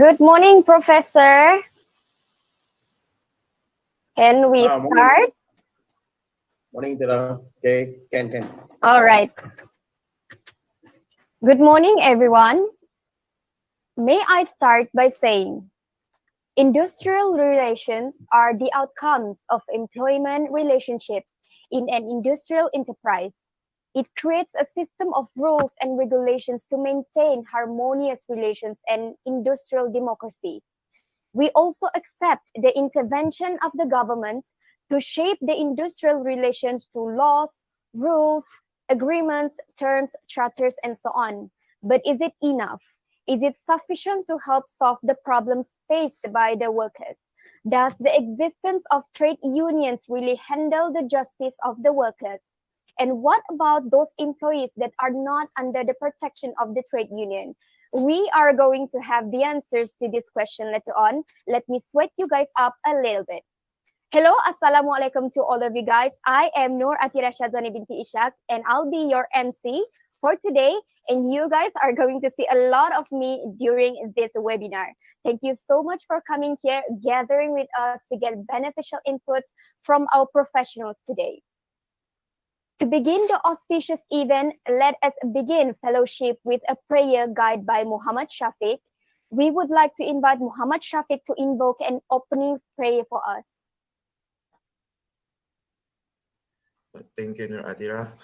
Good morning, Professor. Can we Morning. start? Morning, Tara. Okay, can. All right. Good morning, everyone. May I start by saying, industrial relations are the outcomes of employment relationships in an industrial enterprise. It creates a system of rules and regulations to maintain harmonious relations and industrial democracy. We also accept the intervention of the governments to shape the industrial relations through laws, rules, agreements, terms, charters, and so on. But is it enough? Is it sufficient to help solve the problems faced by the workers? Does the existence of trade unions really handle the justice of the workers? And what about those employees that are not under the protection of the trade union? We are going to have the answers to this question later on. Let me sweat you guys up a little bit. Hello, Assalamualaikum to all of you guys. I am Nur Atira Shazwani binti Ishak, and I'll be your MC for today. And you guys are going to see a lot of me during this webinar. Thank you so much for coming here, gathering with us to get beneficial inputs from our professionals today. To begin the auspicious event, let us begin fellowship with a prayer guided by Muhammad Shafiq. We would like to invite Muhammad Shafiq to invoke an opening prayer for us. Thank you, Nur Adira.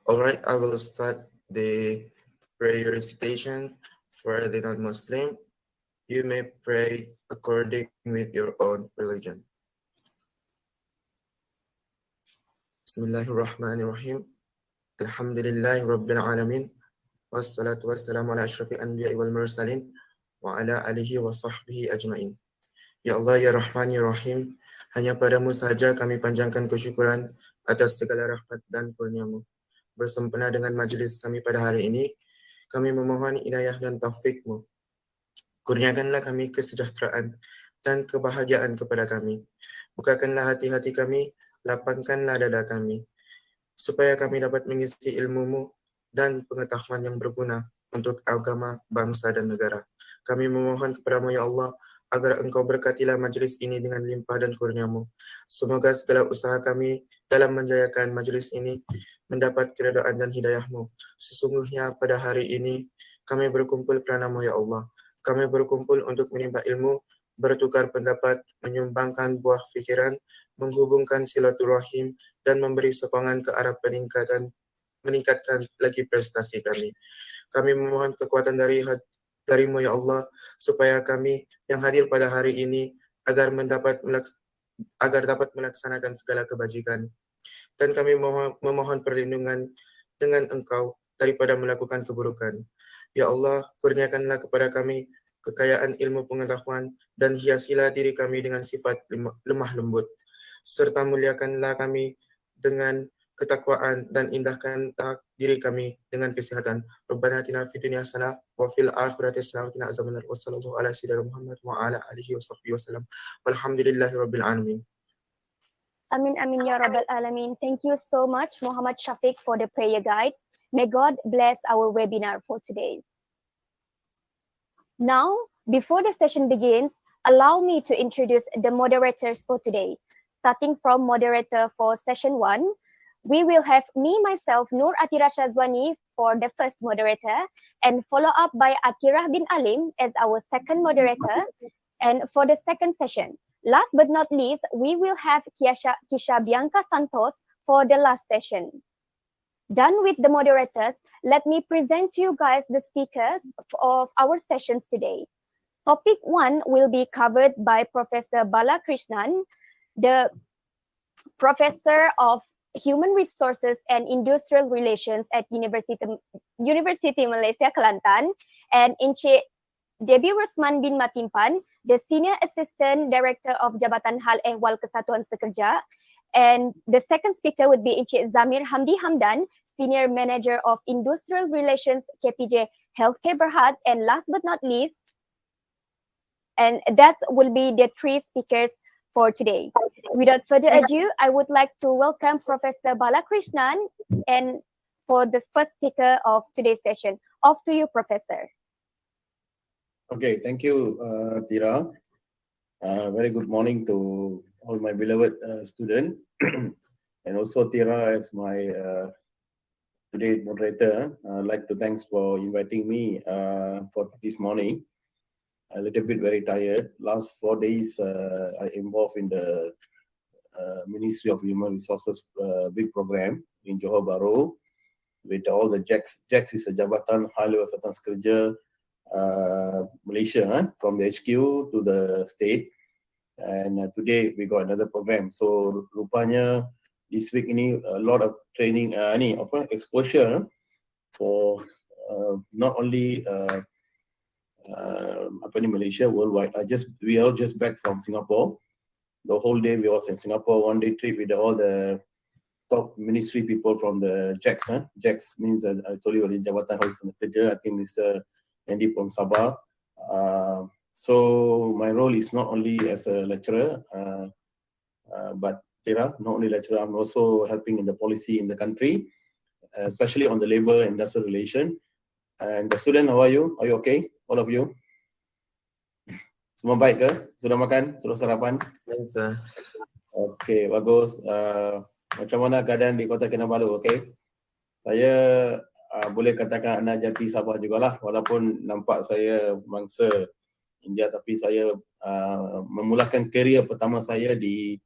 All right, I will start the prayer recitation for the non-Muslim. You may pray according with your own religion. Bismillahirrahmanirrahim. Alhamdulillahi Rabbil Alamin. Wassalatu wassalamu ala ashrafil anbiya'i wal mursalin wa ala alihi wa sahbihi ajma'in. Ya Allah, Ya Rahman, Ya Rahim, hanya padamu sahaja kami panjangkan kesyukuran atas segala rahmat dan kurnia-Mu. Bersempena dengan majlis kami pada hari ini, kami memohon inayah dan taufik-Mu. Kurniakanlah kami kesejahteraan dan kebahagiaan kepada kami. Bukakanlah hati-hati kami, lapangkanlah dada kami, supaya kami dapat mengisi ilmu-Mu dan pengetahuan yang berguna untuk agama, bangsa, dan negara. Kami memohon kepada-Mu, Ya Allah, agar Engkau berkatilah majlis ini dengan limpah dan kurnia-Mu. Semoga segala usaha kami dalam menjayakan majlis ini mendapat keridaan dan hidayah-Mu. Sesungguhnya pada hari ini kami berkumpul kerana-Mu, Ya Allah. Kami berkumpul untuk menimba ilmu, bertukar pendapat, menyumbangkan buah fikiran, menghubungkan silaturahim, dan memberi sokongan ke arah meningkatkan lagi prestasi kami. Kami memohon kekuatan darimu, Ya Allah, supaya kami yang hadir pada hari ini agar dapat melaksanakan segala kebajikan. Dan kami memohon perlindungan dengan Engkau daripada melakukan keburukan. Ya Allah, kurniakanlah kepada kami kekayaan ilmu pengetahuan dan hiasilah diri kami dengan sifat lemah lembut. Serta muliakanlah kami dengan ketakwaan dan indahkan diri kami dengan kesihatan. Rabbana atina fid dunya hasanah wa fil akhirati hasanah wa qina azabannar. Wassallallahu ala sayyidina Muhammad wa ala alihi wa sahbihi wasallam. Walhamdulillahi rabbil alamin. Amin, amin, ya Rabbal Alamin. Thank you so much, Muhammad Shafiq, for the prayer guide. May God bless our webinar for today. Now, before the session begins, allow me to introduce the moderators for today. Starting from moderator for session 1, we will have me, myself, Nur Atira Shazwani, for the first moderator, and follow up by Atirah bin Alim as our second moderator, and for the second session. Last but not least, we will have Kisha Bianca Santos for the last session. Done with the moderators, let me present to you guys the speakers of our sessions today. Topic 1 will be covered by Professor Balakrishnan, the Professor of Human Resources and Industrial Relations at University Malaysia Kelantan, and Encik DEBY RUSTMAN bin MATIMPAN, the Senior Assistant Director of Jabatan Hal Ehwal Kesatuan Sekerja. And the second speaker would be Encik ZAMIR HAMDAN, Senior Manager of Industrial Relations, KPJ Healthcare Berhad. And last but not least, and that will be the three speakers for today. Without further ado, I would like to welcome Professor Balakrishnan and for the first speaker of today's session. Off to you, Professor. Okay, thank you, Tira. Very good morning to all my beloved student, and also Tira as my today moderator. I'd like to thanks for inviting me for this morning. A little bit very tired. Last 4 days, I involved in the Ministry of Human Resources big program in Johor Bahru with all the JACS. JACS is a Jabatan High Level Satan Kerja Malaysia, from the HQ to the state. And today we got another program. So rupanya this week ini a lot of training, exposure for not only Malaysia, worldwide. We are just back from Singapore. The whole day we was in Singapore, 1 day trip with all the top ministry people from the JACS. JACS means I told you already, Jabatan High Level Kerja. I think Mr. Andy from Sabah. So my role is not only as a lecturer, but Tira, not only lecturer, I'm also helping in the policy in the country, especially on the labor and industrial relation. And the student, how are you? Are you okay? All of you? Semua baik ke? Sudah makan? Sudah sarapan? Yes, Okay, bagus. Macam mana keadaan di Kota Kinabalu? Okay. Saya boleh katakan anak jati Sabah jugalah, walaupun nampak saya mangsa India, tapi saya memulakan kerjaya pertama saya di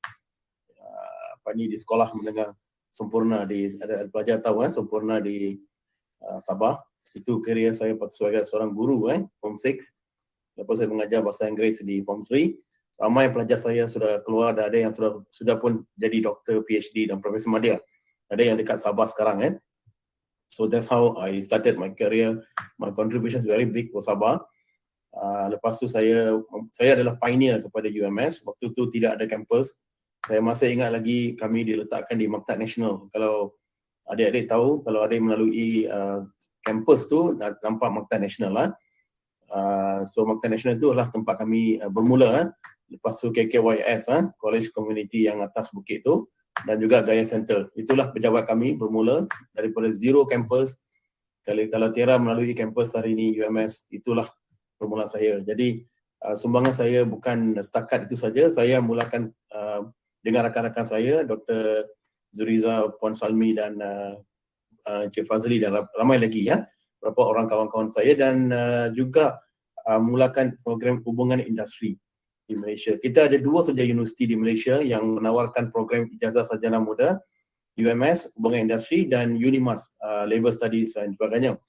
di sekolah menengah sempurna ada pelajar tahu sempurna di Sabah. Itu kerjaya saya sebagai seorang guru form 6. Lepas saya mengajar bahasa Inggeris di form 3. Ramai pelajar saya sudah keluar dan ada yang sudah pun jadi doktor, PhD dan profesor madya. Ada yang dekat Sabah sekarang So that's how I started my career. My contribution is very big for Sabah. Lepas tu saya adalah pioneer kepada UMS. Waktu tu tidak ada kampus. Saya masih ingat lagi kami diletakkan di Maktab Nasional. Kalau adik-adik tahu, kalau ada yang melalui kampus tu nampak Maktab Nasional So Maktab Nasional itu adalah tempat kami bermula. Lepas tu KKYS, College Community yang atas bukit tu, dan juga Gaya Center. Itulah pejabat kami bermula daripada zero campus. Kalau Tira melalui kampus hari ini UMS, itulah bermula saya. Jadi sumbangan saya bukan setakat itu saja. Saya mulakan dengan rakan-rakan saya, Dr. Zuriza, Puan Salmi dan Cik Fazli dan ramai lagi beberapa orang kawan-kawan saya, dan juga mulakan program hubungan industri di Malaysia. Kita ada 2 saja universiti di Malaysia yang menawarkan program ijazah sarjana muda, UMS, hubungan industri, dan UNIMAS, Labour Studies dan sebagainya.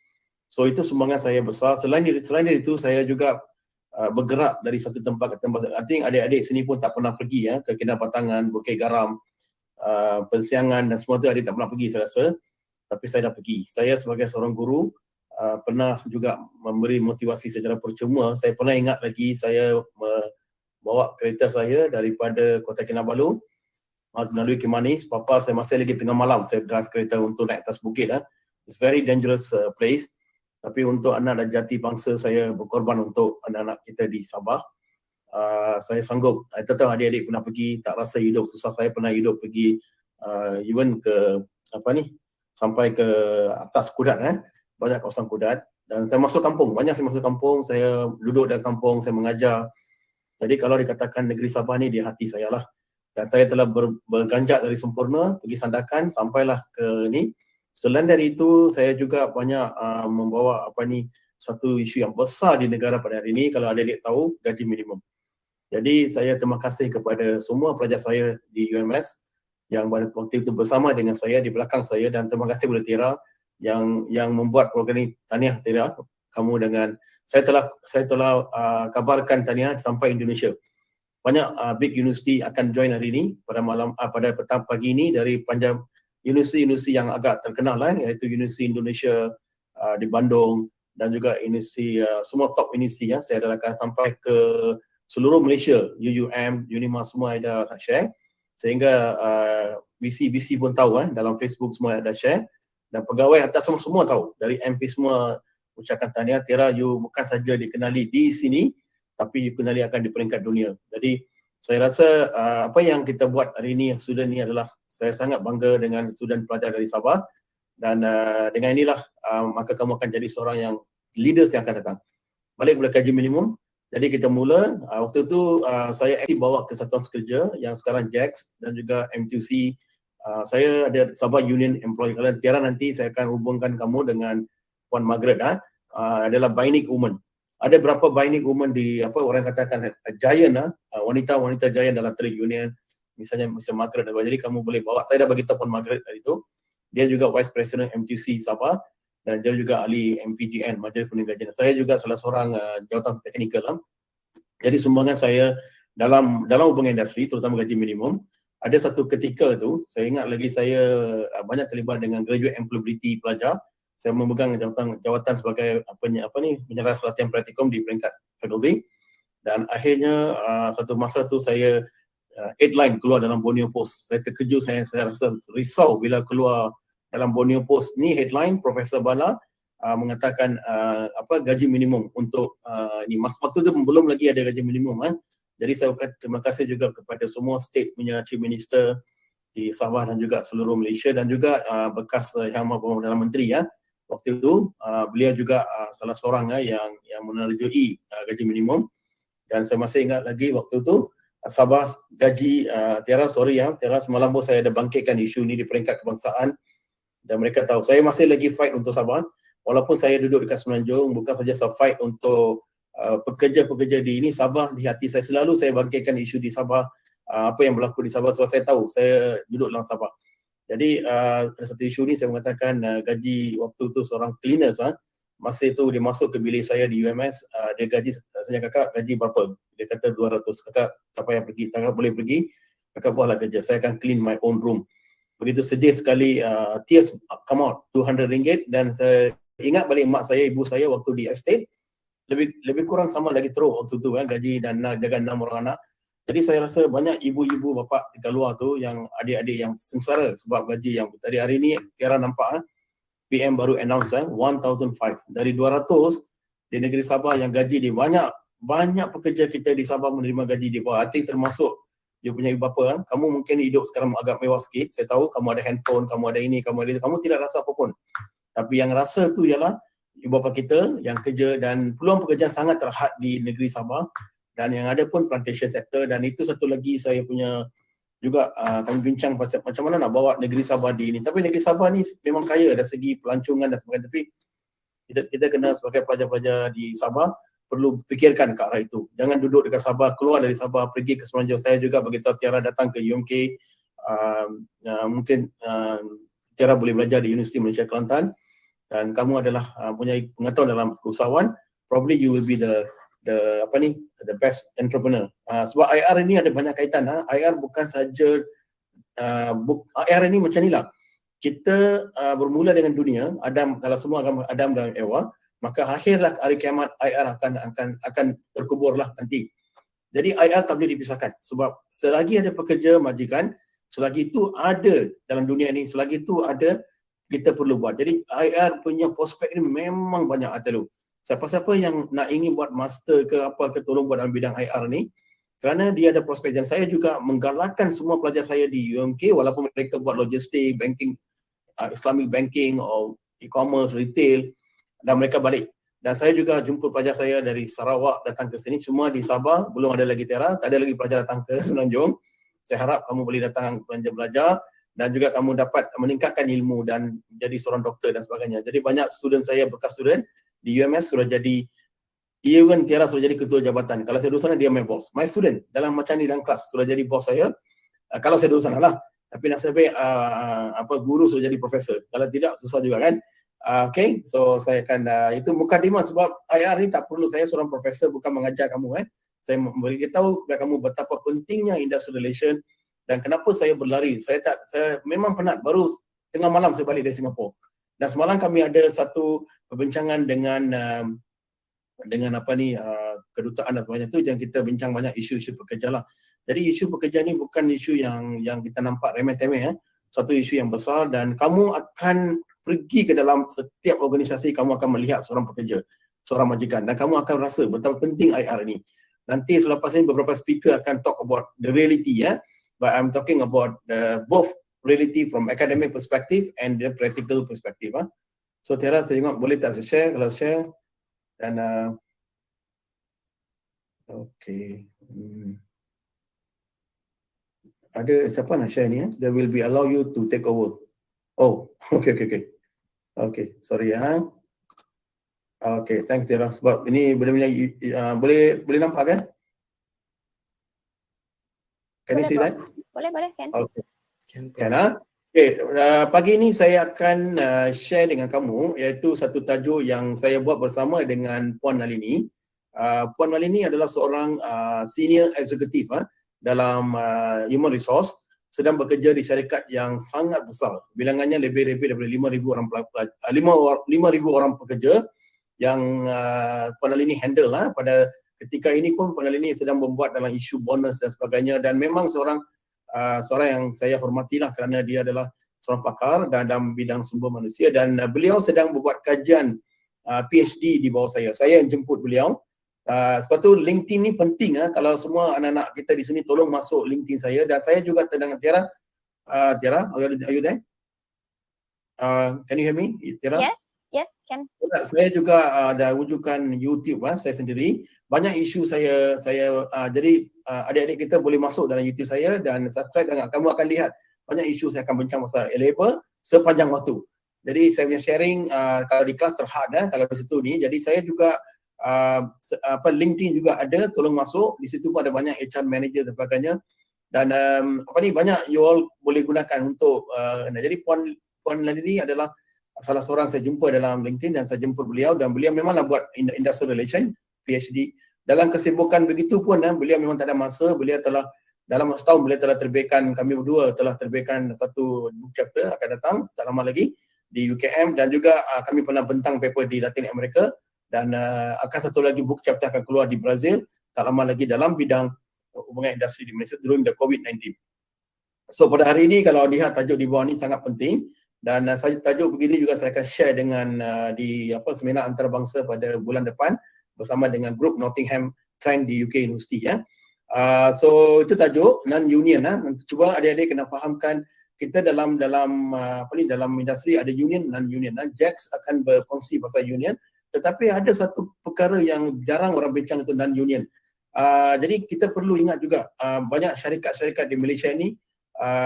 So itu sumbangan saya besar. Selain dari itu, saya juga bergerak dari satu tempat ke tempat. I think adik-adik sini pun tak pernah pergi ke Kinabatangan, Bukit Garam, Persiangan dan semua tu adik tak pernah pergi saya rasa. Tapi saya dah pergi. Saya sebagai seorang guru pernah juga memberi motivasi secara percuma. Saya pernah ingat lagi saya bawa kereta saya daripada Kota Kinabalu melalui Kimanis, Papar. Saya masih lagi tengah malam saya drive kereta untuk naik atas bukit. It's very dangerous place. Tapi untuk anak dan jati bangsa, saya berkorban untuk anak-anak kita di Sabah. Saya sanggup. Saya tahu adik-adik pernah pergi, tak rasa hidup susah. Saya pernah hidup pergi even ke sampai ke atas Kudat, banyak kawasan Kudat. Dan saya masuk kampung, banyak saya masuk kampung. Saya duduk di kampung, saya mengajar. Jadi kalau dikatakan negeri Sabah ni di hati saya lah. Dan saya telah berganjak dari sempurna, pergi Sandakan, sampailah ke ni. Selain dari itu, saya juga banyak membawa satu isu yang besar di negara pada hari ini. Kalau adik-adik tahu, gaji minimum. Jadi saya terima kasih kepada semua pelajar saya di UMS yang pada waktu itu bersama dengan saya di belakang saya, dan terima kasih kepada Tira yang membuat program ini. Tahniah Tira, kamu dengan saya telah kabarkan tahniah sampai Indonesia. Banyak big university akan join hari ini pada petang pagi ini dari panjang universiti-universiti yang agak terkenal iaitu Universiti Indonesia di Bandung dan juga universiti semua top universiti saya adakan sampai ke seluruh Malaysia, UUM, UNIMAS semua ada share, sehingga BC pun tahu dalam Facebook semua ada share, dan pegawai atas semua tahu, dari MP semua ucapkan tahniah Tira, you bukan saja dikenali di sini tapi you kenali akan di peringkat dunia. Jadi saya rasa apa yang kita buat hari ini student ni adalah saya sangat bangga dengan student pelajar dari Sabah, dan dengan inilah maka kamu akan jadi seorang yang leaders yang akan datang. balik kepada gaji minimum. Jadi kita mula, waktu tu saya aktif bawa ke Satuan Kerja yang sekarang JAX dan juga MTUC. Saya ada Sabah Union Employee. Kalau Tiara nanti saya akan hubungkan kamu dengan Puan Margaret adalah bionic woman. Ada berapa bionic woman di orang katakan giant wanita-wanita giant dalam trade union, misalnya Mr. Margaret. Jadi kamu boleh bawa. Saya dah bagi tahu Puan Margaret hari itu. Dia juga Vice President MTUC Sabah dan dia juga ahli MPGN, Majlis Perundingan Gajian. Saya juga salah seorang jawatan teknikal. Jadi sumbangan saya dalam hubungan industri, terutama gaji minimum. Ada satu ketika tu, saya ingat lagi saya banyak terlibat dengan graduate employability pelajar. Saya memegang jawatan sebagai penyeras latihan praktikum di peringkat fakulti. Dan akhirnya satu masa tu saya headline keluar dalam Borneo Post. Saya terkejut, saya rasa risau bila keluar dalam Borneo Post ni headline Profesor Bala mengatakan gaji minimum untuk ni. Waktu tu belum lagi ada gaji minimum. Jadi saya ucapkan terima kasih juga kepada semua state punya chief minister di Sabah dan juga seluruh Malaysia dan juga bekas Yang Perdana Menteri waktu itu beliau juga salah seorang yang menerjui gaji minimum. Dan saya masih ingat lagi waktu tu Sabah gaji Tiara semalam pun saya ada bangkitkan isu ni di peringkat kebangsaan. Dan mereka tahu saya masih lagi fight untuk Sabah, walaupun saya duduk dekat Semenanjung, bukan saja saya fight untuk pekerja-pekerja di ini Sabah. Di hati saya selalu saya bangkitkan isu di Sabah, apa yang berlaku di Sabah, sebab saya tahu saya duduk dalam Sabah. Jadi ada satu isu ni saya mengatakan gaji waktu tu seorang cleaners masa itu dia masuk ke bilik saya di UMS, dia gaji, saya kakak gaji berapa? Dia kata 200. Kakak siapa yang pergi, kakak boleh pergi, kakak buatlah kerja, saya akan clean my own room. Begitu sedih sekali, tears come out, RM200. Dan saya ingat balik mak saya, ibu saya waktu di estate, lebih kurang sama lagi teruk waktu tu gaji dan jaga 6 orang anak. Jadi saya rasa banyak ibu-ibu bapa dekat luar tu yang adik-adik yang sengsara sebab gaji yang tadi hari ni Tiara nampak PM baru announce 1,005 dari 200 di negeri Sabah yang gaji di banyak pekerja kita di Sabah menerima gaji di bawah. Arti termasuk dia punya ibu bapa. Kamu mungkin hidup sekarang agak mewah sikit, saya tahu kamu ada handphone, kamu ada ini, kamu ada itu, kamu tidak rasa apa pun. Tapi yang rasa tu ialah ibu bapa kita yang kerja dan peluang pekerjaan sangat terhad di negeri Sabah dan yang ada pun plantation sector. Dan itu satu lagi saya punya juga kami bincang macam mana nak bawa negeri Sabah di ini. Tapi negeri Sabah ni memang kaya dari segi pelancongan dan sebagainya, tapi kita kena sebagai pelajar-pelajar di Sabah perlu fikirkan ke arah itu. Jangan duduk dekat Sabah, keluar dari Sabah, pergi ke Semenanjung. Saya juga beritahu Tiara datang ke UMK. Mungkin Tiara boleh belajar di Universiti Malaysia Kelantan dan kamu adalah punya pengetahuan dalam keusahawan. Probably you will be the best entrepreneur. Sebab IR ini ada banyak kaitan. IR bukan saja IR ini macam ni lah. Kita bermula dengan dunia, Adam, kalau semua agama Adam dan Ewa, maka akhirlah hari kiamat IR akan terkuburlah nanti. Jadi IR tak boleh dipisahkan sebab selagi ada pekerja majikan, selagi itu ada dalam dunia ni, selagi itu ada, kita perlu buat. Jadi IR punya prospek ni memang banyak dulu. Siapa-siapa yang nak ingin buat master ke apa ke, tolong buat dalam bidang IR ni kerana dia ada prospek. Dan saya juga menggalakkan semua pelajar saya di UMK walaupun mereka buat logistik, banking, Islamic banking, or e-commerce, retail, dan mereka balik. Dan saya juga jumpa pelajar saya dari Sarawak datang ke sini, semua di Sabah, belum ada lagi Tiara, tak ada lagi pelajar datang ke Semenanjung. Saya harap kamu boleh datang belajar dan juga kamu dapat meningkatkan ilmu dan jadi seorang doktor dan sebagainya. Jadi banyak student saya, bekas student di UMS sudah jadi, even Tiara sudah jadi ketua jabatan. Kalau saya duduk sana, dia my boss. My student dalam macam ni dalam kelas sudah jadi bos saya. Kalau saya duduk sana lah. Tapi nasib baik guru sudah jadi profesor. Kalau tidak susah juga kan. Okay, so saya akan itu mukadimah sebab IR ni tak perlu saya seorang profesor, bukan mengajar kamu Saya memberitahu kepada kamu betapa pentingnya industrial relation dan kenapa saya berlari. Saya memang penat, baru tengah malam saya balik dari Singapura. Dan semalam kami ada satu perbincangan dengan kedutaan dan sebagainya tu, yang kita bincang banyak isu-isu pekerja lah. Jadi isu pekerja ni bukan isu yang kita nampak remeh-temeh Satu isu yang besar dan kamu akan pergi ke dalam setiap organisasi, kamu akan melihat seorang pekerja, seorang majikan dan kamu akan rasa betapa penting IR ini. Nanti selepas ini beberapa speaker akan talk about the reality but I'm talking about both reality from academic perspective and the practical perspective So Tiara, saya tengok boleh tak saya share? Kalau share dan Okay. Ada siapa nak share ni? They will be allow you to take over. Oh, okay. Okay, sorry ya. Okay, thanks Tira. Sebab ini benar-benar boleh nampak kan? Can you see that? Boleh, can. Okay. Can Kan ah? Okay, pagi ini saya akan share dengan kamu iaitu satu tajuk yang saya buat bersama dengan Puan Nalini. Puan Nalini adalah seorang senior executive dalam human resource, sedang bekerja di syarikat yang sangat besar. Bilangannya lebih daripada 5,000 orang pekerja yang Puan Nalini handle pada ketika ini pun Puan Nalini sedang membuat dalam isu bonus dan sebagainya, dan memang seorang yang saya hormatilah kerana dia adalah seorang pakar dalam bidang sumber manusia, dan beliau sedang membuat kajian PhD di bawah saya. Saya yang jemput beliau. Sebab tu LinkedIn ni penting kalau semua anak-anak kita di sini tolong masuk LinkedIn saya, dan saya juga dengan Tiara. Tiara, are you there? Can you hear me, Tiara? Yes, can. Saya juga ada wujukan YouTube saya sendiri. Banyak isu saya jadi adik-adik kita boleh masuk dalam YouTube saya dan subscribe, dan kamu akan lihat banyak isu saya akan bincang pasal labor sepanjang waktu. Jadi saya punya sharing kalau di kelas terhad kalau di situ ni. Jadi saya juga LinkedIn juga ada, tolong masuk. Di situ pun ada banyak HR manager dan sebagainya. Dan banyak you all boleh gunakan untuk jadi Puan Nalini adalah salah seorang saya jumpa dalam LinkedIn, dan saya jemput beliau, dan beliau memanglah buat industrial relation PhD. Dalam kesibukan begitu pun beliau memang tak ada masa. Beliau telah dalam setahun beliau telah terbitkan, kami berdua telah terbitkan satu book chapter akan datang tak lama lagi di UiTM, dan juga kami pernah bentang paper di Latin America, dan akan satu lagi book chapter akan keluar di Brazil tak lama lagi dalam bidang hubungan industri di Malaysia during the COVID-19. So pada hari ini kalau lihat tajuk di bawah ni sangat penting, dan tajuk begini juga saya akan share dengan di seminar antarabangsa pada bulan depan bersama dengan grup Nottingham Trent di UK University so itu tajuk non-union Cuba adik-adik kena fahamkan kita dalam industri ada union, non-union. Jax akan berkongsi pasal union, tetapi ada satu perkara yang jarang orang bincang, itu non-union. Jadi kita perlu ingat juga banyak syarikat-syarikat di Malaysia ni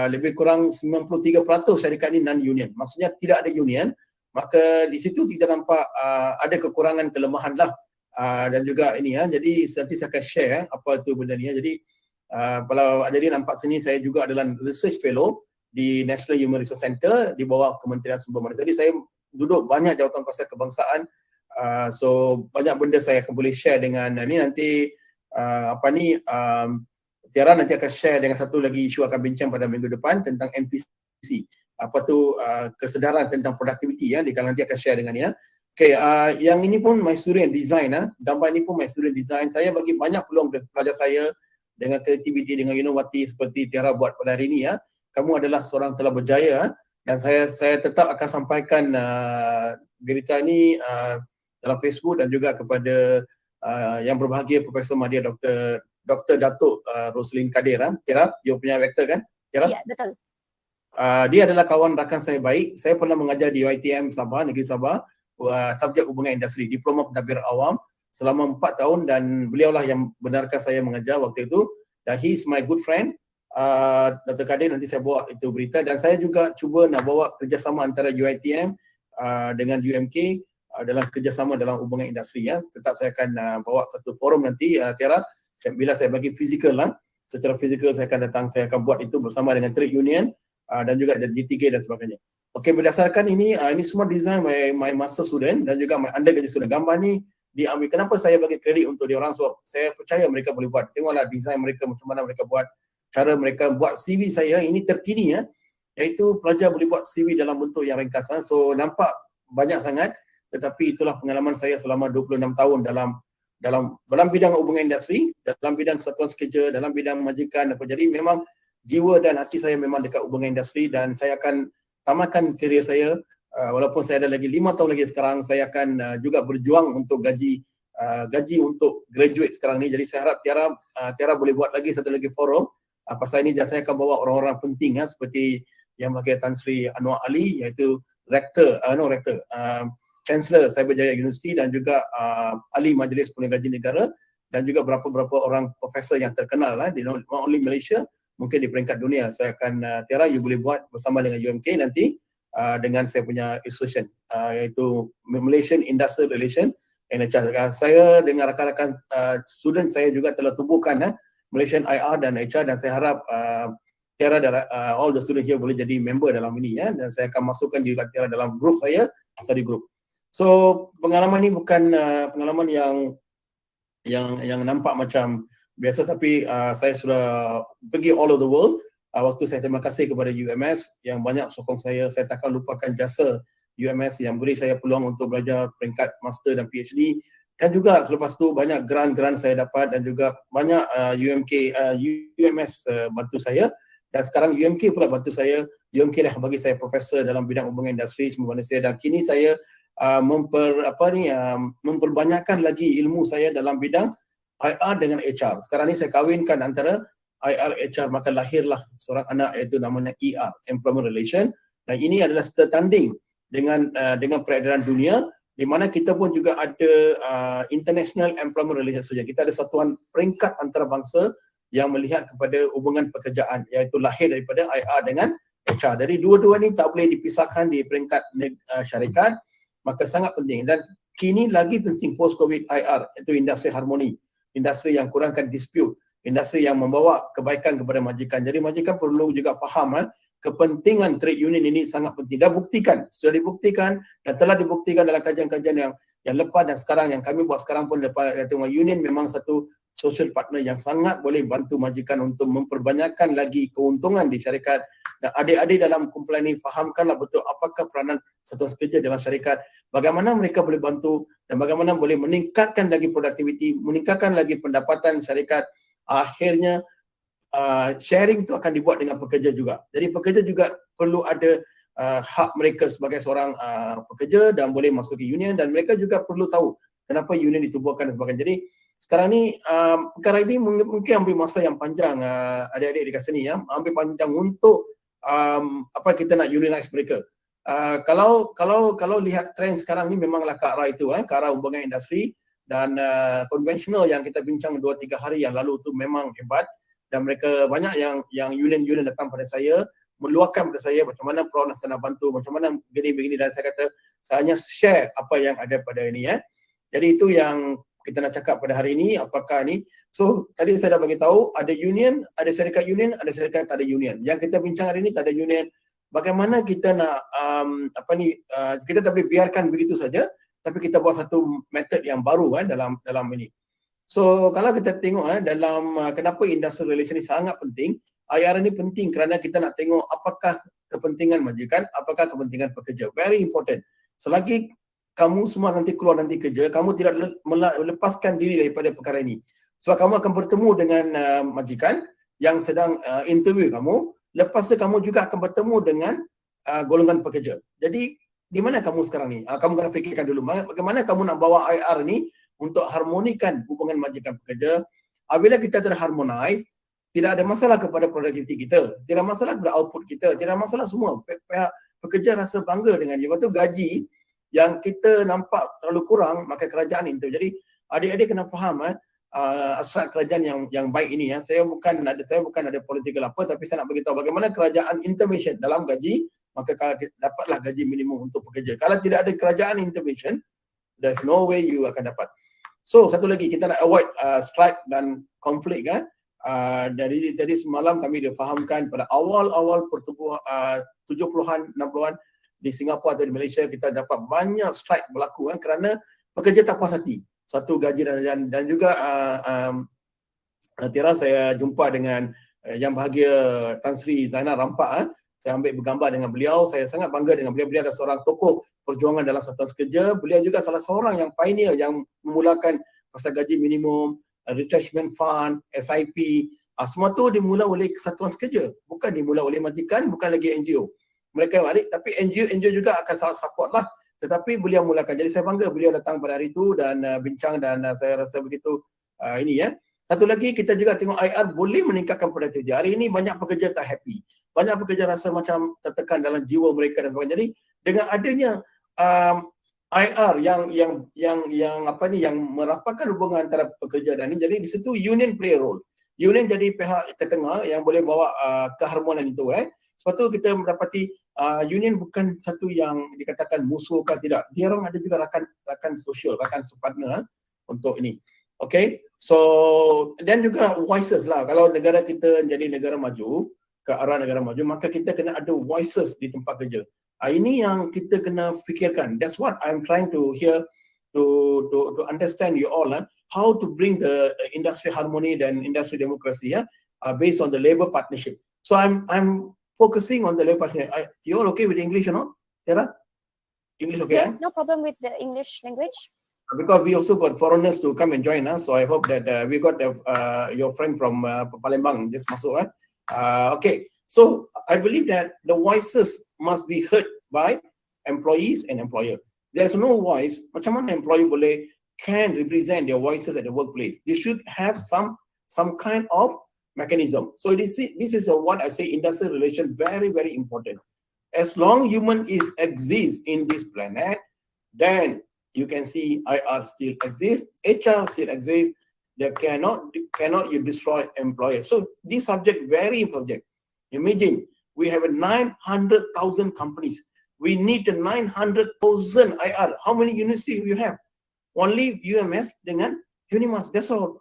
lebih kurang 93% syarikat ni non-union. Maksudnya tidak ada union, maka di situ kita nampak ada kekurangan, kelemahan lah. Dan juga ini jadi nanti saya akan share apa tu benda ni. Jadi kalau ada dia nampak sini, saya juga adalah research fellow di National Human Resource Center di bawah Kementerian Sumber Manusia. Jadi saya duduk banyak jawatan kuasa kebangsaan. So banyak benda saya akan boleh share dengan ni nanti Tiara nanti akan share dengan satu lagi isu akan bincang pada minggu depan tentang MPC. Kesedaran tentang productivity dia nanti akan share dengan dia. Okay, yang ini pun my student design gambar ini pun my student design. Saya bagi banyak peluang kepada pelajar saya dengan kreativiti, dengan inovasi seperti Tiara buat pada hari ini Kamu adalah seorang telah berjaya dan saya tetap akan sampaikan berita ini dalam Facebook dan juga kepada yang berbahagia Profesor Madya Dr. Datuk Roslin Kadir. Tiara, you punya vektor kan? Tiara? Ya, betul. Dia adalah kawan rakan saya baik. Saya pernah mengajar di UiTM Sabah, negeri Sabah, subjek hubungan industri, Diploma Pentadbir Awam selama 4 tahun, dan beliaulah yang benarkan saya mengajar waktu itu, dan he is my good friend. Dr. Kadir, nanti saya bawa itu berita, dan saya juga cuba nak bawa kerjasama antara UiTM dengan UMK dalam kerjasama dalam hubungan industri. Tetap saya akan bawa satu forum nanti, Tiara, bila saya bagi fizikal secara fizikal saya akan datang, saya akan buat itu bersama dengan trade union dan juga GTK dan sebagainya. Okey, berdasarkan ini semua design my master student dan juga my undergraduate student. Gambar ni diambil. Kenapa saya bagi kredit untuk dia orang? Sebab saya percaya mereka boleh buat. Tengoklah design mereka, macam mana mereka buat, cara mereka buat CV saya ini terkini iaitu pelajar boleh buat CV dalam bentuk yang ringkas. So nampak banyak sangat, tetapi itulah pengalaman saya selama 26 tahun dalam bidang hubungan industri, dalam bidang kesatuan sekerja, dalam bidang majikan. Jadi memang jiwa dan hati saya memang dekat hubungan industri, dan saya akan tamatkan kerjaya saya walaupun saya ada lagi 5 tahun lagi sekarang. Saya akan juga berjuang untuk gaji untuk graduate sekarang ni. Jadi saya harap Tiara boleh buat lagi satu lagi forum pasal ini, dan saya akan bawa orang-orang penting seperti yang bahagia Tan Sri Anwar Ali, iaitu Chancellor Cyberjaya University, dan juga ahli Majlis Pengaji Negara, dan juga berapa-berapa orang profesor yang terkenal di not only Malaysia, mungkin di peringkat dunia. Saya akan Tiara, you boleh buat bersama dengan UMK nanti dengan saya punya institution iaitu Malaysian Industrial Relation and HR. Saya dengan rakan-rakan student saya juga telah tubuhkan Malaysian IR dan HR, dan saya harap Tiara dan all the student here boleh jadi member dalam ini dan saya akan masukkan juga Tiara dalam grup saya, study group. So pengalaman ini bukan pengalaman yang nampak macam biasa, tapi saya sudah pergi all over the world. Waktu saya terima kasih kepada UMS yang banyak sokong saya takkan lupakan jasa UMS yang beri saya peluang untuk belajar peringkat master dan PhD, dan juga selepas tu banyak grant saya dapat, dan juga banyak UMS bantu saya, dan sekarang UMK pula bantu saya. UMK dah bagi saya profesor dalam bidang hubungan industri semua Malaysia, dan kini saya memperbanyakkan lagi ilmu saya dalam bidang IR dengan HR. Sekarang ni saya kahwinkan antara IR HR, maka lahirlah seorang anak iaitu namanya ER, Employment Relation, dan ini adalah setanding dengan peredaran dunia, di mana kita pun juga ada International Employment Relation saja. Kita ada satuan peringkat antarabangsa yang melihat kepada hubungan pekerjaan, iaitu lahir daripada IR dengan HR. Jadi dua-dua ni tak boleh dipisahkan di peringkat syarikat, maka sangat penting. Dan kini lagi penting post-COVID IR, iaitu industri harmoni, industri yang kurangkan dispute, industri yang membawa kebaikan kepada majikan. Jadi majikan perlu juga faham kepentingan trade union ini sangat penting. Sudah dibuktikan dan telah dibuktikan dalam kajian-kajian yang lepas dan sekarang yang kami buat sekarang pun lepas, union memang satu social partner yang sangat boleh bantu majikan untuk memperbanyakkan lagi keuntungan di syarikat. Dan adik-adik dalam kumpulan ini fahamkanlah betul apakah peranan satuan kerja dalam syarikat, bagaimana mereka boleh bantu dan bagaimana boleh meningkatkan lagi produktiviti, meningkatkan lagi pendapatan syarikat. Akhirnya sharing itu akan dibuat dengan pekerja juga. Jadi pekerja juga perlu ada hak mereka sebagai seorang pekerja dan boleh masuk ke union, dan mereka juga perlu tahu kenapa union ditubuhkan dan sebagainya. Jadi sekarang ni perkara ini mungkin ambil masa yang panjang, adik-adik dekat sini ambil panjang untuk kita nak unionize mereka. Kalau lihat trend sekarang ni memanglah ke arah itu, ke arah hubungan industri, dan konvensional yang kita bincang 2-3 hari yang lalu tu memang hebat, dan mereka banyak yang union datang pada saya, meluahkan pada saya macam mana PROF nak bantu, macam mana begini, dan saya kata saya hanya share apa yang ada pada ini. Jadi itu yang kita nak cakap pada hari ini, apakah ni. So tadi saya dah bagi tahu ada union, ada syarikat union, ada syarikat tak ada union. Yang kita bincang hari ini tak ada union. Bagaimana kita nak kita tak boleh biarkan begitu saja, tapi kita buat satu metod yang baru dalam ini. So kalau kita tengok dalam kenapa industrial relation ini sangat penting, IR ini penting kerana kita nak tengok apakah kepentingan majikan, apakah kepentingan pekerja. Very important. Selagi kamu semua nanti keluar nanti kerja, kamu tidak melepaskan diri daripada perkara ini. Sebab kamu akan bertemu dengan majikan yang sedang interview kamu, lepas tu kamu juga akan bertemu dengan golongan pekerja. Jadi di mana kamu sekarang ni? Kamu kena fikirkan dulu bagaimana kamu nak bawa IR ni untuk harmonikan hubungan majikan pekerja. Apabila kita terharmonize, tidak ada masalah kepada produktiviti kita, tidak masalah kepada output kita, tidak masalah semua. Pihak pekerja rasa bangga dengan dia. Lepas tu gaji yang kita nampak terlalu kurang, maka kerajaan itu. Jadi adik-adik kena faham asrat kerajaan yang baik ini. Saya bukan ada political apa, tapi saya nak beritahu bagaimana kerajaan intervention dalam gaji, maka dapatlah gaji minimum untuk pekerja. Kalau tidak ada kerajaan intervention, there's no way you akan dapat. So satu lagi, kita nak avoid strike dan konflik. Dari tadi semalam kami difahamkan pada awal-awal pertumbuhan 70-an, 60-an di Singapura atau di Malaysia, kita dapat banyak strike berlaku kerana pekerja tak puas hati. Satu gaji dan juga Tiara, saya jumpa dengan Yang Bahagia Tan Sri Zainal Rampak. Saya ambil bergambar dengan beliau. Saya sangat bangga dengan beliau. Beliau adalah seorang tokoh perjuangan dalam satuan kerja. Beliau juga salah seorang yang pioneer yang memulakan pasal gaji minimum, retrenchment fund, SIP. Semua tu dimula oleh satuan kerja, bukan dimula oleh majikan, bukan lagi NGO. Mereka balik, tapi NGO juga akan support lah. Tetapi beliau mulakan. Jadi saya bangga beliau datang pada hari itu dan bincang, dan saya rasa begitu Satu lagi, kita juga tengok IR boleh meningkatkan produktiviti. Hari ini banyak pekerja tak happy. Banyak pekerja rasa macam tertekan dalam jiwa mereka dan sebagainya. Jadi dengan adanya IR yang apa ni, yang merapatkan hubungan antara pekerja dan ini. Jadi di situ union play a role. Union jadi pihak ketengah yang boleh bawa keharmonian itu. Sebab tu kita mendapati union bukan satu yang dikatakan musuh ke tidak. Dia orang ada juga rakan sosial, rakan separtner untuk ini. Okay, so dan juga voices lah. Kalau negara kita jadi negara maju, ke arah negara maju, maka kita kena ada voices di tempat kerja. Ini yang kita kena fikirkan. That's what I'm trying to hear to understand you all, how to bring the industry harmony dan industry democracy, based on the labor partnership. So I'm focusing on the labor partnership. You all okay with English, you know, Tara? English okay? Yes, no problem with the English language. Because we also got foreigners to come and join us, so I hope that we got your friend from Palembang just masuk. Okay, so I believe that the voices must be heard by employees and employer. There's no voice. Macam mana employee boleh can represent their voices at the workplace? They should have some kind of mechanism. So this is what I say, industrial relation, very, very important. As long human exists in this planet, then you can see IR still exists, HR still exists. There cannot you destroy employers. So this subject very important. Imagine we have 900,000 companies. We need 900,000 IR. How many universities you have? Only UMS dengan Unimas. That's all.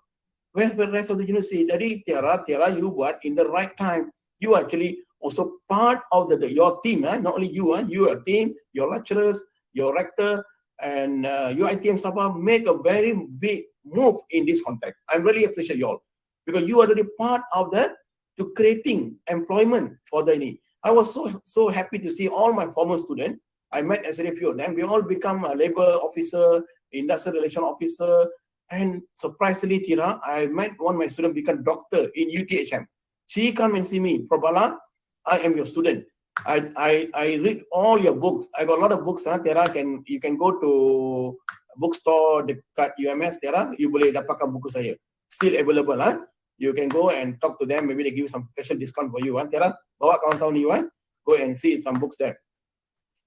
Where's the rest of the university? Jadi Tiara, you buat in the right time. You actually also part of your team. Not only you, your team, your lecturers, your rector, and UiTM Sabah make a very big move in this context. I really appreciate you all because you are already part of to creating employment for the need. I was so happy to see all my former students. I met actually a few of them. We all become a labor officer, industrial relation officer, and surprisingly, Tira, I met one of my students become doctor in UTHM. She come and see me, Prof. Bala, I am your student. I read all your books. I got a lot of books. Tira, you can go to bookstore dekat UMS, Tira, you boleh dapatkan buku saya. Still available. You can go and talk to them. Maybe they give some special discount for you. Tira, bawa kawan-kawan you, go and see some books there.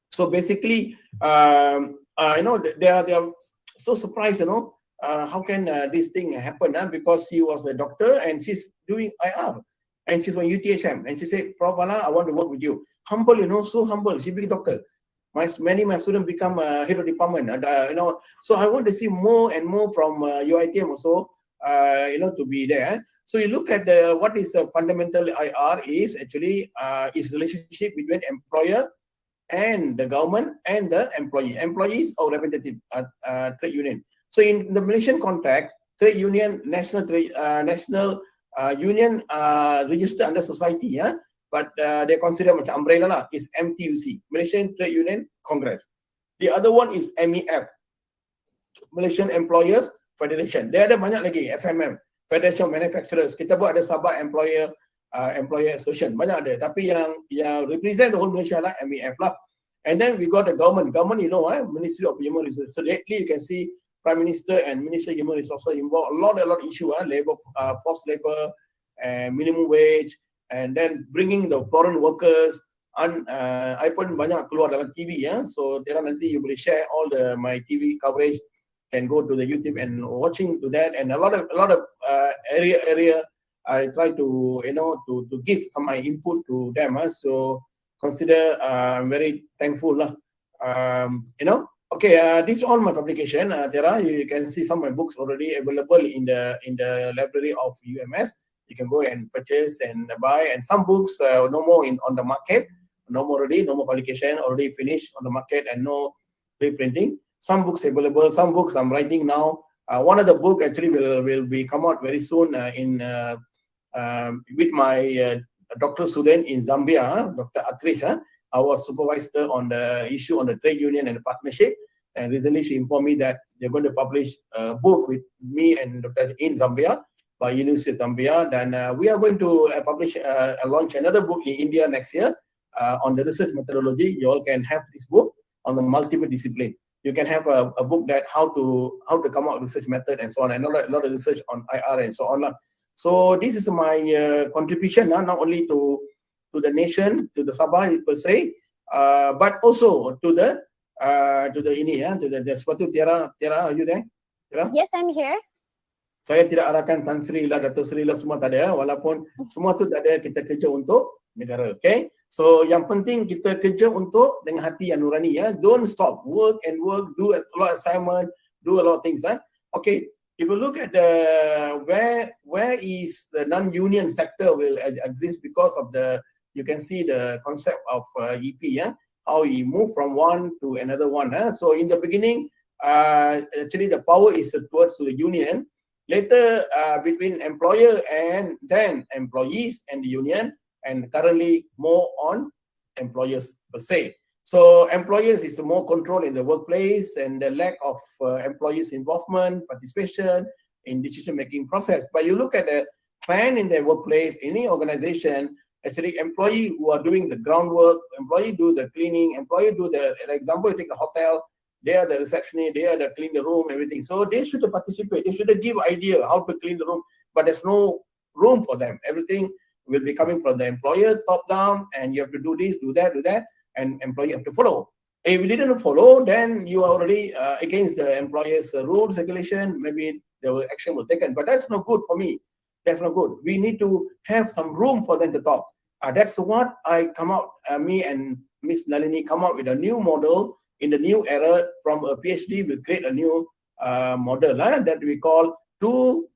So basically, you know, they are so surprised, you know, how can this thing happen? Because she was a doctor and she's doing IR. And she's from UTHM. And she said, Prof. Bala, I want to work with you. Humble, you know, so humble. She became doctor. Many of my students become head of department. You know, so I want to see more and more from UiTM also, you know, to be there. So you look at what is the fundamental IR is actually is relationship between employer and the government and the employee. Employees or representative trade union. So in the Malaysian context, trade union, national union registered under society, but they consider much umbrella lah, is MTUC, Malaysian Trade Union Congress. The other one is MEF, Malaysian Employers Federation. Dia ada banyak lagi, FMM, Federation Manufacturers. Kita buat ada Sabah Employer Association, banyak ada. Tapi yang represent the whole Malaysia lah, MEF lah. And then we got the government, you know, Ministry of Human Resources. So lately you can see Prime Minister and Minister of Human Resources involved a lot of issue, labor, forced labor, and minimum wage, and then bringing the foreign workers. I pun banyak keluar dalam TV, so Tera nanti you boleh share all my TV coverage, can go to the YouTube and watching to that, and a lot of area I try to, you know, to give some my input to them. So consider I'm very thankful lah. You know. Okay, this is all my publication. Tera, you can see some of my books already available in the library of UMS. You can go and purchase and buy. And some books no more on the market, no more publication, already finished on the market and no reprinting. Some books available. Some books I'm writing now. One of the book actually will be come out very soon with my doctoral student in Zambia, Dr. Atrish. I was supervisor on the issue on the trade union and the partnership, and recently she informed me that they're going to publish a book with me and Dr. in Zambia by University of Zambia. Then we are going to launch another book in India next year on the research methodology. You all can have this book on the multiple discipline. You can have a book that how to come out with research method and so on, and a lot of research on IR and so on. So this is my contribution, not only to the nation, to the Sabah per se, but also to the to the ini ya, to the sebab tu Tiara, are you there? Tiara? Yes, I'm here. Saya tidak arahkan Tan Sri lah, Dato' Sri lah semua tak ada, walaupun semua tu tak ada, kita kerja untuk negara, okay? So yang penting kita kerja untuk dengan hati yang nurani ya. Don't stop, work and work, do a lot of assignment, do a lot of things. Okay, if you look at the where is the non-union sector will exist because of the, you can see the concept of EP ya, how we move from one to another one. So in the beginning, actually the power is towards to the union. Later between employer and then employees and the union, and currently more on employers per se. So employers is more control in the workplace and the lack of employees involvement, participation in decision-making process. But you look at the trend in the workplace, any organization, actually employee who are doing the groundwork, employee do the cleaning, employee do the, example, you take the hotel, they are the receptionist, they are the clean the room, everything. So they should participate. They should give idea how to clean the room, but there's no room for them. Everything will be coming from the employer, top down, and you have to do this, do that, and employee have to follow. If you didn't follow, then you are already against the employer's rules, regulation, maybe the action will be taken. But that's not good for me. That's not good. We need to have some room for them to talk. That's what I come out, me and Miss Nalini come out with a new model in the new era from a PhD. We'll create a new model that we call to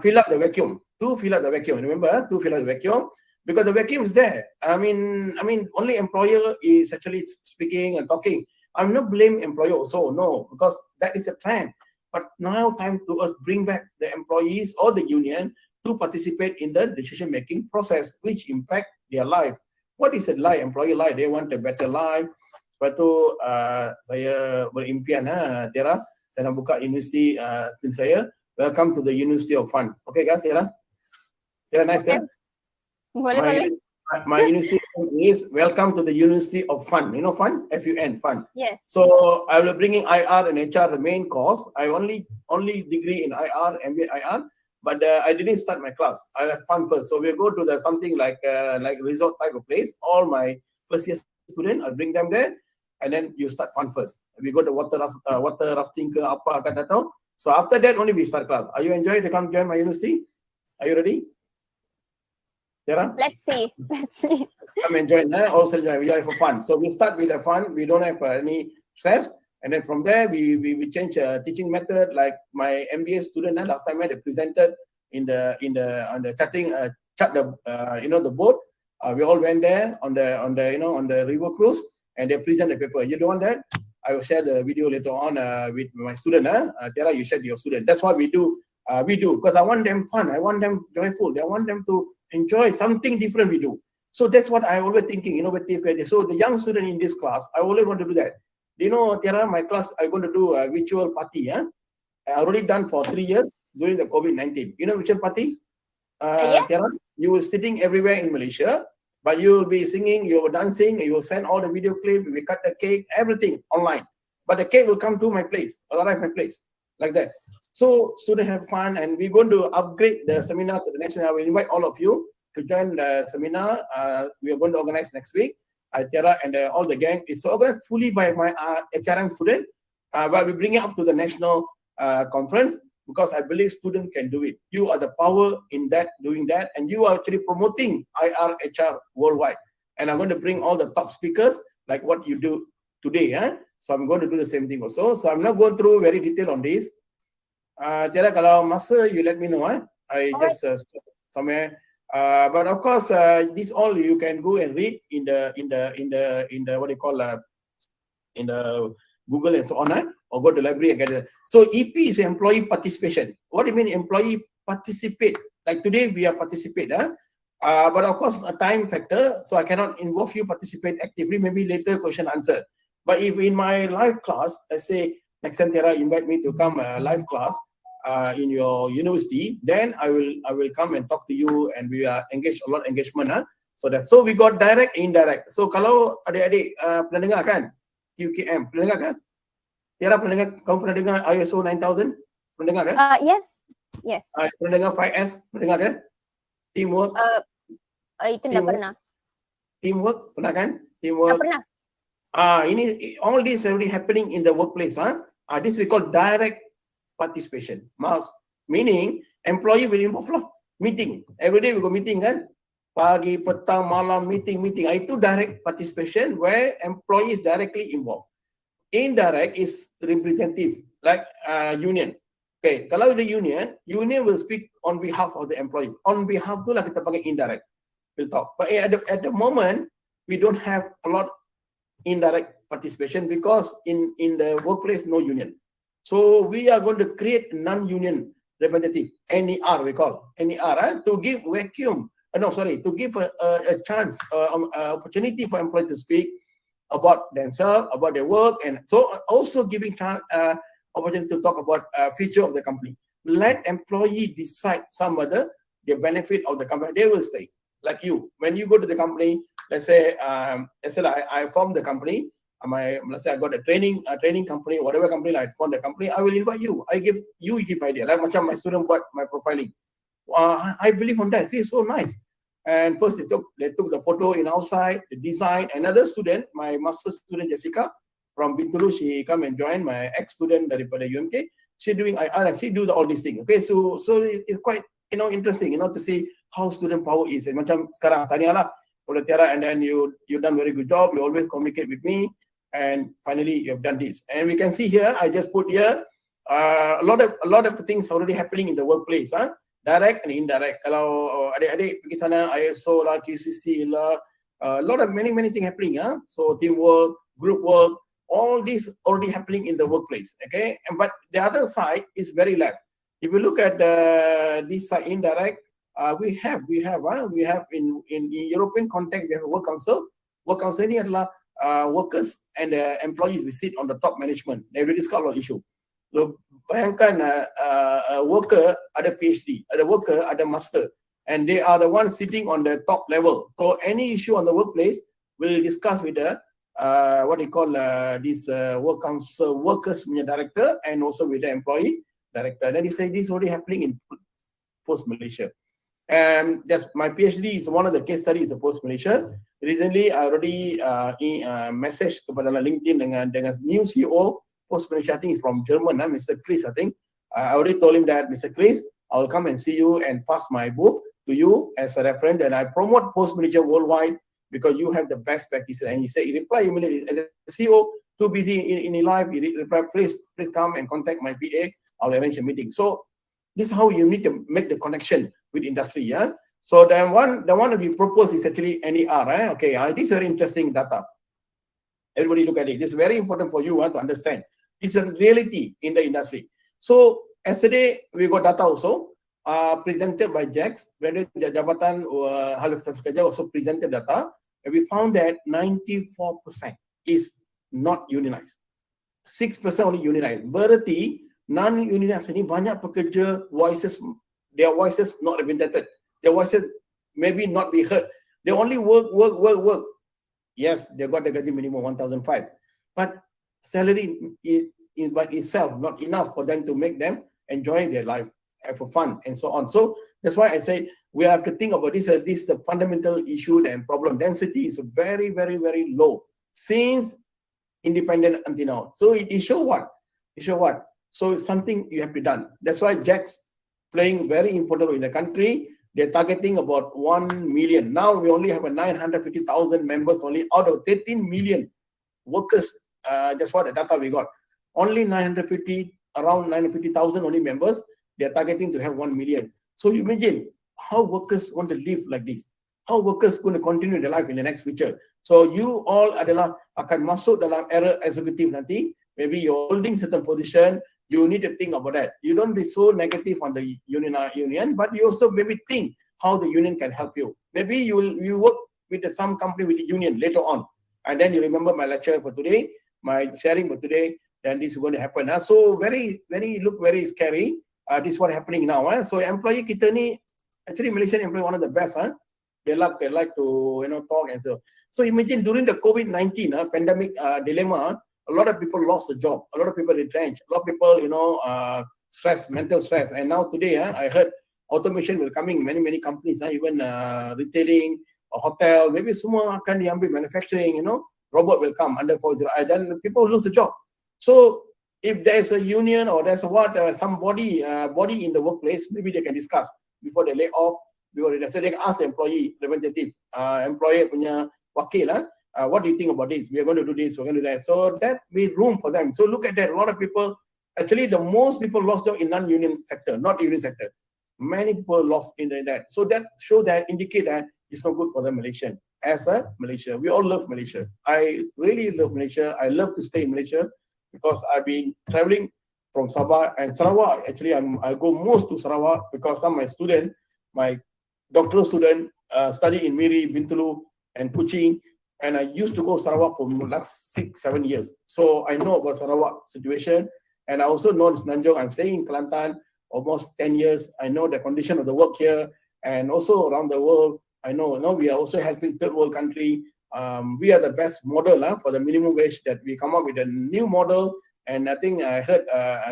fill up the vacuum. To fill up the vacuum. Remember, to fill up the vacuum, because the vacuum is there. I mean, only employer is actually speaking and talking. I'm not blame employer also, no, because that is a trend. But now time to us bring back the employees or the union to participate in the decision-making process, which impact their life. What is a life? Employee life, they want a better life. Lepas tu saya berimpian, Tiara, saya nak buka universiti saya. Welcome to the University of Fun. Okay kan, Tiara? Tiara, nice kan? Boleh. My university is Welcome to the University of Fun. You know Fun? F-U-N, Fun. Yes. So I will bring in IR and HR, the main course. I only degree in IR, MBA IR, but I didn't start my class. I had Fun first. So we'll go to the something like resort type of place. All my first year students, I'll bring them there. And then you start Fun first. We go to water rafting ke apa kan tak tahu. So after that only we start class. Are you enjoying to come join my university? Are you ready? Tiara? Let's see. Come and join. Also join. We are for fun. So we start with the fun. We don't have any stress. And then from there we change teaching method. Like my MBA student last time they presented on the the boat. We all went there on the river cruise. And they present the paper. You don't want that? I will share the video later on with my student. Tiara, you share with your student. That's what we do. Because I want them fun. I want them joyful. I want them to enjoy something different we do. So that's what I always thinking, innovative. So the young student in this class, I always want to do that. You know, Tiara, my class, I'm going to do a virtual party. I already done for 3 years during the COVID-19. You know virtual party? Yes. Tiara, you were sitting everywhere in Malaysia. But you will be singing, you will dancing, you will send all the video clip, we cut the cake, everything online. But the cake will come to my place, arrive my place, like that. So students have fun, and we're going to upgrade the seminar to the next one. I will invite all of you to join the seminar. We are going to organize next week. Tiara and all the gang is organized fully by my HRM student, but we bring it up to the national conference. Because I believe students can do it. You are the power in that, doing that, and you are actually promoting IR/HR worldwide. And I'm going to bring all the top speakers like what you do today. So I'm going to do the same thing also. So I'm not going through very detail on this. Tiara, kalau masa you let me know. I just somewhere. But of course, this all you can go and read in the what they call in the Google and so on, or go to library and get it. So EP is employee participation. What do you mean employee participate? Like today we are participate, but of course a time factor, so I cannot involve you participate actively. Maybe later question answer. But if in my live class, let's say next time Tiara invite me to come live class in your university, then I will come and talk to you, and we are engaged, a lot engagement. So we got direct, indirect. So kalau adik-adik pernah dengar kan? UiTM, pernah dengar kan? Tiara pernah dengar, kamu pernah dengar ISO 9000? Pernah dengar kan? Yes. Pernah dengar 5S? Pernah dengar kan? Teamwork? Itu tak pernah. Teamwork, pernah kan? Teamwork. Tak pernah. All this already happening in the workplace. This we call direct participation. Meaning employee will involve lah. Meeting. Every day we go meeting kan. Pagi, petang, malam, meeting. Itu direct participation where employee is directly involved. Indirect is representative, like union. Okay, kalau the union will speak on behalf of the employees. On behalf tu lah kita panggil indirect. We'll talk. But at the moment, we don't have a lot indirect participation because in the workplace, no union. So we are going to create non-union representative, NER we call, NER, to give to give a chance, opportunity for employees to speak about themselves, about their work, and so also giving opportunity to talk about future of the company. Let employee decide some other the benefit of the company. They will stay. Like you, when you go to the company, let's say I formed the company. Let's say I got a training company, whatever company I formed the company, I will invite you. You give idea. Like macam my student got my profiling. I believe on that. See, it's so nice. And first they took the photo in outside, the design. Another student, my master student Jessica from Bintulu, she come and join. My ex-student daripada UMK, she doing IR, she do all these things. Okay, so it's quite interesting, to see how student power is. And macam sekarang Sania lah, Tiara, and then you done very good job. You always communicate with me, and finally you have done this. And we can see here, I just put here a lot of things already happening in the workplace. Direct and indirect. Kalau adik-adik pergi sana, ISO lah, QCC lah, a lot of many things happening. So teamwork, group work, all this already happening in the workplace. Okay, but the other side is very less. If you look at this side, indirect, we have in European context, we have a work council. Work council ni adalah workers and employees we sit on the top management. They will discuss a lot of issue. So bayangkan worker ada PhD, ada worker ada master, and they are the ones sitting on the top level. So any issue on the workplace will discuss with the what they call this work council workers punya director, and also with the employee director. Then he say this already happening in post Malaysia. And that's my PhD is one of the case studies of post Malaysia. Recently I already message kepada LinkedIn dengan new CEO post Malaysia, I think he's from German, Mr. Chris, I think. I already told him that, Mr. Chris, I'll come and see you and pass my book to you as a reference, and I promote post Malaysia worldwide because you have the best practices. And he said, he replied immediately, as a CEO, too busy in life, he replied, please come and contact my PA, I'll arrange a meeting. So this is how you need to make the connection with industry. So the one that we propose is actually NER. Okay, this is very interesting data. Everybody look at it. This is very important for you to understand. It's a reality in the industry. So yesterday we got data also presented by JAX, where the Jabatan Hal Kesihatan Kerja also presented data, and we found that 94% is not unionized. 6% only unionized. Berarti non-unionized ini banyak pekerja their voices not represented. Their voices maybe not be heard. They only work. Yes, they got the gaji minimum 1,500, but salary is by itself not enough for them to make them enjoy their life for fun and so on. So that's why I say we have to think about this. This is the fundamental issue and problem. Density is very low since independent until now. So it show what? So it's something you have to done. That's why JAX playing very important role in the country. They're targeting about 1 million. Now we only have a 950,000 members only out of 13 million workers. That's what the data we got. Only around 950,000 only members. They're targeting to have 1 million. So you imagine how workers want to live like this. How workers going to continue their life in the next future. So you all adalah akan masuk dalam era executive nanti. Maybe you're holding certain position. You need to think about that. You don't be so negative on the union, but you also maybe think how the union can help you. Maybe you work with some company with the union later on, and then you remember my lecture for today, my sharing for today. Then this is going to happen. So very scary. This is what happening now. So employee kita ni actually Malaysian employee one of the best. They like to talk and so. So imagine during the COVID-19 pandemic dilemma. A lot of people lost a job. A lot of people retrenched. A lot of people, stress, mental stress. And now today, I heard automation will coming. Many companies, even retailing, a hotel, maybe semua akan diambil manufacturing. robot will come under 408, then people lose the job. So if there's a union or there's some body in the workplace, maybe they can discuss before they lay off. So they can ask the employee representative, employer punya wakil, what do you think about this? We are going to do this, we're going to do that. So that made room for them. So look at that, a lot of people, actually the most people lost job in non-union sector, not union sector. Many people lost in that. So that indicate that it's not good for the Malaysian. As a Malaysia, we all love Malaysia. I really love Malaysia. I love to stay in Malaysia because I've been traveling from Sabah and Sarawak. Actually, I go most to Sarawak because some of my students, my doctoral student, study in Miri, Bintulu, and Kuching, and I used to go Sarawak for the last 6-7 years. So I know about Sarawak situation, and I also know Nanjong. I'm staying in Kelantan almost 10 years. I know the condition of the work here, and also around the world. I know we are also helping third world country. We are the best model for the minimum wage, that we come up with a new model. And I think I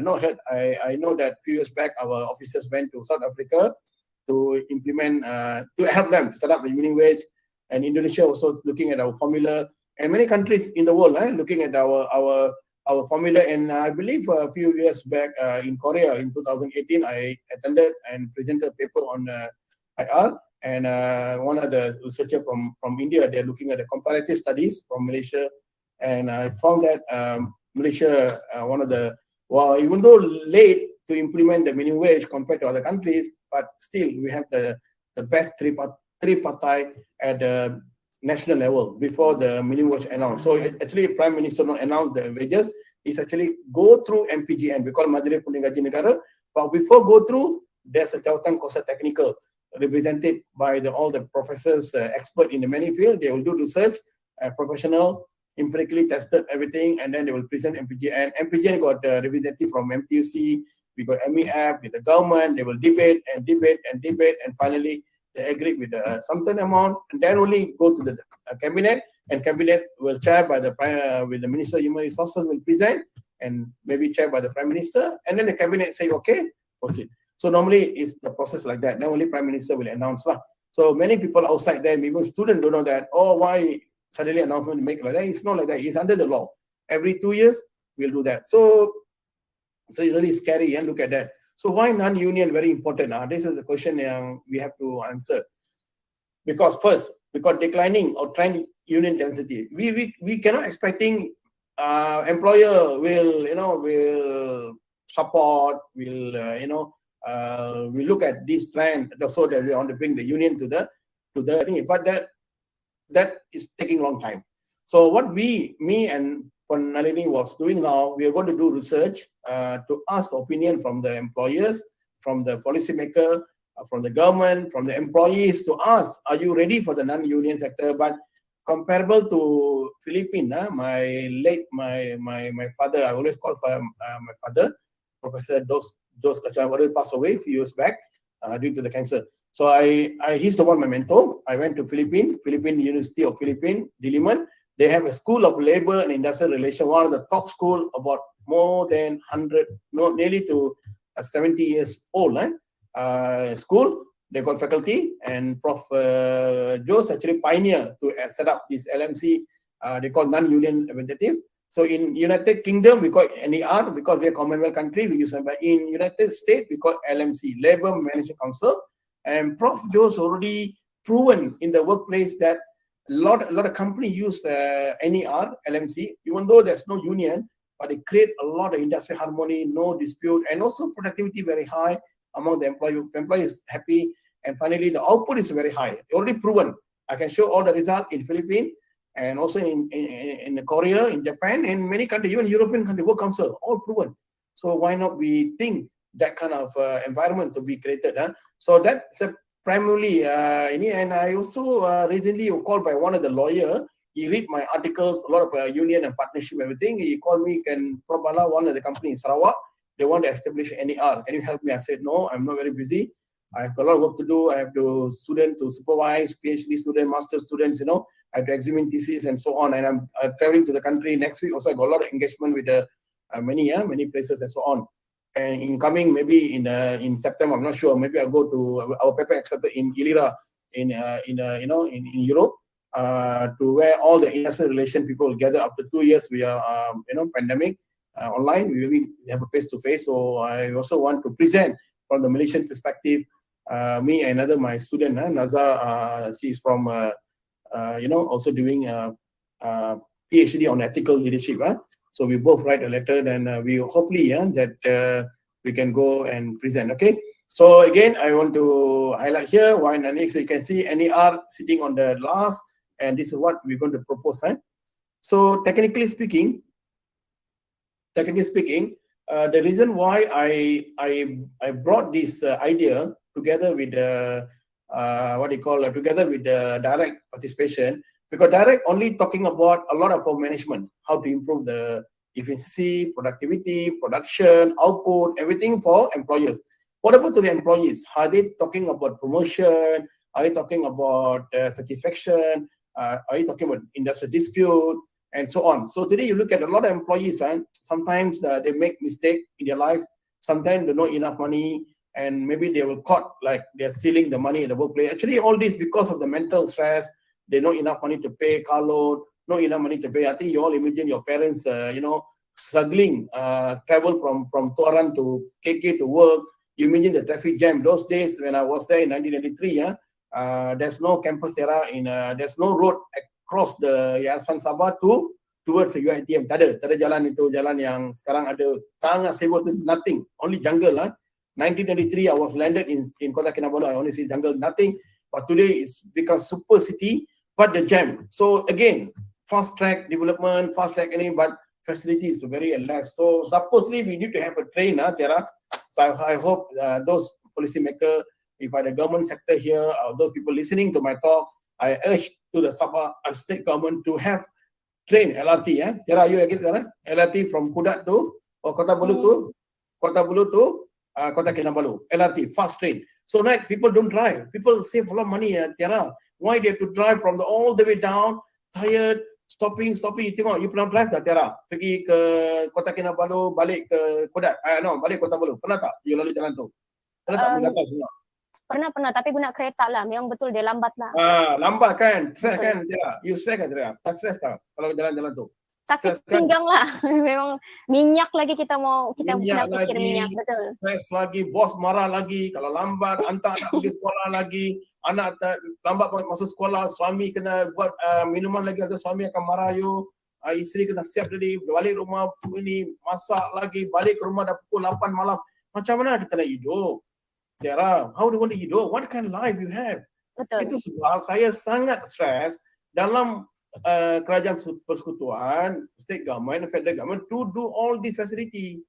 know that a few years back our officers went to South Africa to implement, to help them to set up the minimum wage. And Indonesia also looking at our formula, and many countries in the world looking at our formula. And I believe a few years back in Korea in 2018, I attended and presented a paper on IR. And one of the researchers from India, they're looking at the comparative studies from Malaysia, and I found that Malaysia, even though late to implement the minimum wage compared to other countries, but still we have the best tripartite at the national level before the minimum wage announced. So actually, Prime Minister not announced the wages. It's actually go through MPGN, we call Majlis Pembelian Gaji Negara. But before go through, there's a Jawatan Kuasa Technical, represented by all the professors, expert in the many field. They will do research, professional, empirically tested everything, and then they will present MPGN. MPGN got a representative from MTUC, we got MEF with the government. They will debate, and finally they agree with a certain amount, and then only go to the cabinet, and cabinet will chair by with the Minister of Human Resources will present, and maybe chaired by the Prime Minister, and then the cabinet say okay, proceed. So normally it's the process like that. Now only Prime Minister will announce lah. So many people outside there, even students don't know that. Oh, why suddenly announcement make like that? It's not like that. It's under the law. Every 2 years we'll do that. So it's really scary. And look at that. So why non-union very important? This is the question we have to answer. Because first, because declining or trend union density, we cannot expecting employer will support, will we look at this trend so that we want to bring the union to the thing, but that is taking a long time. So what me and Nalini was doing now, we are going to do research to ask opinion from the employers, from the policymaker, from the government, from the employees, to ask, are you ready for the non-union sector? But comparable to Philippines, my father, I always call for my father, Professor Dos Kacang, already passed away a few years back due to the cancer. So he's the one, my mentor. I went to Philippine University of Philippines, Diliman. They have a School of Labor and Industrial Relations, one of the top school, about more than 100, nearly to 70 years old school. They got faculty, and Prof. Joe's actually pioneer to set up this LMC. They call non-union representative. So in United Kingdom, we call it NER because we're a Commonwealth country. We use it. But in United States, we call it LMC, Labor Management Council. And Prof. Joe's already proven in the workplace that a lot of companies use NER, LMC, even though there's no union, but they create a lot of industrial harmony, no dispute, and also productivity very high among the employees happy. And finally, the output is very high. Already proven. I can show all the results in Philippines, and also in Korea, in Japan, and many countries, even European country, work council, all proven. So why not we think that kind of environment to be created? So that's primarily, and I also recently called by one of the lawyer. He read my articles, a lot of union and partnership, everything. He called me, Prof. Bala, one of the companies in Sarawak, they want to establish NER. Can you help me? I said, no, I'm not very busy. I have a lot of work to do. I have to student to supervise, PhD student, master students, I have to examine thesis and so on. And I'm traveling to the country next week. Also, I got a lot of engagement with many places and so on. And in coming, maybe in September, I'm not sure. Maybe I'll go to our paper accepted in Ilira in Europe. to where all the industrial relation people gather. After 2 years, we are pandemic online. We have a face-to-face. So I also want to present from the Malaysian perspective. Me and another my student, Naza, she is from also doing PhD on ethical leadership. So we both write a letter, and we hopefully that we can go and present. Okay. So again, I want to highlight here one and next. So you can see NER sitting on the last, and this is what we're going to propose. So technically speaking, the reason why I brought this idea together with the together with the direct participation, because direct only talking about a lot about management, how to improve the efficiency, productivity, production, output, everything for employers. What about to the employees? Are they talking about promotion? Are they talking about satisfaction? Are you talking about industrial dispute and so on? So today you look at a lot of employees, sometimes they make mistake in their life. Sometimes they don't enough money, and maybe they will caught like they're stealing the money in the workplace. Actually, all this because of the mental stress. They don't enough money to pay car loan, not enough money to pay. I think you all imagine your parents, struggling, travel from Tuaran to KK to work. You imagine the traffic jam. Those days when I was there in 1993, there's no campus there's no road across the Yayasan Sabah towards the UiTM. Tak ada jalan itu, jalan yang sekarang ada sangat sibuk tu, nothing, only jungle. 1993 I was landed in Kota Kinabalu, I only see jungle, nothing. But today it's become super city, but the jam. So again, fast track development, fast track any, but facilities very less. So supposedly we need to have a train, Tiara. So I hope those policymakers, if I the government sector here, or those people listening to my talk, I urge to the Sabah state government to have train LRT. Tiara, you agree, Tiara? LRT from Kudat to Kota Bulu to Kota Kinabalu. LRT, fast train. So now people don't drive. People save a lot of money, Tiara. Why they have to drive from all the way down, tired, stopping. You tengok, you pernah drive tak, Tiara? Pergi ke Kota Kinabalu, balik ke Kudat. Balik Kota Balu. Pernah tak you lalui jalan tu? Pernah tak menggatal semua? Pernah, tapi guna kereta lah. Memang betul dia lambat lah. Lambat kan? Stress kan, Tiara? You stress kan, Tiara? Tak stress kan kalau jalan-jalan tu? Sakit pinggang lah. Memang minyak lagi kita kena fikir minyak, betul. Stress lagi, bos marah lagi, kalau lambat, hantar anak pergi sekolah lagi, anak lambat masuk sekolah, suami kena buat minuman lagi, atau suami akan marah you, isteri kena siap tadi, balik rumah ini, masak lagi, balik ke rumah dah pukul 8 malam. Macam mana kita nak hidup? Tiara, how do you want to hidup? What kind of life you have? Betul. Itu sebab saya sangat stres dalam kerajaan persekutuan, state government, federal government to do all this facility.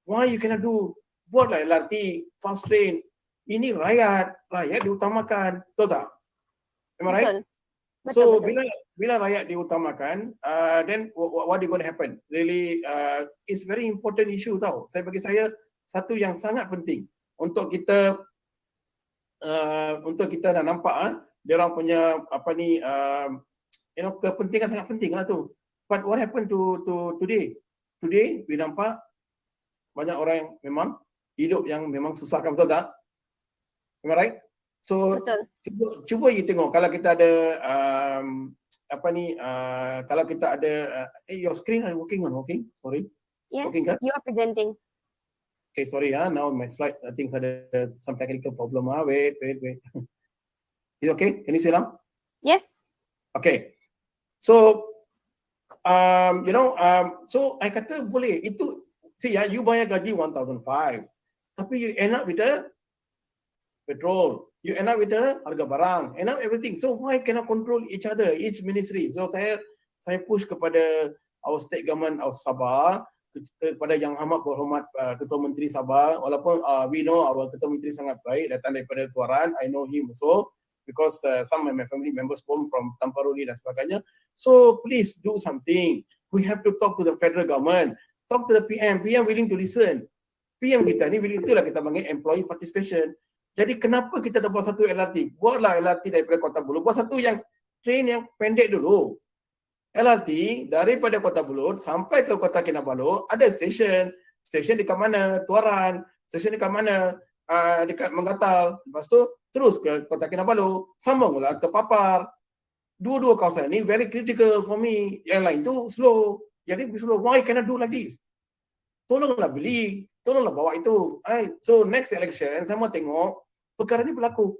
Why you cannot do? Buatlah LRT, fast train. Ini rakyat diutamakan, betul tak? Am I right? Betul. So betul. bila rakyat diutamakan, then what is going to happen? Really, it's very important issue tau. Bagi saya satu yang sangat penting untuk kita dah nampak dia orang punya kepentingan sangat penting lah tu. But what happened to today? Today we nampak banyak orang yang memang hidup yang memang susah, kan, betul tak? Am I right? So cuba you tengok kalau kita ada kalau kita ada your screen are working. Sorry. Yes, working, kan? you are presenting. Okay, sorry, now my slide I think ada some technical problem. Wait. Is okay? Can you see now? Yes. Okay. So so I kata boleh itu, see you bayar gaji 1,500, tapi you end up with the petrol, you end up with the harga barang, end up everything. So why cannot control each other, each ministry? So saya push kepada our state government of Sabah, kepada Yang Amat Berhormat Ketua Menteri Sabah, walaupun we know our Ketua Menteri sangat baik, datang daripada Tuaran, I know him also because some of my family members from Tamparuni dan sebagainya. So please do something. We have to talk to the federal government, talk to the PM willing to listen. PM kita ni willing, itulah kita panggil employee participation. Jadi kenapa kita dah buat satu LRT? Buatlah LRT daripada Kota Bulu. Buat satu yang train yang pendek dulu. LRT daripada Kota Bulu sampai ke Kota Kinabalu ada stesen dekat mana? Tuaran. Stesen dekat mana? Dekat Menggatal. Lepas tu terus ke Kota Kinabalu, sambunglah ke Papar. Dua-dua kawasan ni very critical for me. Yang lain tu slow. Jadi slow. Why cannot do like this? Tolonglah beli, tolonglah bawa itu. So next election saya mau tengok perkara ni berlaku.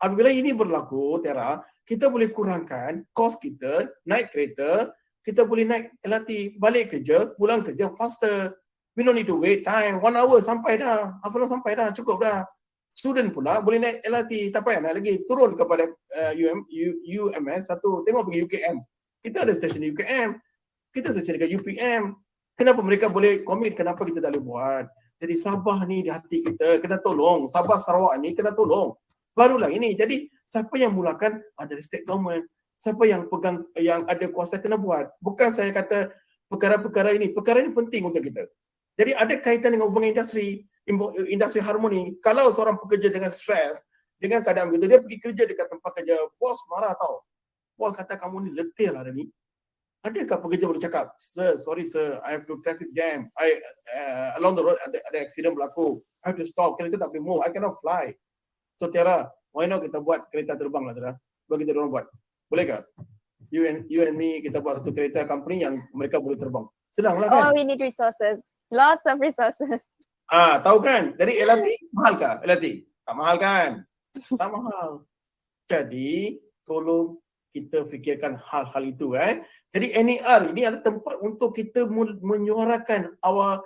Apabila ini berlaku, Tera, kita boleh kurangkan kos kita, naik kereta, kita boleh naik LRT, balik kerja, pulang kerja faster. We don't need to wait time. 1 hour sampai dah. Half an hour sampai dah. Cukup dah. Student pula boleh naik LRT. Tak payah nak lagi. Turun kepada UMS satu. Tengok pergi UKM. Kita ada stesen UKM. Kita stesen dekat UPM. Kenapa mereka boleh komit? Kenapa kita tak boleh buat? Jadi Sabah ni di hati kita. Kena tolong. Sabah Sarawak ni kena tolong. Barulah ini. Jadi siapa yang mulakan? Ada state government. Siapa yang pegang, yang ada kuasa kena buat. Bukan saya kata perkara-perkara ini. Perkara ini penting untuk kita. Jadi ada kaitan dengan hubungan industri harmoni. Kalau seorang pekerja dengan stres, dengan keadaan begitu, dia pergi kerja dekat tempat kerja, bos marah tau. Bos kata kamu ni letih lah hari ni. Adakah pekerja boleh cakap, sir, sorry sir, I have to traffic jam. Along the road ada accident berlaku. I have to stop, kereta tak boleh move, I cannot fly. So Tiara, why not kita buat kereta terbang lah Tiara? Bagi kita orang buat. Boleh tak? You and me, kita buat satu kereta company yang mereka boleh terbang. Senang lah kan? Oh, we need resources. Lots of resources. Tahu kan? Jadi LRT mahal kah? LRT? Tak mahal kan? Tak mahal. Jadi tolong kita fikirkan hal-hal itu Jadi NER ini ada tempat untuk kita menyuarakan our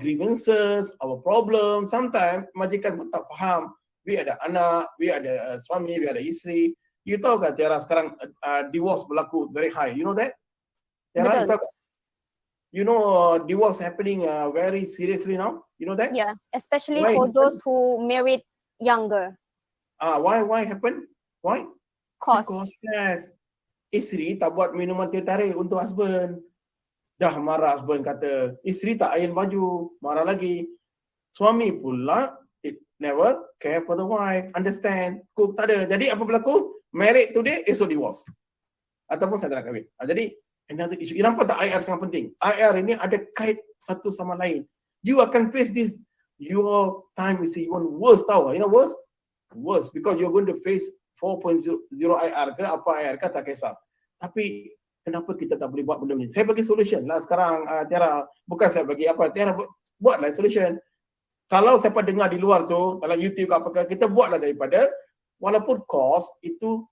grievances, our problems. Sometimes majikan pun tak faham. We ada anak, we ada suami, we ada isteri. You tahu kan Tiara sekarang divorce berlaku very high. You know that? Tiara, you tahu kan? You know divorce happening very seriously now. You know that? Yeah, especially Why? for those who married younger. Why happen? Why? Cost. Because yes, isteri tak buat minuman teh tarik untuk husband. Dah marah husband kata, isteri tak iron baju, marah lagi. Suami pula never care for the wife, understand, cook tak ada. Jadi apa berlaku? Married today, esok divorce. Ataupun saya tak nak kahwin. Jadi another issue. Nampak tak IR sangat penting? IR ini ada kait satu sama lain. You akan face this. Your time is even worse tau. You know worse? Worse because you're going to face 4.0 IR ke apa IR ke tak kisah. Tapi kenapa kita tak boleh buat benda ni? Saya bagi solution lah sekarang Tiara. Bukan saya bagi apa. Tiara buatlah solution. Kalau siapa dengar di luar tu, dalam YouTube ke apa, kita buatlah daripada walaupun kos itu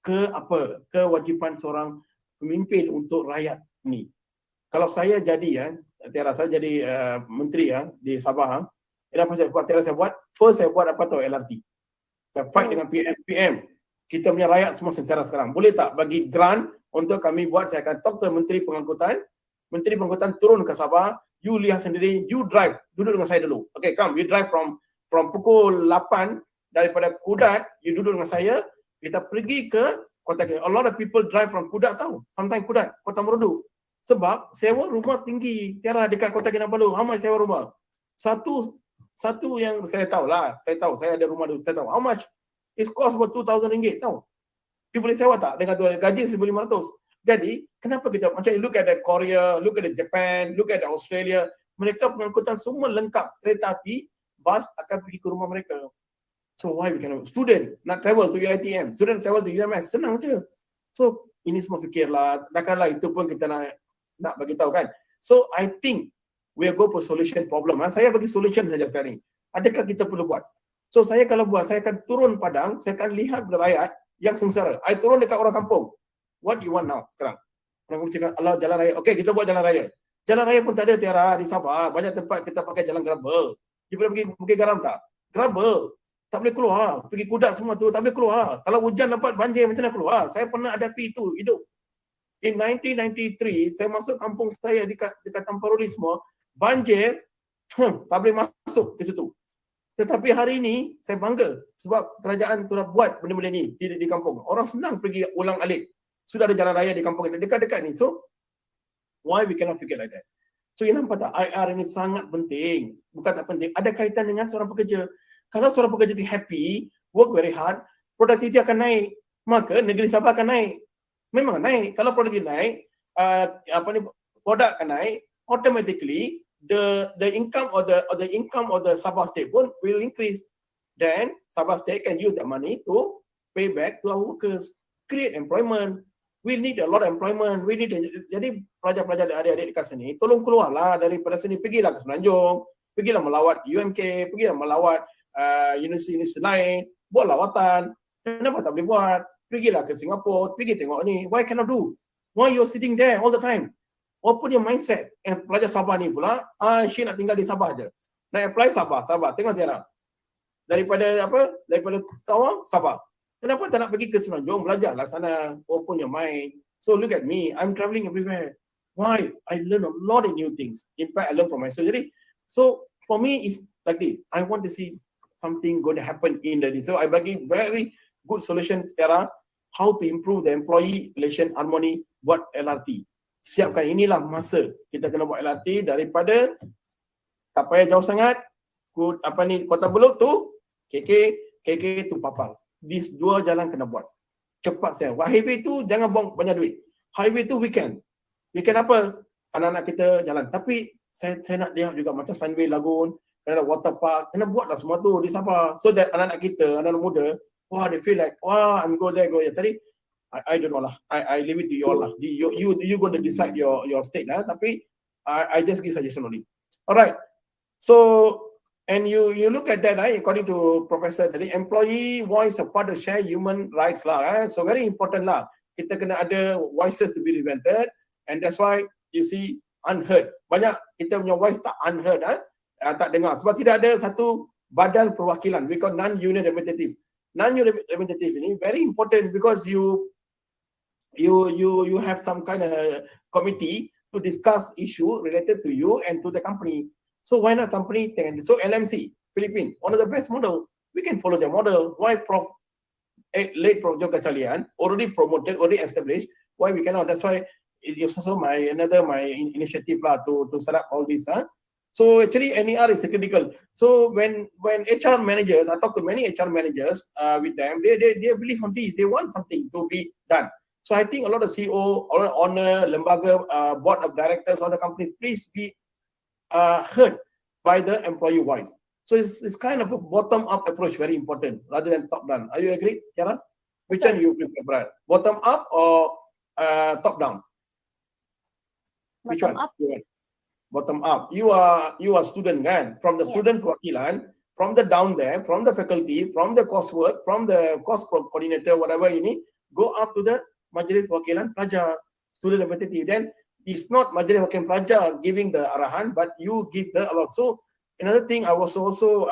kewajipan seorang pemimpin untuk rakyat ni. Kalau saya jadi Tiara, saya jadi menteri di Sabah. Apa saya buat? Tiara saya buat. First saya buat apa tahu? LRT. Saya fight dengan PM. Kita punya rakyat semua sengsara sekarang. Boleh tak bagi grant untuk kami buat? Saya akan talk to Menteri Pengangkutan. Menteri Pengangkutan turun ke Sabah. You lihat sendiri. You drive. Duduk dengan saya dulu. Okay, come. You drive from pukul 8 daripada Kudat. You duduk dengan saya. Kita pergi ke Kota Kinabalu. A lot of people drive from Kudat tahu. Sometimes Kudat, Kota Merudu. Sebab sewa rumah tinggi. Tiara dekat Kota Kinabalu. How much sewa rumah? Satu yang saya tahu lah. Saya ada rumah dulu. Saya tahu. How much? It cost about RM2,000 tahu. You boleh sewa tak? Dengan gaji RM1,500. Jadi, kenapa kita macam look at the Korea, look at the Japan, look at the Australia, mereka pengangkutan semua lengkap. Kereta api, bas akan pergi ke rumah mereka. So why we cannot? Student nak travel to UiTM, student travel to UMS, senang je. So ini semua fikirlah, takkanlah itu pun kita nak bagi tahu kan. So I think we go for solution problem. Saya bagi solution saja sekarang ni. Adakah kita perlu buat? So saya kalau buat, saya akan turun padang, saya akan lihat rakyat yang sengsara. I turun dekat orang kampung. What do you want now sekarang? Orang kampung cakap, alah jalan raya. Okay, kita buat jalan raya. Jalan raya pun tak ada Tiara di Sabah. Banyak tempat kita pakai jalan gravel. Kita boleh pergi Bukit Garam tak? Gravel. Tak boleh keluar. Pergi Kudat semua tu, tak boleh keluar. Kalau hujan dapat banjir, macam mana keluar? Saya pernah hadapi itu, hidup. In 1993, saya masuk kampung saya dekat Tampuruli semua. Banjir, tak boleh masuk ke situ. Tetapi hari ini, saya bangga. Sebab kerajaan telah buat benda-benda ni di kampung. Orang senang pergi ulang alik. Sudah ada jalan raya di kampung kita, dekat-dekat ni. So, why we cannot figure like that? So, you nampak tak? IR ini sangat penting. Bukan tak penting. Ada kaitan dengan seorang pekerja. Kalau seorang pekerja itu happy, work very hard, produktiviti akan naik. Maka negeri Sabah akan naik. Memang naik. Kalau produktiviti naik, produk akan naik, automatically the income or the Sabah state pun will increase. Then Sabah state can use that money to pay back to our workers, create employment. We need a lot of employment. We need jadi pelajar-pelajar adik-adik dekat sini, tolong keluarlah daripada sini, pergilah ke Semenanjung, pergilah melawat UMK, pergilah melawat universiti-universiti lain, buat lawatan. Kenapa tak boleh buat? Pergilah ke Singapura, pergi tengok ni. Why cannot do? Why you're sitting there all the time? Open your mindset. Pelajar Sabah ni pula, Syed nak tinggal di Sabah je. Nak apply Sabah. Tengok Tiara. Daripada Tawang, Sabah. Kenapa tak nak pergi ke Semenanjung, belajarlah sana, open your mind. So look at me, I'm traveling everywhere. Why? I learn a lot of new things. In fact, I learn from myself. So for me, it's like this. I want to see something going to happen in the so I bagi very good solution, Tiara, how to improve the employee relation harmony buat LRT. Siapkan, inilah masa kita kena buat LRT daripada tak payah jauh sangat, Kota Beluk tu KK tu Papal. These dua jalan kena buat cepat saya. Highway tu jangan buang banyak duit. Highway tu weekend apa, anak-anak kita jalan. Tapi saya nak lihat juga macam Sunway Lagoon, kena water park, kena buatlah semua tu di Sabah, so that anak-anak kita, anak-anak muda, they feel like, I'm go there. Tadi I don't know lah. I leave it to you all lah. You going to decide your state lah. Tapi I just give suggestion only. Alright. So and you look at that, according to Professor, the employee voice a part of share human rights lah. So very important lah. Kita kena ada voices to be represented, and that's why you see unheard. Banyak kita punya voice tak unheard, tak dengar. Sebab tidak ada satu badan perwakilan. We call non-union representative. Non-union representative ini very important because you have some kind of committee to discuss issue related to you and to the company. So why not company? So LMC, Philippines, one of the best model. We can follow their model. Why late Prof Joe Kachalian already promoted, already established? Why we cannot? That's why it is also my initiative lah to set up all this. So actually NER is critical. So when HR managers, I talk to many HR managers with them, they believe on this. They want something to be done. So I think a lot of CEO, a lot of owner, lembaga, board of directors of the company, please be heard by the employee voice. So it's kind of a bottom-up approach, very important, rather than top-down. Are you agree, Tiara? Which one you prefer, Brad? Bottom-up or top-down? Which one? Bottom-up. You are student, kan? From the student perwakilan, from the down there, from the faculty, from the coursework, from the course coordinator, whatever you need, go up to the Majlis Perwakilan Pelajar, student representative. Then it's not Majlis Perwakilan Pelajar giving the arahan, but you give the a lot. So another thing, I was also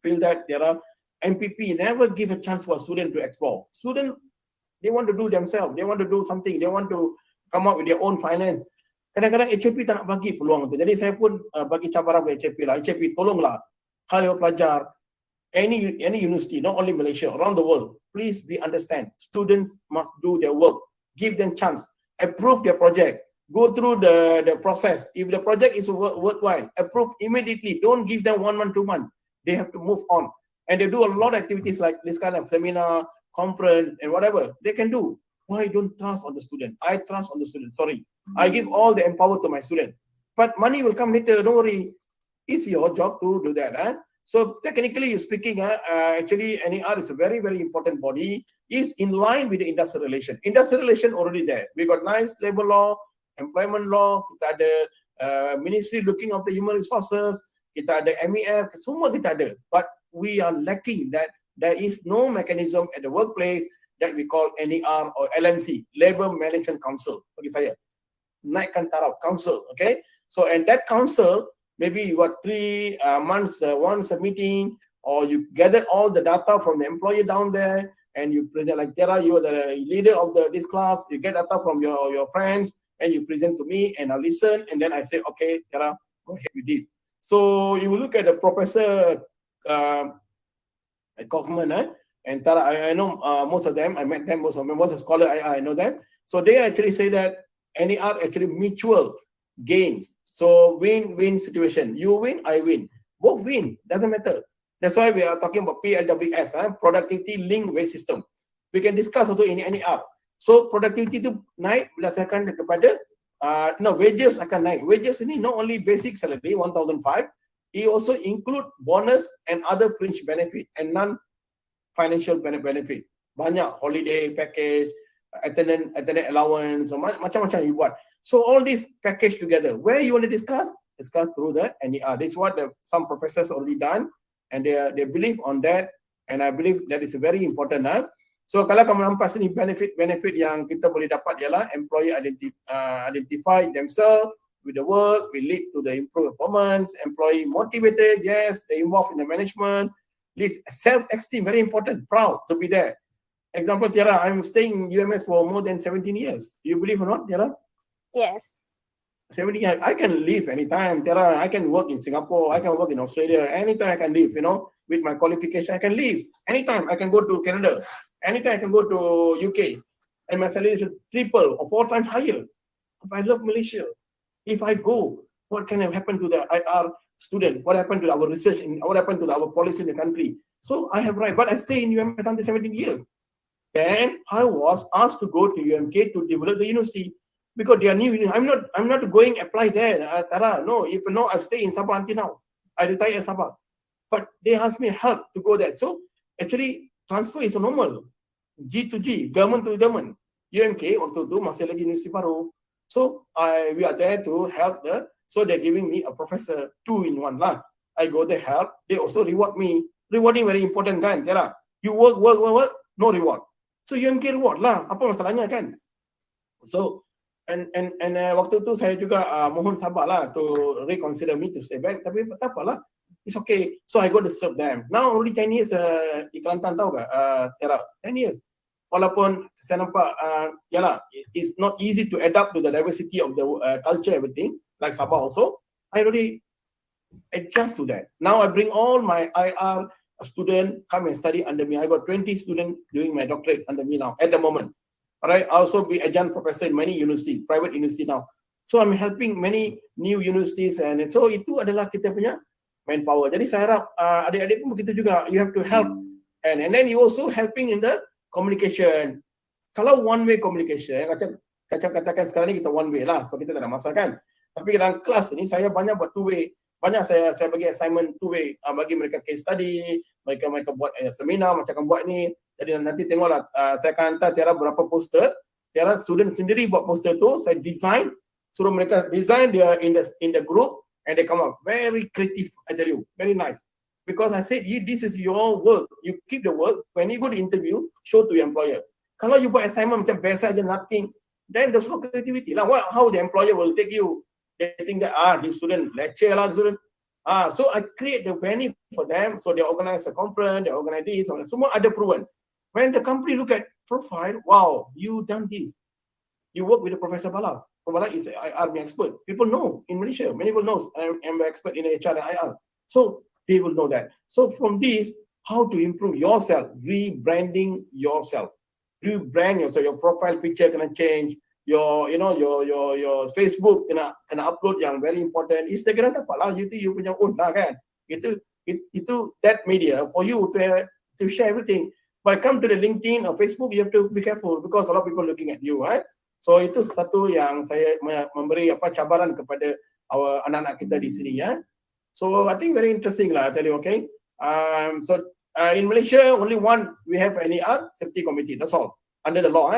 feel that there are MPP never give a chance for a student to explore. Student, they want to do themselves. They want to do something. They want to come up with their own finance. Kadang-kadang HAP tak nak bagi peluang tu. Jadi saya pun bagi cabaran kepada HAP lah. HAP tolonglah kalau pelajar any university, not only Malaysia, around the world, please be understand. Students must do their work. Give them chance. Approve their project. Go through the process. If the project is worthwhile, approve immediately. Don't give them 1 month, 2 months. They have to move on. And they do a lot of activities like this kind of seminar, conference, and whatever they can do. Why don't trust on the student? I trust on the student. Sorry. I give all the empower to my student. But money will come later. Don't worry. It's your job to do that. So technically speaking, actually NER is a very, very important body. Is in line with the industrial relation. Industrial relation already there. We got nice labor law, employment law, kita ada ministry looking after human resources, kita ada MEF, semua kita ada. But we are lacking that there is no mechanism at the workplace that we call NER or LMC, Labor Management Council. Bagi saya, naikkan taraf council, okay? So and that council, maybe you got 3 months once a meeting, or you gather all the data from the employee down there, and you present like Tara, you are the leader of this class. You get data from your friends, and you present to me, and I listen, and then I say, okay, Tara, go ahead with this. So you look at the Professor Kaufman, and Tara, I know most of them. I met them. Most of them was a scholar. I know them. So they actually say that NER actually mutual gains. So win-win situation. You win, I win. Both win. Doesn't matter. That's why we are talking about PLWS, Productivity Linked Wage System. We can discuss also in NER. So productivity itu naik berdasarkan kepada wages akan naik. Wages ini not only basic salary 1,500, it also include bonus and other fringe benefit and non-financial benefit. Banyak holiday package, attendant allowance, or macam-macam you buat. So all this package together. Where you want to discuss through the NER. This is what some professors already done, and they believe on that, and I believe that is very important. So kalau kamu nampak sini benefit yang kita boleh dapat ialah employee identify themselves with the work, will lead to the improved performance, employee motivated, yes, they involved in the management, self-esteem, very important, proud to be there. Example, Tiara, I'm staying in UMS for more than 17 years. You believe or not, Tiara? Yes. 17 years, I can leave anytime, Tiara. I can work in Singapore, I can work in Australia, anytime I can leave, with my qualification, I can leave. Anytime I can go to Canada, anytime I can go to UK, and my salary is triple or 4 times higher. But I love Malaysia. If I go, what can have happened to the IR student? What happened to our research? What happened to our policy in the country? So I have right, but I stay in UMS until 17 years. Then I was asked to go to UMK to develop the university because they are new. I'm not going apply there. Tara, no. If no, I stay in Sabah until now. I retire at Sabah, but they asked me help to go there. So actually transfer is normal. G to G, government to government. UMK waktu tu masih lagi universiti baru. So we are there to help so they're giving me a professor 2-in-1 lah. I go there help. They also reward me. Rewarding very important kan, Tiara. You work, no reward. So UMK reward lah. Apa masalahnya kan? So and waktu tu saya juga mohon Sabah lah to reconsider me to stay back. Tapi tak apalah. It's okay. So I go to serve them. Now only 10 years di Kelantan tahu tak, Tiara? 10 years. Walaupun saya nampak, yalah, it's not easy to adapt to the diversity of the culture, everything, like Sabah also. I already adjust to that. Now I bring all my IR student come and study under me. I got 20 students doing my doctorate under me now, at the moment. Alright, I also be adjunct professor in many university, private university now. So I'm helping many new universities, and so itu adalah kita punya manpower. Jadi saya harap adik-adik pun begitu juga. You have to help, and then you also helping in the communication. Kalau one way communication, katakan sekarang ni kita one way lah, so kita tak ada masalah kan. Tapi dalam kelas ni saya banyak buat two way. Banyak saya bagi assignment two way, bagi mereka case study, mereka buat seminar macam buat ni. Jadi nanti tengoklah, saya akan hantar Tiara berapa poster. Tiara student sendiri buat poster tu, saya design, suruh mereka design dia in the group, and they come up very creative. I tell you, very nice. Because I said, this is your work. You keep the work. When you go to interview, show to your employer. Kalau you buat assignment macam biasa aja, nothing, then there's no creativity lah. How the employer will take you? They think that this student lecture lah, student. So I create the venue for them. So they organize a conference, they organize this, semua ada proven. When the company look at profile, wow, you done this. You work with the Professor Bala. Bala is an IR expert. People know in Malaysia. Many people knows I'm an expert in HR and IR. So they will know that. So from this, how to improve yourself, rebranding yourself. Rebrand yourself, your profile picture kena change, your Facebook kena upload yang very important. Instagram tak apalah, you punya own lah kan. Itu that media for you to share everything. But come to the LinkedIn or Facebook, you have to be careful because a lot of people looking at you, right? So itu satu yang saya memberi cabaran kepada anak-anak kita di sini ya. So I think very interesting lah, I tell you, okay. In Malaysia, only we have NER safety committee. That's all under the law.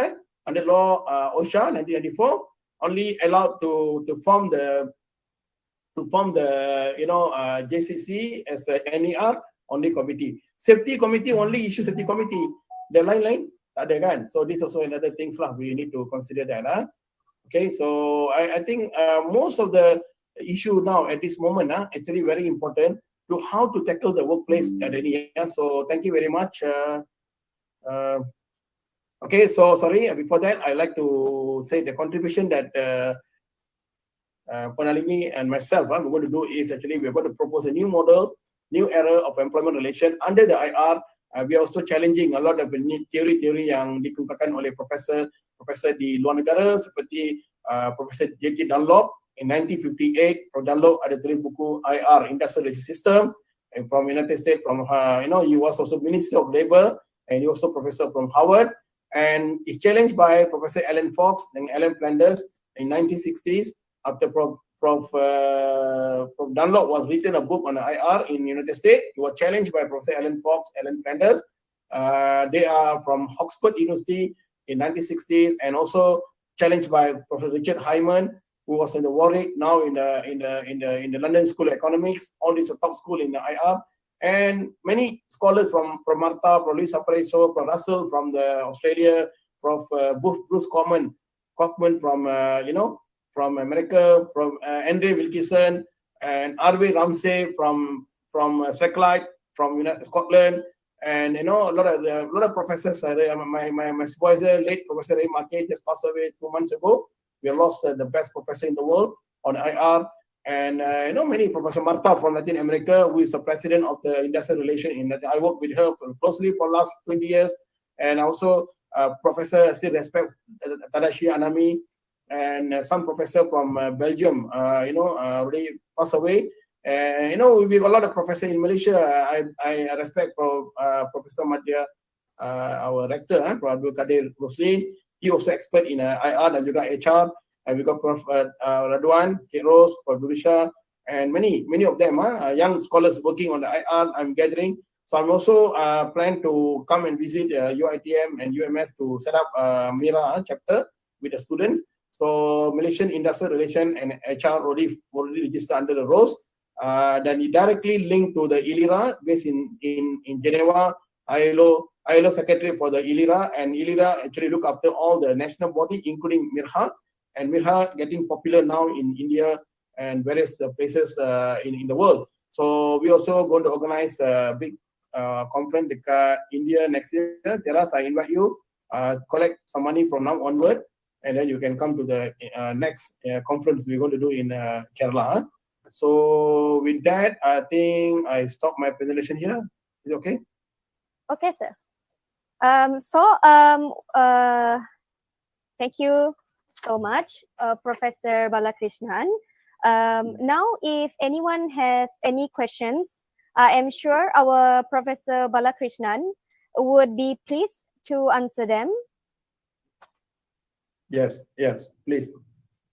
Under law, OSHA 1994 only allowed to form the JCC as a NER only committee. Safety committee only issue safety committee. The line tak ada kan. So this also another things lah. We need to consider that. Okay, so I think most of the issue now at this moment actually very important to how to tackle the workplace at any. So thank you very much. Okay, so sorry, before that I'd like to say the contribution that Panalini and myself we're going to do is actually we're going to propose a new model, new era of employment relation under the IR. We are also challenging a lot of teori-teori yang dikemukakan oleh profesor di luar negara seperti Profesor J.K. Dunlop. In 1958, Prof. Dunlop ada tulis buku IR, Industrial Relations System, and from United States, he was also Minister of Labor, and he also professor from Harvard, and is challenged by Professor Alan Fox and Alan Flanders in 1960s. After Prof. Dunlop was written a book on IR in United States, he was challenged by Professor Alan Fox, Alan Flanders. They are from Oxford University in 1960s, and also challenged by Professor Richard Hyman, who was in the Warwick, now in the London School of Economics. All these are top school in the IR, and many scholars from Martha, from Luis Aparicio, from Russell, from the Australia, Prof. Bruce Kaufman from from America, from Andre Wilkinson and R.W. Ramsey from Strathclyde, from Scotland, and a lot of professors. My supervisor, late Professor Ray Marquet, just passed away 2 months ago. We lost the best professor in the world on IR, and many Professor Martha from Latin America, who is the president of the industrial relation in Latin. I worked with her closely for the last 20 years, and also Professor, I still respect Tadashi Anami, and some professor from Belgium, already passed away. And we have a lot of professors in Malaysia. I respect Professor Madya, our rector, Prof. Abdul Kadir Roslin. He also expert in IR dan juga HR. And we got Prof. Radwan, Kate Rose, Prof. Durisha, and many of them young scholars working on the IR I'm gathering. So I'm also plan to come and visit UiTM and UMS to set up MIRA chapter with the students. So Malaysian Industrial Relation and HR already registered under the ROS. Then it directly linked to the ILIRA based in Geneva, ILO secretary for the ILIRA, and ILIRA actually look after all the national body, including MIRHA, and MIRHA getting popular now in India and various places in the world. So we also going to organize a big conference in India next year. Teras, I invite you, collect some money from now onward, and then you can come to the next conference we're going to do in Kerala. So with that, I think I stop my presentation here. Is it okay? Okay, sir. Thank you so much, Professor Balakrishnan. Now, if anyone has any questions, I am sure our Professor Balakrishnan would be pleased to answer them. Yes, please.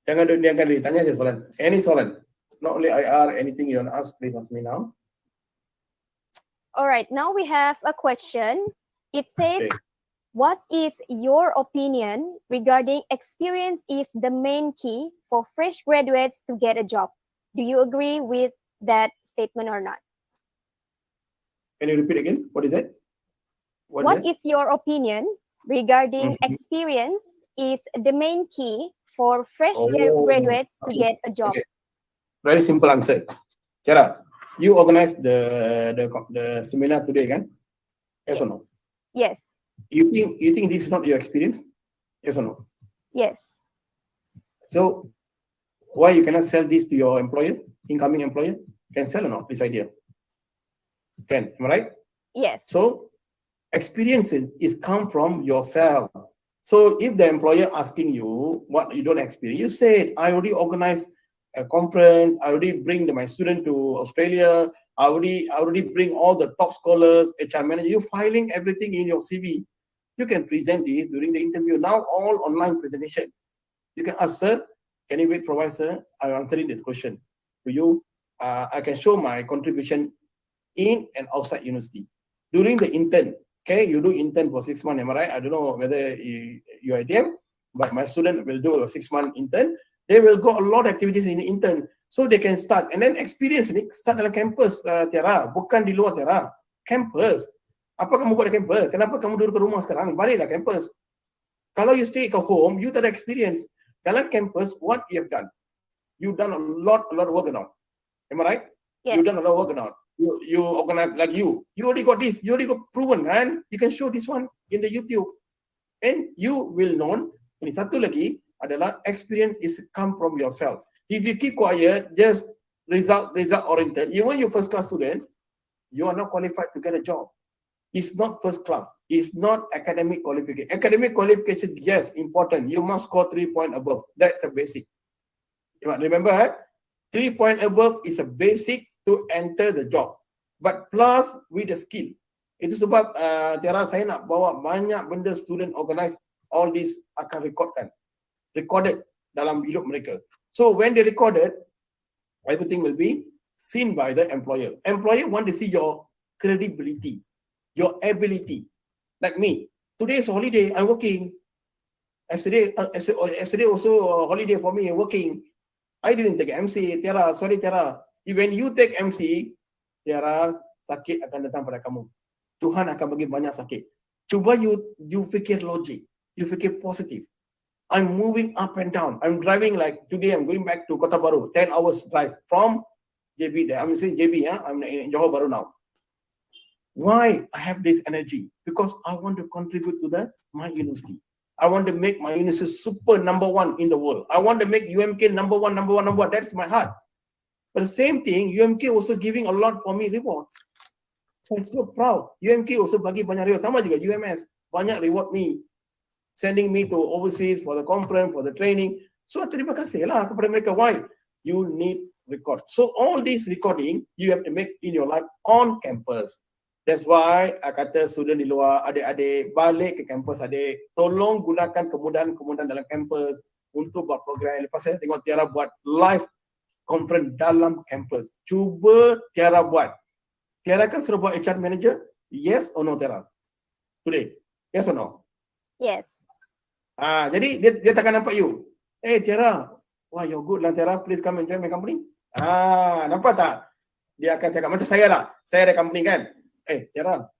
Jangan ditanya aja soalan. Any soalan. Not only IR, anything you want to ask, please ask me now. All right, now we have a question. It says, Okay. What is your opinion regarding experience is the main key for fresh graduates to get a job? Do you agree with that statement or not? Can you repeat again? What is it? What is your opinion regarding experience is the main key for fresh graduates to get a job? Okay. Very simple answer. Tiara, you organized the seminar today, kan? Yes or no? Yes. You think this is not your experience? Yes or no? Yes. So why you cannot sell this to your employer, incoming employer? Can sell or not this idea? Can, am I right? Yes. So experience is come from yourself. So if the employer asking you what you don't experience, you said, I already organized a conference, I already bring my student to Australia, I already bring all the top scholars, HR manager, you filing everything in your CV. You can present this during the interview. Now all online presentation. You can ask, sir, can you wait for a while, sir? I'm answering this question to you. I can show my contribution in and outside university. During the intern, okay, you do intern for 6 months, am I right? I don't know whether UiTM, but my student will do a 6-month intern. They will go a lot of activities in the intern, so they can start. And then experience ni start dalam campus, Tiara, bukan di luar Tiara. Campus. Apa kamu buat di campus? Kenapa kamu duduk ke rumah sekarang? Baliklah campus. Kalau you stay at home, you tak ada experience. Dalam campus, what you have done? You've done a lot of work now. Am I right? Yes. You've done a lot of work now. You organize like you already got this, you already got proven, and you can show this one in the YouTube, and you will know. Ini satu lagi adalah experience is come from yourself. If you keep quiet, just result oriented, even your first class student, you are not qualified to get a job. It's not first class. It's not academic qualification. Academic qualification, yes, important. You must score 3 point above. That's a basic. You must remember, 3 point above is a basic to enter the job, but plus with the skill. Itu sebab Tiara, saya nak bawa banyak benda student organize, all this akan recorded dalam hidup mereka. So when they recorded, everything will be seen by the employer. Employer want to see your credibility, your ability. Like me, today's holiday, I'm working. Yesterday also holiday for me working. I didn't take MC. Tiara, sorry Tiara. When you take MC, Tiara, sakit akan datang pada kamu. Tuhan akan bagi banyak sakit. Cuba you fikir logik, you fikir positif. I'm moving up and down. I'm driving like today. I'm going back to Kota Baru, 10 hours drive from JB there. I'm saying JB, I'm in Johor Baru now. Why I have this energy? Because I want to contribute to my university. I want to make my university super #1 in the world. I want to make UMK number one. That's my heart. But the same thing, UMK also giving a lot for me reward. So I'm so proud. UMK also bagi banyak reward. Sama juga UMS banyak reward me, sending me to overseas for the conference, for the training. So terima kasih lah kepada mereka. Why? You need record. So all this recording you have to make in your life on campus. That's why kata student di luar, adik-adik balik ke kampus adik, tolong gunakan kemudahan-kemudahan dalam kampus untuk buat program. Lepas saya tengok Tiara buat live conference dalam kampus. Cuba Tiara buat. Tiara kan suruh buat HR manager? Yes or no Tiara? Today? Yes or no? Yes. Jadi dia takkan nampak you. Tiara, wah you're good lah Tiara, please come and join my company. Nampak tak? Dia akan cakap macam saya lah. Saya ada company kan. Tiara,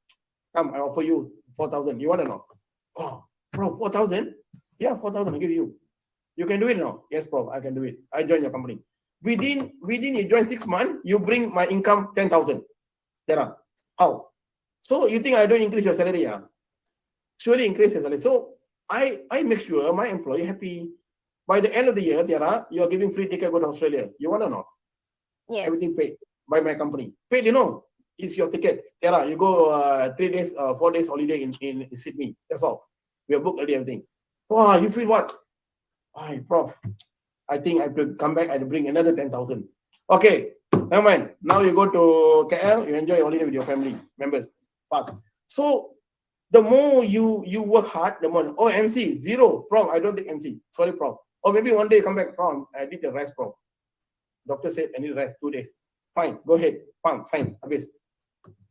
come, I offer you 4,000. You want or not? Oh, bro, 4,000? Yeah, 4,000 I give you. You can do it or not? Yes, bro, I can do it. I join your company. Within you join 6 months, you bring my income 10,000. Tiara, how? So you think I don't increase your salary? Surely increase your salary. So I make sure my employee happy. By the end of the year, Tiara, you are giving free ticket go to Australia. You want or not? Yes. Everything paid by my company. Paid, it's your ticket. Tiara, you go 3 days, 4 days holiday in Sydney. That's all. We have booked already everything. Wow, you feel what? Prof, I think I could come back and bring another 10,000. Okay, never mind. Now you go to KL, you enjoy holiday with your family members. Fast. So the more you work hard, the more. MC, 0. Prof, I don't take MC. Sorry, Prof. Or maybe one day you come back, Prof, I need a rest, Prof. Doctor said I need rest 2 days. Fine, go ahead. Fine, sign, habis.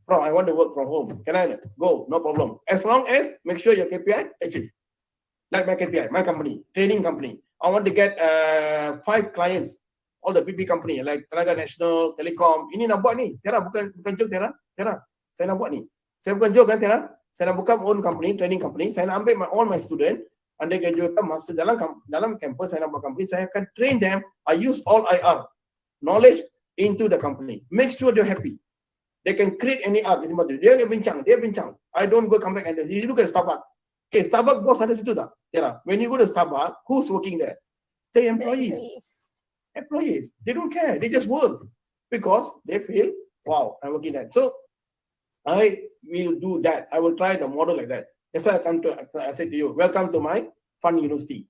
Prof, I want to work from home. Can I go? No problem. As long as make sure your KPI achieve. Like my KPI, my company, training company. I want to get 5 clients. All the PP company like Tenaga Nasional, Telekom. Ini nak buat ni. Tiara, bukan joke Tiara. Tiara, saya nak buat ni. Saya bukan joke kan Tiara. Saya nak buka own company, training company. Saya nak ambil all my student, undergraduate, master dalam campus. Saya nak buat company. Saya akan train them. I use all IR knowledge into the company. Make sure they're happy. They can create any art. Dia bincang. I don't go come back and you look at Starbucks. Okay, Starbucks boss ada situ tak? Tiara, when you go to Starbucks, who's working there? The employees. Employees. They don't care. They just work because they feel, wow, I'm working there. So I will do that. I will try the model like that. That's why I said to you, welcome to my fun university.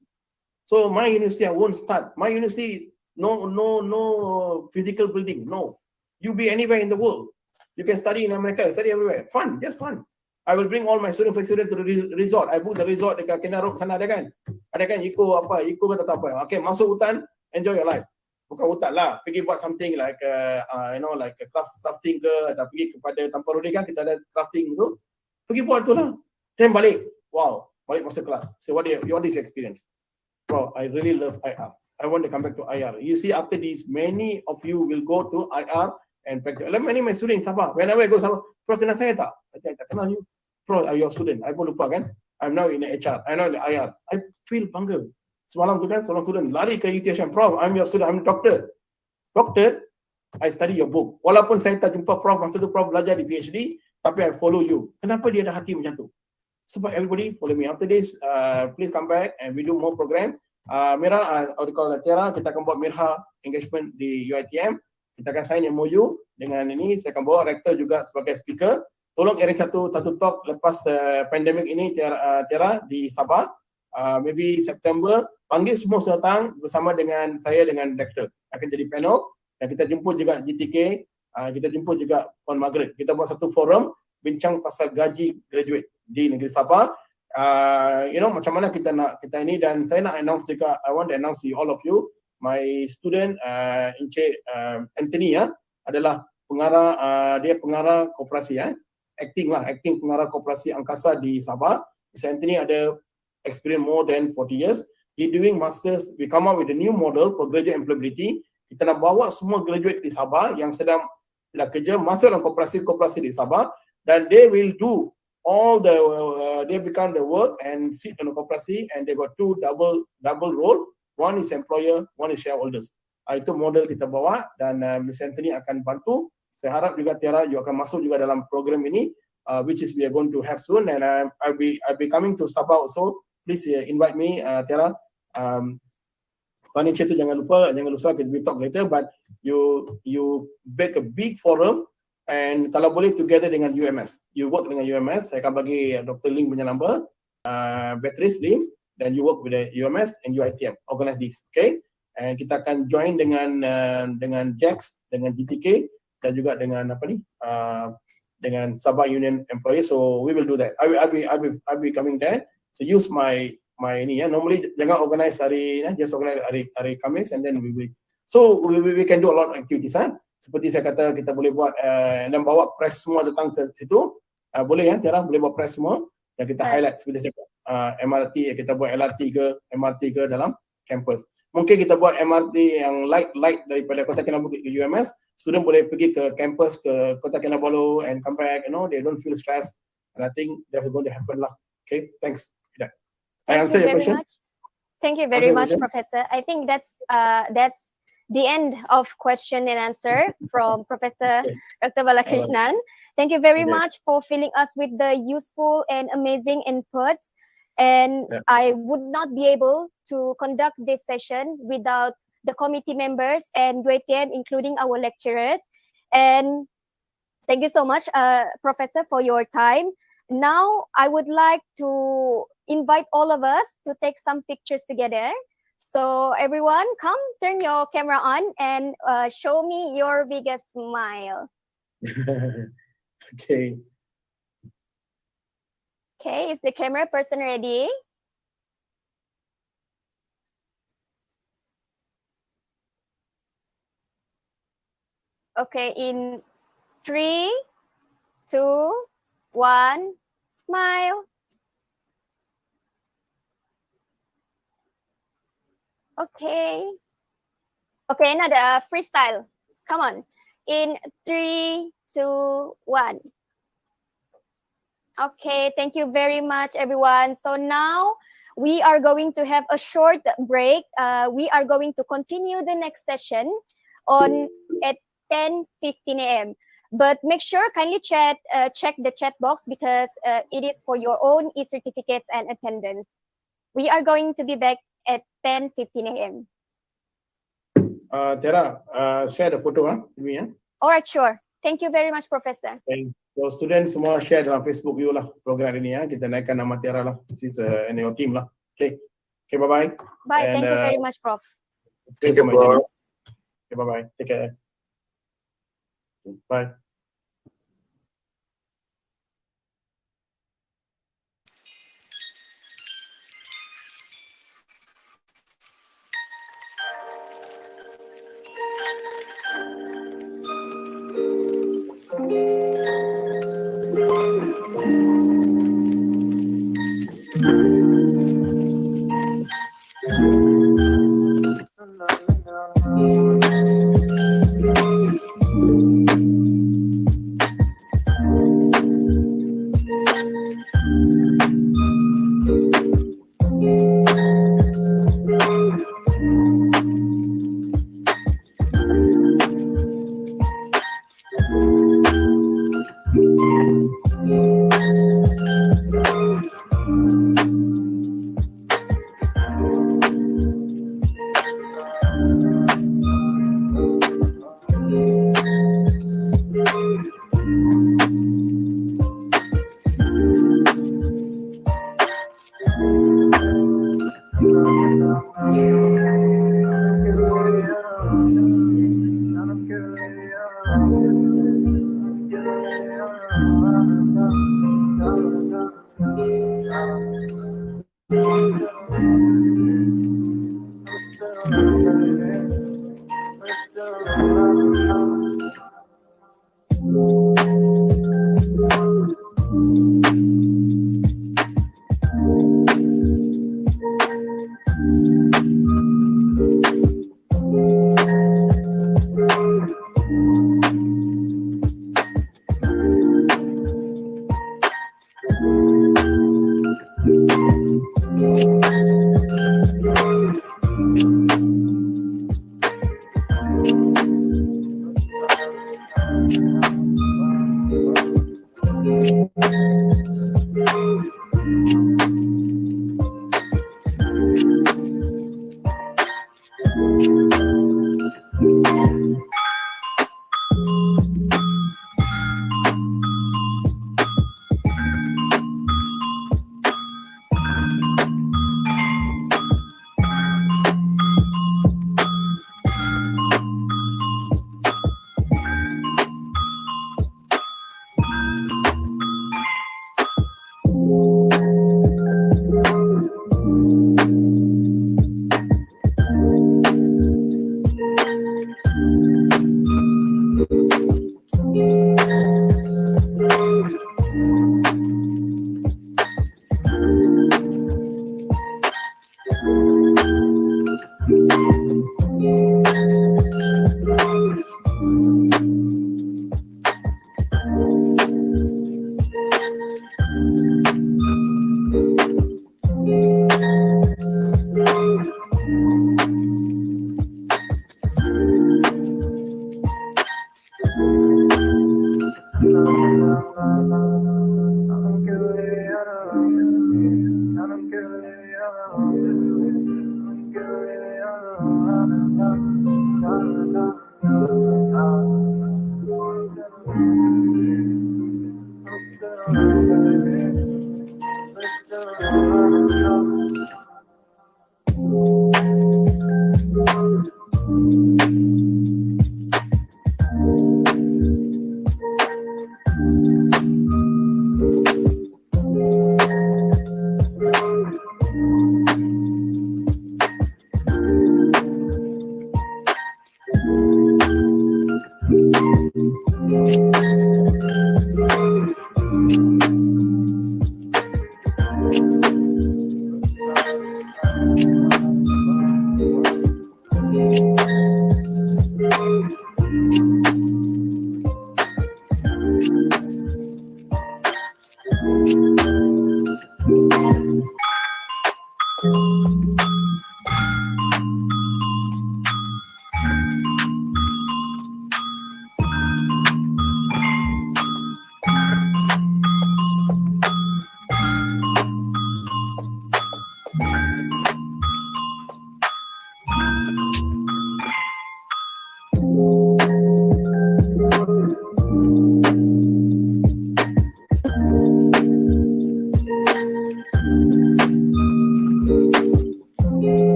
So my university, I won't start. My university, no physical building. No. You be anywhere in the world. You can study in America, study everywhere. Fun, just fun. I will bring all my student to the resort. I book the resort dekat Kenarok sana ada kan? Ada kan Eco ke tak apa. Okay, masuk hutan, enjoy your life. Bukan hutan lah, pergi buat something like like crafting ke, atau pergi kepada Tampar Rodi kan kita ada crafting tu. Pergi buat tu lah. Then balik. Wow, balik masuk kelas. So what is your experience? Bro, I really love IR. I want to come back to IR. You see, after this, many of you will go to IR and practice. Many my students in Sabah. Whenever I go Sabah, Prof, kenal saya tak? I tak kenal you. Prof, are your student? I pun lupa kan. I'm now in the HR. I'm now in the IR. I feel bangga. Semalam tu kan, seorang student lari ke UiTM. Prof, I'm your student. I'm a doctor. Doctor, I study your book. Walaupun saya tak jumpa Prof, masa tu Prof belajar di PhD, tapi I follow you. Kenapa dia ada hati macam tu? Sebab everybody follow me. After this, please come back and we do more program. Mira, Tiara, kita akan buat Mirha engagement di UiTM. Kita akan sign MOU dengan ini. Saya akan bawa rektor juga sebagai speaker. Tolong arrange satu talk lepas pandemik ini Tiara di Sabah. Maybe September. Panggil semua datang bersama dengan saya dengan rektor. Akan jadi panel. Dan kita jemput juga GTK. Kita jemput juga Puan Margaret. Kita buat satu forum bincang pasal gaji graduate di negeri Sabah. Macam mana kita ini, dan saya nak announce juga, I want to announce to all of you, my student Encik Anthony adalah pengarah, dia pengarah koperasi acting pengarah koperasi angkasa di Sabah. Encik Anthony ada experience more than 40 years. He doing masters. We come up with a new model for graduate employability. Kita nak bawa semua graduate di Sabah yang sedang kerja masuk dalam koperasi di Sabah, dan they will do all the they become the work and sit in the koperasi, and they got two double role. One is employer, one is shareholders. Itu model kita bawa, dan Ms. Anthony akan bantu. Saya harap juga Tiara, you akan masuk juga dalam program ini, which is we are going to have soon, and I'll be coming to Sabah also. Please invite me, Tiara. Furniture tu jangan lupa, we talk later, but you make a big forum, and kalau boleh together dengan UMS. You work dengan UMS, saya akan bagi Dr. Lim punya number, Beatrice Lim, then you work with the UMS and UiTM, organize this, okay? And kita akan join dengan JAX, dengan GTK, dan juga dengan dengan Sabah Union Employees. So we will do that. I'll be coming there. So use my ini ya. Normally jangan organize just organize hari Khamis, and then we will. So we can do a lot of activities. Seperti saya kata, kita boleh buat dan bawa press semua datang ke situ. Boleh ya, Tiara, boleh bawa press semua dan kita highlight seperti saya kata, MRT, kita buat LRT ke MRT ke dalam campus. Mungkin kita buat MRT yang light daripada Kota Kinabalu ke UMS. Student boleh pergi ke campus ke Kota Kinabalu and come back. They don't feel stressed. And I think that's going to happen lah. Okay, thanks. I answer your question. Thank you very much, Professor. I think that's the end of question and answer from Professor Dr. Balakrishnan. Thank you very much for filling us with the useful and amazing inputs. And I would not be able to conduct this session without the committee members and UiTM, including our lecturers. And thank you so much, Professor, for your time. Now, I would like to invite all of us to take some pictures together. So everyone, come, turn your camera on and show me your biggest smile. Okay. Okay, is the camera person ready? Okay, in 3, 2, 1, smile. Okay. Okay, another freestyle. Come on. In 3, 2, 1. Okay, thank you very much, everyone. So now we are going to have a short break. We are going to continue the next session at 10:15 a.m. But make sure kindly check the chat box because it is for your own e-certificates and attendance. We are going to be back at 10:15 a.m. Tiara, share the photo with me. All right, sure. Thank you very much, Professor. So students semua share dalam Facebook you lah program ini ya. Kita naikkan nama Tiara lah. This is your team lah. Okay. Okay, bye-bye. Bye. Thank you very much, Prof. Thank you, Prof. Okay, bye-bye. Take care. Bye.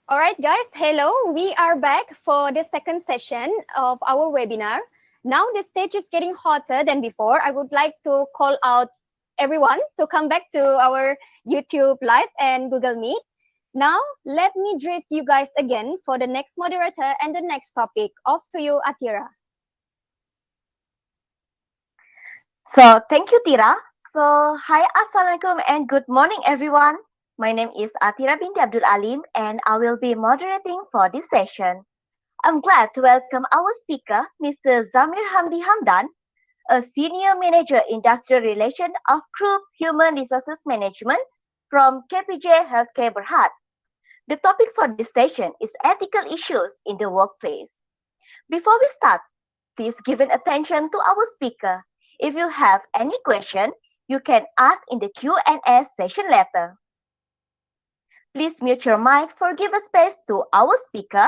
Alright guys, hello. We are back for the second session of our webinar. Now the stage is getting hotter than before. I would like to call out everyone to come back to our YouTube Live and Google Meet. Now, let me drift you guys again for the next moderator and the next topic. Off to you, Atira. So, thank you, Tira. So, hi, Assalamualaikum and good morning, everyone. My name is Atira binti Abdul Alim and I will be moderating for this session. I'm glad to welcome our speaker, Mr. ZAMIR HAMDY HAMDAN, a Senior Manager Industrial Relations of Group Human Resources Management from KPJ Healthcare Berhad. The topic for this session is ethical issues in the workplace. Before we start, please give an attention to our speaker. If you have any question, you can ask in the Q&A session later. Please mute your mic for give a space to our speaker.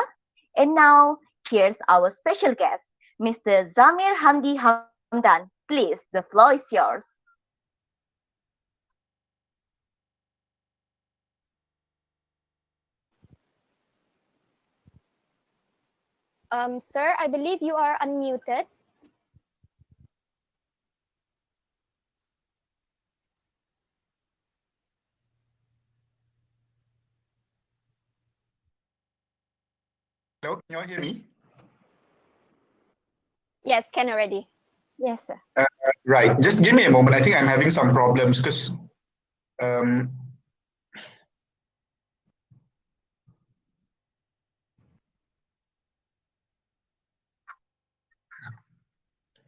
And now, here's our special guest, Mr. ZAMIR HAMDY HAMDAN. Please, the floor is yours. Sir, I believe you are unmuted. Hello, can you all hear me? Yes, can already. Yes, sir. Right, just give me a moment. I think I'm having some problems because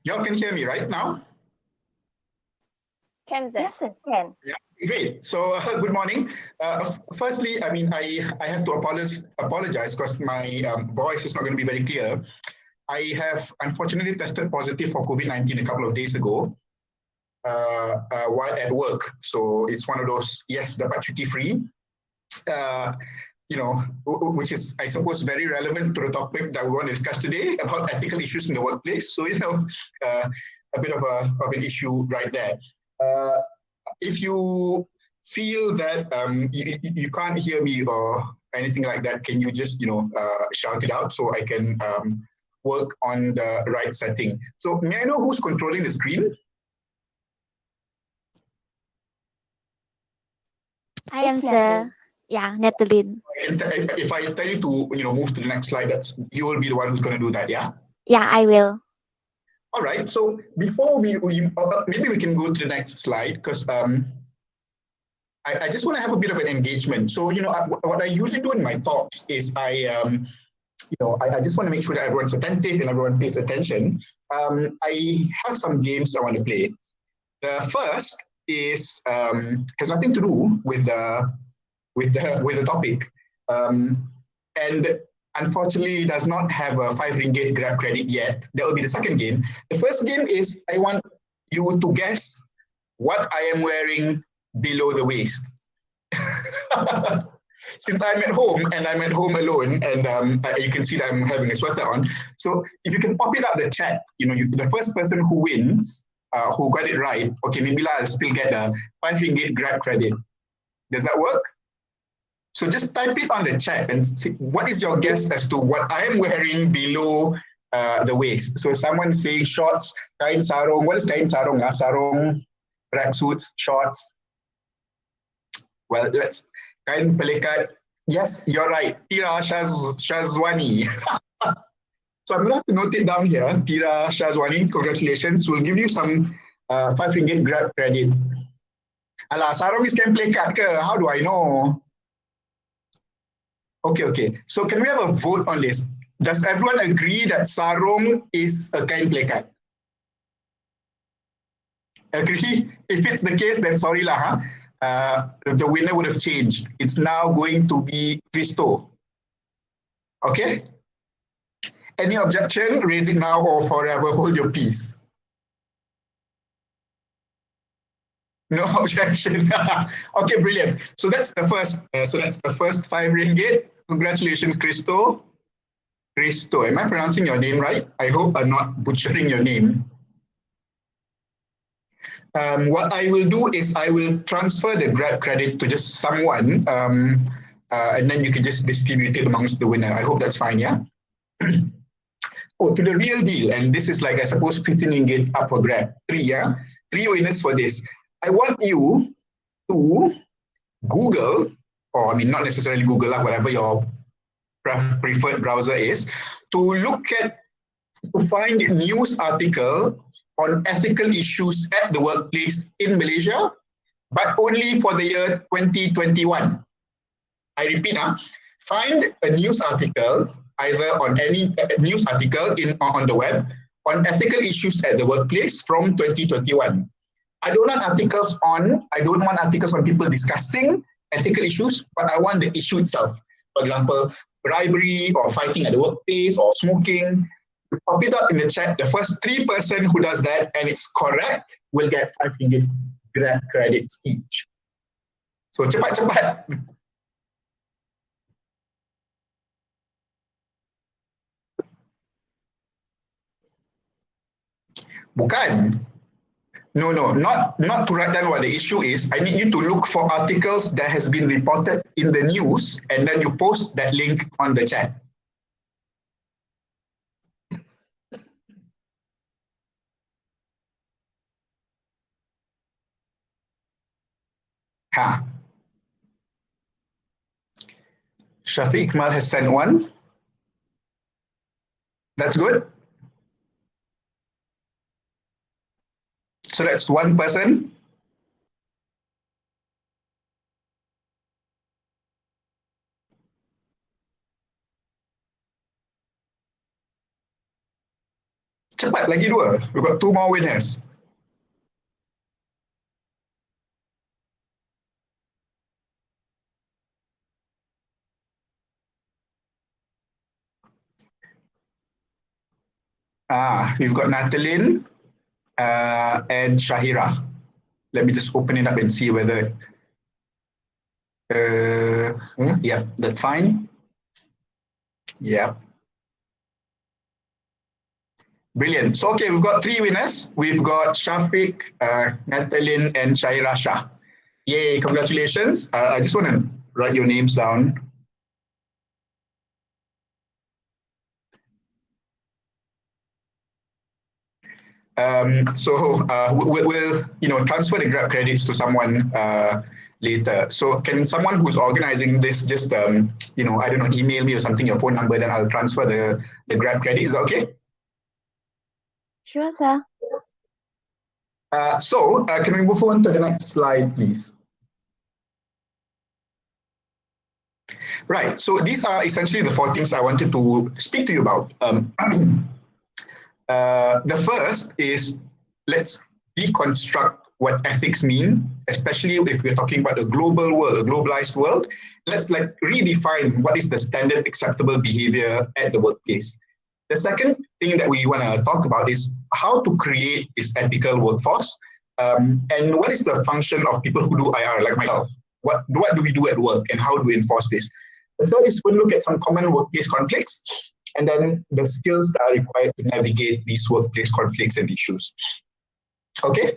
y'all can hear me right now? Can, sir. Yes, sir, can. Yeah, great. So good morning. Firstly, I mean, I have to apologize because my voice is not going to be very clear. I have unfortunately tested positive for COVID-19 a couple of days ago while at work. So it's one of those, yes, dapat cuti free, you know, which is, I suppose, very relevant to the topic that we want to discuss today about ethical issues in the workplace. So, you know, a bit of an issue right there. If you feel that you can't hear me or anything like that, can you just, you know, shout it out so I can work on the right setting? So may I know who's controlling the screen? I am, sir. Yeah, Natalie. If I tell you to, you know, move to the next slide, that's you will be the one who's going to do that, yeah? Yeah, I will. All right. So before we maybe we can go to the next slide because I just want to have a bit of an engagement. So, you know, what I usually do in my talks is I just want to make sure that everyone's attentive and everyone pays attention. I have some games I want to play. The first is has nothing to do with the with the topic. And unfortunately does not have a 5 ringgit Grab credit yet. That will be the second game. The first game is I want you to guess what I am wearing below the waist. Since I'm at home and I'm at home alone, and you can see that I'm having a sweater on. So if you can pop it up the chat, the first person who wins, who got it right, okay, maybe I'll still get a 5 ringgit Grab credit. Does that work? So just type it on the chat and see what is your guess as to what I am wearing below the waist. So someone saying shorts, kain sarong. What is kain sarong? Sarong, tracksuits, shorts. Well, let's kain pelikat. Yes, you're right. Tira Shazwani. So I'm going to have to note it down here. Tira Shazwani, congratulations. We'll give you some 5 ringgit Grab credit. Alah, sarong is kain pelikat ke? How do I know? Okay. So can we have a vote on this? Does everyone agree that sarong is a kain pelikat? Agree? If it's the case, then sorry lah. The winner would have changed. It's now going to be Christo. Okay? Any objection? Raise it now or forever hold your peace. No objection. Okay, brilliant. So that's the first. So that's the first 5 ringgit. Congratulations, Christo. Christo, am I pronouncing your name right? I hope I'm not butchering your name. What I will do is I will transfer the Grab credit to just someone, and then you can just distribute it amongst the winner. I hope that's fine, yeah? Oh, to the real deal, and this is like, I suppose, 15 ringgit up for Grab. 3, yeah? 3 winners for this. I want you to Google, or I mean, not necessarily Google, whatever your preferred browser is, to find news article on ethical issues at the workplace in Malaysia, but only for the year 2021. I repeat, find a news article, either on any news article on the web, on ethical issues at the workplace from 2021. I don't want articles on people discussing ethical issues, but I want the issue itself. For example, bribery or fighting at the workplace or smoking. Pop it up in the chat. The first 3 person who does that and it's correct will get 5 ringgit Grab credits each. So cepat-cepat. Bukan. No, not to write down what the issue is. I need you to look for articles that has been reported in the news and then you post that link on the chat. Shafiq Ikmal has sent one. That's good. So that's 1 person. Cepat, lagi 2. We've got 2 more winners. We've got Natalie and Shahira. Let me just open it up and see whether, yeah, that's fine. Yeah. Brilliant. So, okay, we've got 3 winners. We've got Shafiq, Natalie, and Shahira Shah. Yay, congratulations. I just want to write your names down. We'll transfer the Grab credits to someone later. So can someone who's organizing this just I don't know, email me or something, your phone number, then I'll transfer the Grab credit. Is that okay? Sure, sir. Can we move on to the next slide, please? Right. So these are essentially the 4 things I wanted to speak to you about. The first is, let's deconstruct what ethics mean, especially if we're talking about a global world, a globalized world. Let's like redefine what is the standard acceptable behavior at the workplace. The second thing that we want to talk about is how to create this ethical workforce, and what is the function of people who do IR, like myself. What do we do at work, and how do we enforce this? The third is we'll look at some common workplace conflicts, and then the skills that are required to navigate these workplace conflicts and issues. Okay.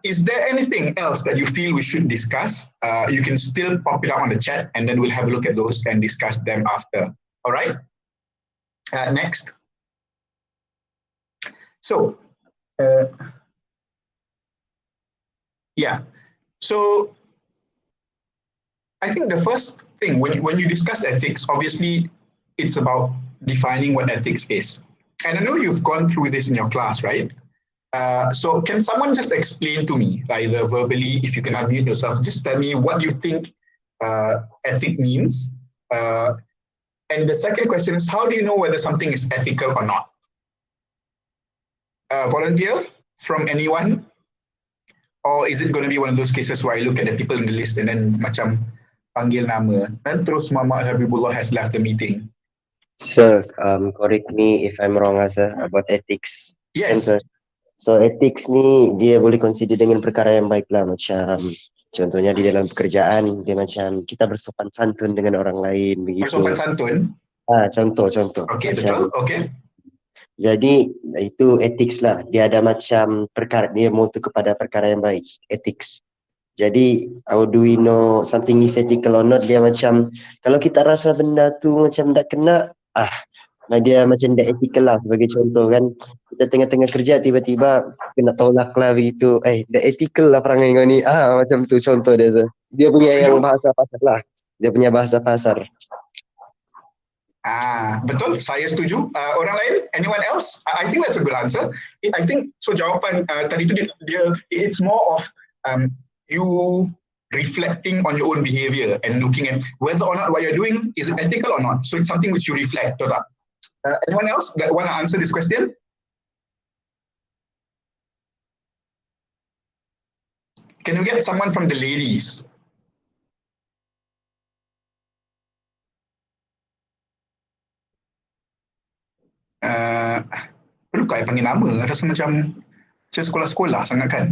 Is there anything else that you feel we should discuss? You can still pop it out on the chat, and then we'll have a look at those and discuss them after. All right. Next. So, yeah. So, I think the first thing when you discuss ethics, obviously, it's about defining what ethics is. And I know you've gone through this in your class, right? So can someone just explain to me, either verbally, if you can unmute yourself, just tell me what you think ethic means. And the second question is, how do you know whether something is ethical or not? Volunteer from anyone? Or is it going to be one of those cases where I look at the people in the list and then macam panggil nama, dan terus Muhammad Habibullah has left the meeting? Sir, correct me if I'm wrong, sir, about ethics. Yes. Sir. So ethics ni dia boleh consider dengan perkara yang baik lah, macam contohnya di dalam pekerjaan dia macam kita bersopan santun dengan orang lain begitu. Bersopan santun? Contoh. Okay, macam, betul. Okay. Jadi itu ethics lah. Dia ada macam perkara, dia mutu kepada perkara yang baik, ethics. Jadi how do we know something is ethical or not? Dia macam kalau kita rasa benda tu macam tak kena, dia macam tak ethical lah. Sebagai contoh kan, kita tengah-tengah kerja tiba-tiba kena tolak lah begitu. Tak ethical lah perangai kau ni. Macam tu contoh dia tu. Dia punya yang bahasa pasar lah. Dia punya bahasa pasar. Betul, saya setuju. Orang lain, anyone else? I think that's a good answer. I think so. Jawapan tadi tu dia it's more of you reflecting on your own behavior and looking at whether or not what you're doing is ethical or not. So it's something which you reflect. Betul tak? Anyone else that want to answer this question? Can you get someone from the ladies? Perlu kau panggil nama? Rasa macam sekolah-sekolah sangat kan?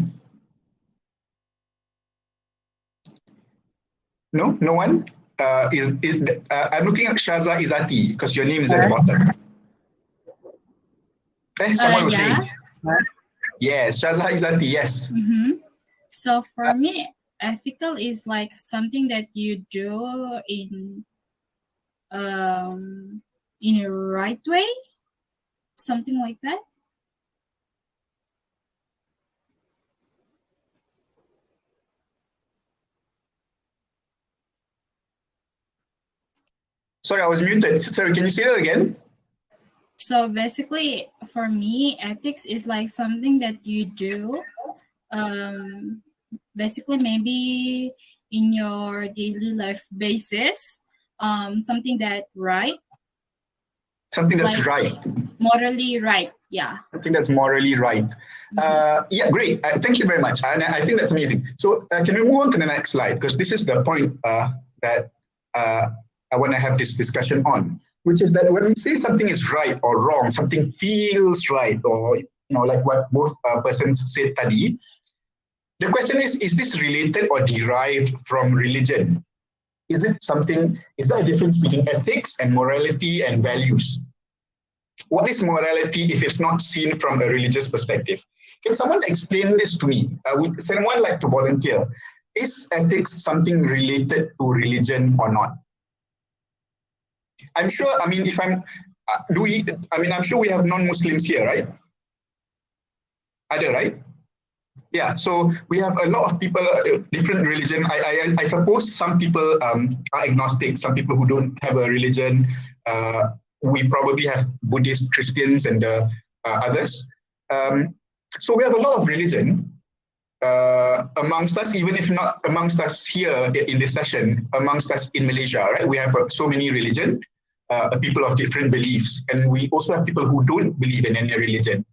No one. I'm looking at Shaza Izati because your name is at the bottom. Someone was saying. Yes, Shaza Izati. Yes. So for me, ethical is like something that you do in a right way, something like that. Sorry, I was muted. Sorry, can you say that again? So basically, for me, ethics is like something that you do, basically maybe in your daily life basis, something that right. Something that's like right. Morally right, yeah. I think that's morally right. Yeah, great. Thank you very much. And I think that's amazing. So can we move on to the next slide? Because this is the point that I want to have this discussion on, which is that when we say something is right or wrong, something feels right, or like what both persons said tadi, the question is this related or derived from religion? Is there a difference between ethics and morality and values? What is morality if it's not seen from a religious perspective? Can someone explain this to me? Would someone like to volunteer? Is ethics something related to religion or not? I'm sure, I'm sure we have non-Muslims here, right? Ada, right? Yeah, so we have a lot of people, different religion. I suppose some people are agnostic, some people who don't have a religion. We probably have Buddhist, Christians, and others. So we have a lot of religion amongst us, even if not amongst us here in this session, amongst us in Malaysia, right? We have so many religion, people of different beliefs, and we also have people who don't believe in any religion.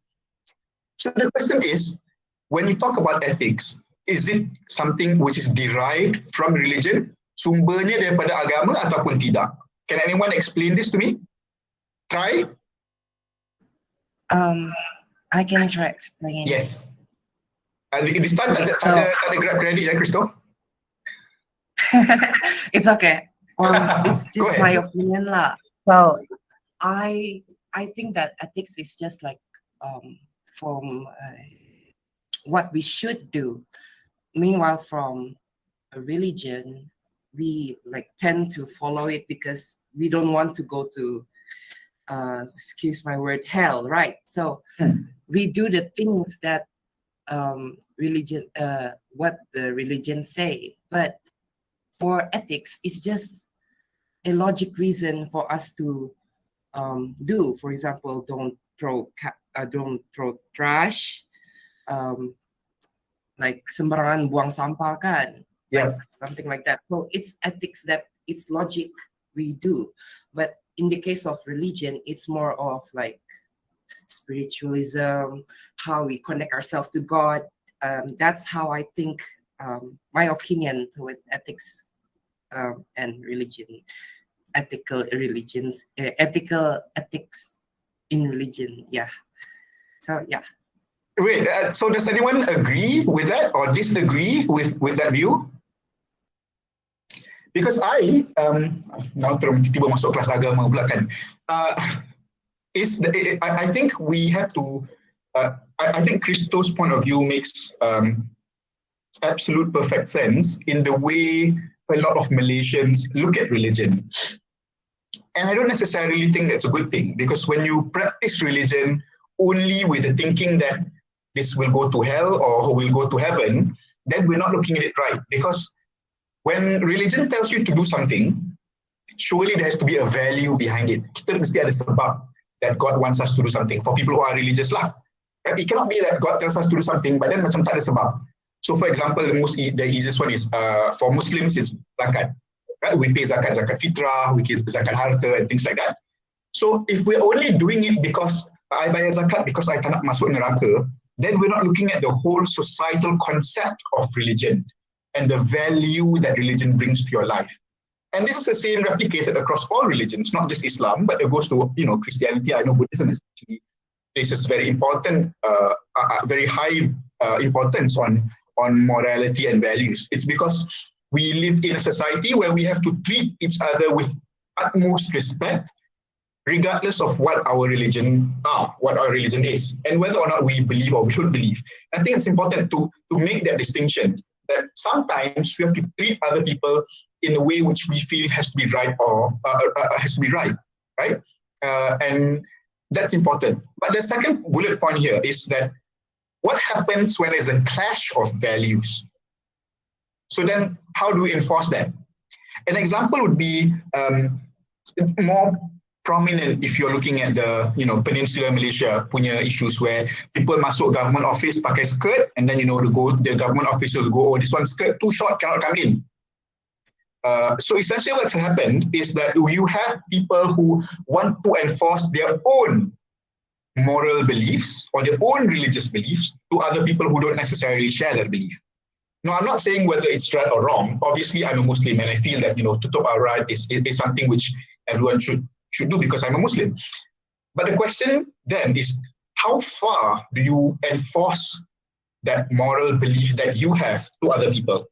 So the question is, when you talk about ethics, is it something which is derived from religion, sumbernya daripada agama ataupun tidak? Can anyone explain this to me? Try. I can try explaining. Yes. This time Okay, tak ada grab credit ya, Christo? It's okay. It's Go just ahead. my opinion lah. So I think that ethics is just like from what we should do. Meanwhile, from a religion, we like tend to follow it because we don't want to go to excuse my word, hell, right? So we do the things that religion what the religion say, but for ethics it's just a logic reason for us to do. For example, don't throw trash, like sembarangan buang sampah kan, Yeah. like something like that. So it's ethics that it's logic we do, but in the case of religion it's more of like spiritualism, how we connect ourselves to God. That's how I think, my opinion towards ethics and religion, ethical ethics in religion. Yeah. So yeah. Wait, so does anyone agree with that or disagree with that view? Because I now terus tiba masuk kelas agama pula kan. I think we have to. I think Christo's point of view makes absolute perfect sense in the way a lot of Malaysians look at religion. And I don't necessarily think that's a good thing, because when you practice religion only with the thinking that this will go to hell or will go to heaven, then we're not looking at it right. Because when religion tells you to do something, surely there has to be a value behind it. Kita mesti ada sebab that God wants us to do something. For people who are religious lah, right? It cannot be that God tells us to do something, but then macam tak ada sebab. So for example, the easiest one is for Muslims it's zakat. Right? We pay zakat fitrah, we pay zakat harta and things like that. So if we're only doing it because I bayar zakat because I tak nak masuk neraka, then we're not looking at the whole societal concept of religion and the value that religion brings to your life. And this is the same replicated across all religions, not just Islam, but it goes to Christianity. I know Buddhism is actually places very important, very high importance on morality and values. It's because we live in a society where we have to treat each other with utmost respect, regardless of what our religion is, and whether or not we believe or we don't believe. I think it's important to make that distinction, that sometimes we have to treat other people in a way which we feel has to be right or has to be right? And that's important. But the second bullet point here is that what happens when there's a clash of values? So then how do we enforce that? An example would be more prominent if you're looking at the Peninsular Malaysia punya issues where people masuk government office pakai skirt, and then the government official will go, oh, this one skirt too short, cannot come in. So essentially what's happened is that you have people who want to enforce their own moral beliefs or their own religious beliefs to other people who don't necessarily share that belief. Now, I'm not saying whether it's right or wrong. Obviously, I'm a Muslim and I feel that, tutup aurat is something which everyone should do because I'm a Muslim. But the question then is, how far do you enforce that moral belief that you have to other people?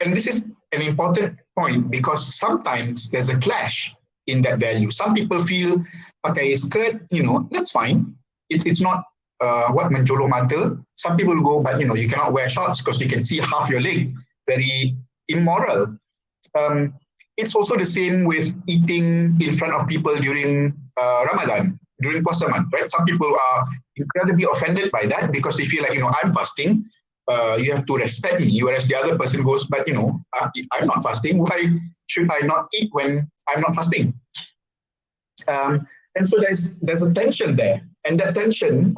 And this is an important point because sometimes there's a clash in that value. Some people feel pakai skirt, that's fine. It's not menjolok mata. Some people go, but you cannot wear shorts because you can see half your leg. Very immoral. It's also the same with eating in front of people during Ramadan, during puasa month, right? Some people are incredibly offended by that because they feel like, I'm fasting. You have to respect me, whereas the other person goes, but I'm not fasting. Why should I not eat when I'm not fasting? And so there's a tension there, and that tension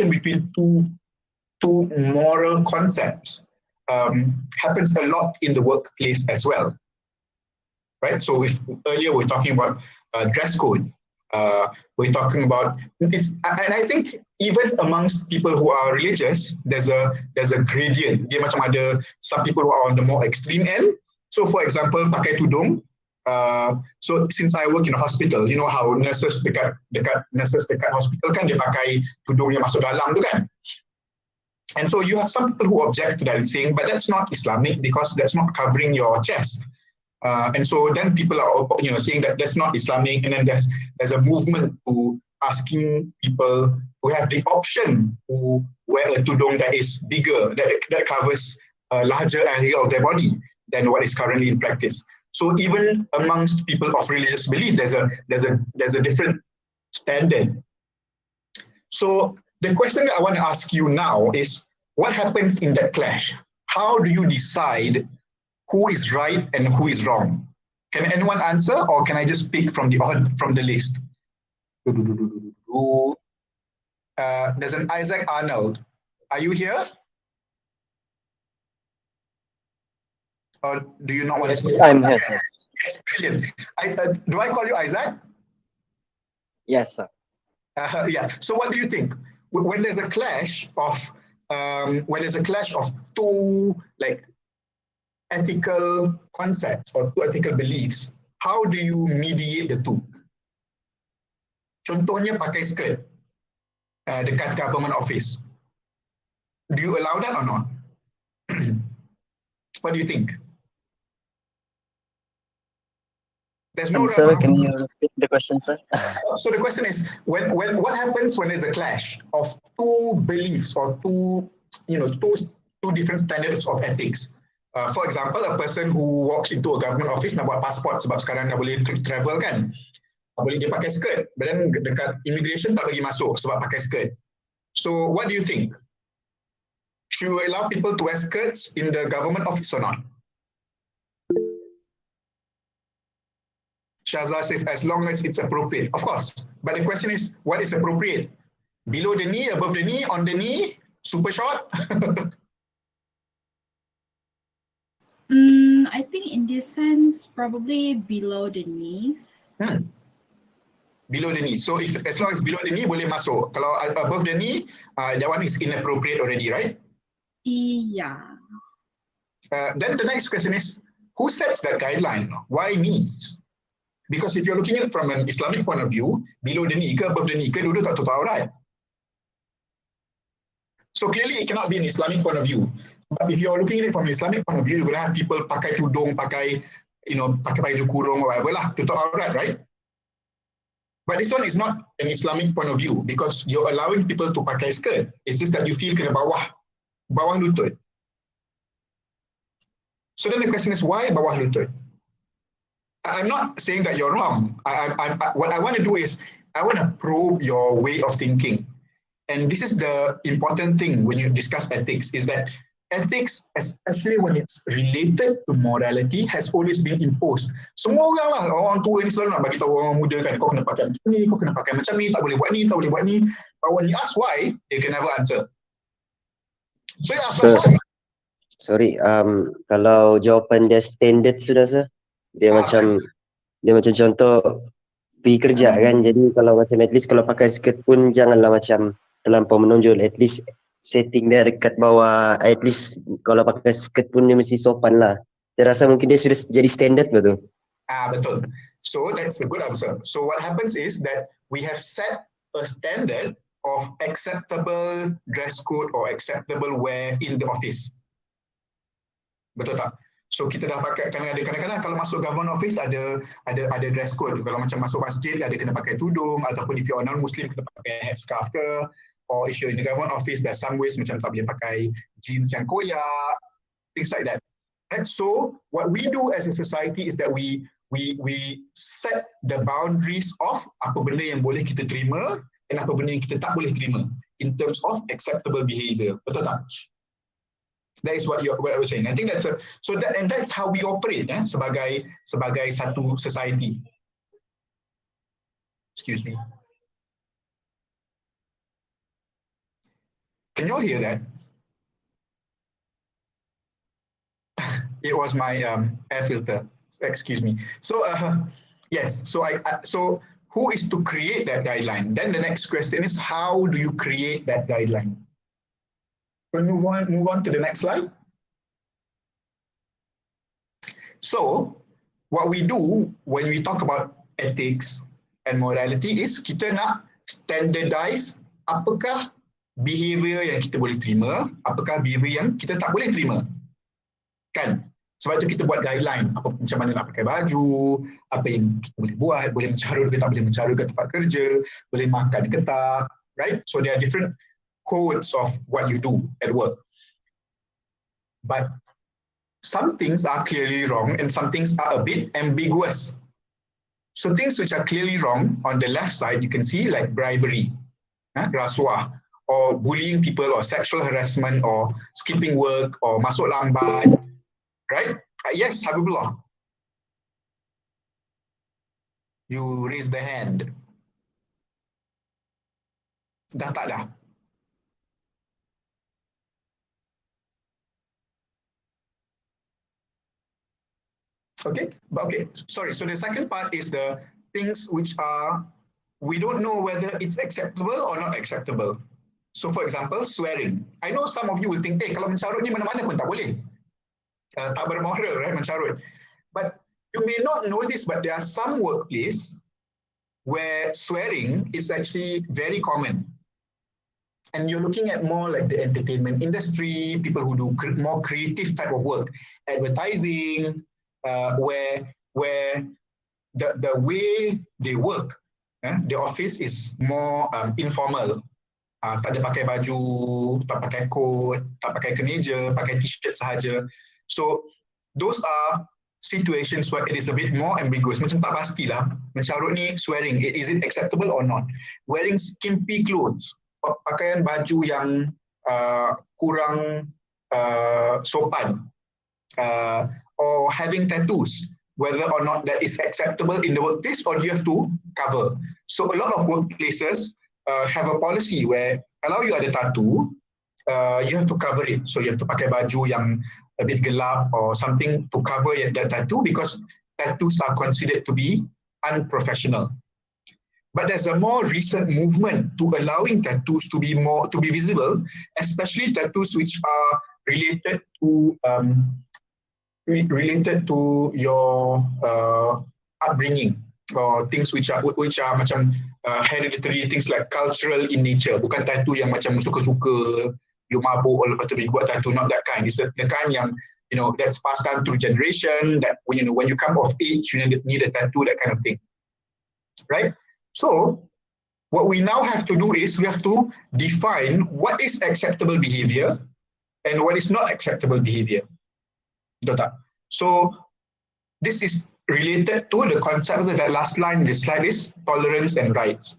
between two moral concepts happens a lot in the workplace as well, right? So if earlier we're talking about dress code, We're talking about it's, and I think even amongst people who are religious, there's a gradient. Dia macam ada some people who are on the more extreme end. So for example, pakai tudung. So since I work in a hospital, you know how nurses dekat hospital kan dia pakai tudung yang masuk dalam tu kan. And so you have some people who object to that and saying, but that's not Islamic because that's not covering your chest. And so then people are, saying that that's not Islamic, and then there's a movement to asking people who have the option to wear a tudung that is bigger, that covers a larger area of their body than what is currently in practice. So even amongst people of religious belief, there's a different standard. So the question that I want to ask you now is, what happens in that clash? How do you decide who is right and who is wrong? Can anyone answer, or can I just pick from the list? There's an Isaac Arnold. Are you here? Or do you not want to speak? I'm here. Yes, brilliant. Do I call you Isaac? Yes, sir. Yeah. So what do you think? When there's a clash of two like ethical concepts or two ethical beliefs, how do you mediate the two? Contohnya pakai skirt dekat government office. Do you allow that or not? What do you think? There's no. Sir, can you repeat the question, sir? So the question is, when what happens when there's a clash of two beliefs or two different standards of ethics? For example, a person who walks into a government office nak buat passport sebab sekarang dah boleh travel kan, boleh dia pakai skirt, but then dekat immigration tak bagi masuk sebab pakai skirt. So what do you think? Should we allow people to wear skirts in the government office or not? Shazza says, as long as it's appropriate. Of course. But the question is, what is appropriate? Below the knee, above the knee, on the knee, super short? I think in this sense, probably below the knees. Below the knee. So if as long as below the knee, boleh masuk. Kalau above the knee, that one is inappropriate already, right? Yeah. Then the next question is, who sets that guideline? Why knees? Because if you're looking at it from an Islamic point of view, below the knee ke, above the knee ke, duduk tak tutup aurat. So clearly it cannot be an Islamic point of view. But if you're looking at it from an Islamic point of view, you're going to have people pakai tudung, pakai baju kurung or whatever lah, tutup aurat, right? But this one is not an Islamic point of view because you're allowing people to pakai skirt. It's just that you feel kena bawah lutut. So then the question is, why bawah lutut? I'm not saying that you're wrong. What I want to do is, I want to probe your way of thinking. And this is the important thing when you discuss ethics, is that ethics, especially when it's related to morality, has always been imposed. Semua orang lah, orang tua ni selalu nak bagi tahu orang muda kan, kau kena pakai macam ni, kau kena pakai macam ni, tak boleh buat ni, tak boleh buat ni. But when you ask why, they can never answer. So you ask why. Sorry, kalau jawapan dia standard sudah, sir. Dia macam contoh pergi kerja kan, jadi kalau macam at least kalau pakai skirt pun janganlah macam terlampau menonjol, at least setting dia dekat bawah, at least kalau pakai skirt pun dia mesti sopan lah. Saya rasa mungkin dia sudah jadi standard betul. Betul. So that's a good answer. So what happens is that we have set a standard of acceptable dress code or acceptable wear in the office. Betul tak? So kita dah pakai, kadang-kadang kalau masuk government office ada dress code. Kalau macam masuk masjid ada kena pakai tudung, ataupun if you're non-Muslim kena pakai headscarf ke, or if you're in the government office there's some ways macam tak boleh pakai jeans yang koyak, things like that. Right? So what we do as a society is that we set the boundaries of apa benda yang boleh kita terima dan apa benda yang kita tak boleh terima in terms of acceptable behavior. Betul tak? That is what I was saying. I think that's that's how we operate sebagai satu society. Excuse me. Can you all hear that? It was my air filter. Excuse me. So yes. So who is to create that guideline? Then the next question is, how do you create that guideline? We'll move on to the next slide. So what we do when we talk about ethics and morality is kita nak standardize apakah behavior yang kita boleh terima, apakah behavior yang kita tak boleh terima. Kan? Sebab itu kita buat guideline, apa macam mana nak pakai baju, apa yang kita boleh buat, boleh mencarut ke tak boleh mencarut ke tempat kerja, boleh makan ke tak, right? So there are different codes of what you do at work. But some things are clearly wrong and some things are a bit ambiguous. So things which are clearly wrong, on the left side, you can see like bribery, rasuah, or bullying people, or sexual harassment, or skipping work, or masuk lambat, right? Yes, Habibullah. You raise the hand. Dah tak dah? Okay, but okay, sorry. So the second part is the things which are, we don't know whether it's acceptable or not acceptable. So for example, swearing. I know some of you will think, kalau mencarut ni mana-mana pun tak boleh. Tak bermoral, right, mencarut. But you may not know this, but there are some workplace where swearing is actually very common. And you're looking at more like the entertainment industry, people who do more creative type of work, advertising, where the way they work, the office is more informal. Tak ada pakai baju, tak pakai coat, tak pakai kemeja, pakai t-shirt sahaja. So those are situations where it is a bit more ambiguous. Macam tak pastilah, mencarut ni, swearing, is it acceptable or not? Wearing skimpy clothes, pakaian baju yang kurang sopan, or having tattoos, whether or not that is acceptable in the workplace or you have to cover. So a lot of workplaces have a policy where kalau you ada tattoo, you have to cover it. So you have to pakai baju yang a bit gelap or something to cover that tattoo, because tattoos are considered to be unprofessional. But there's a more recent movement to allowing tattoos to be visible, especially tattoos which are related to your upbringing, or things which are macam hereditary, things like cultural in nature. Bukan tattoo yang macam suka-suka, you mabuk lepas tu buat tattoo, not that kind. It's the kind yang, that's passed down through generation, that when you come of age, you need a tattoo, that kind of thing. Right? So what we now have to do is we have to define what is acceptable behavior and what is not acceptable behavior. So this is related to the concept of that last line in this slide is tolerance and rights.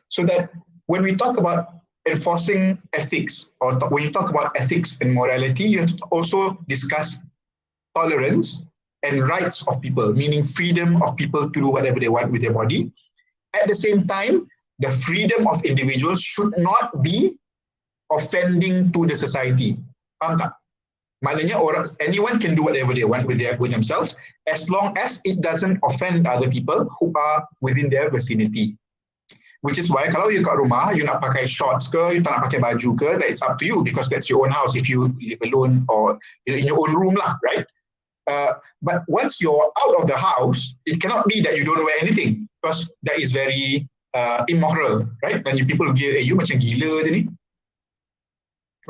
So that when we talk about enforcing ethics, or when you talk about ethics and morality, you have to also discuss tolerance and rights of people, meaning freedom of people to do whatever they want with their body. At the same time, the freedom of individuals should not be offending to the society. Faham tak? Maknanya anyone can do whatever they want with themselves, as long as it doesn't offend other people who are within their vicinity. Which is why kalau you kat rumah, you nak pakai shorts ke, you tak nak pakai baju ke, that is up to you, because that's your own house if you live alone or in your own room lah, right? But once you're out of the house, it cannot be that you don't wear anything, because that is very immoral, right? And people give you macam gila je ni.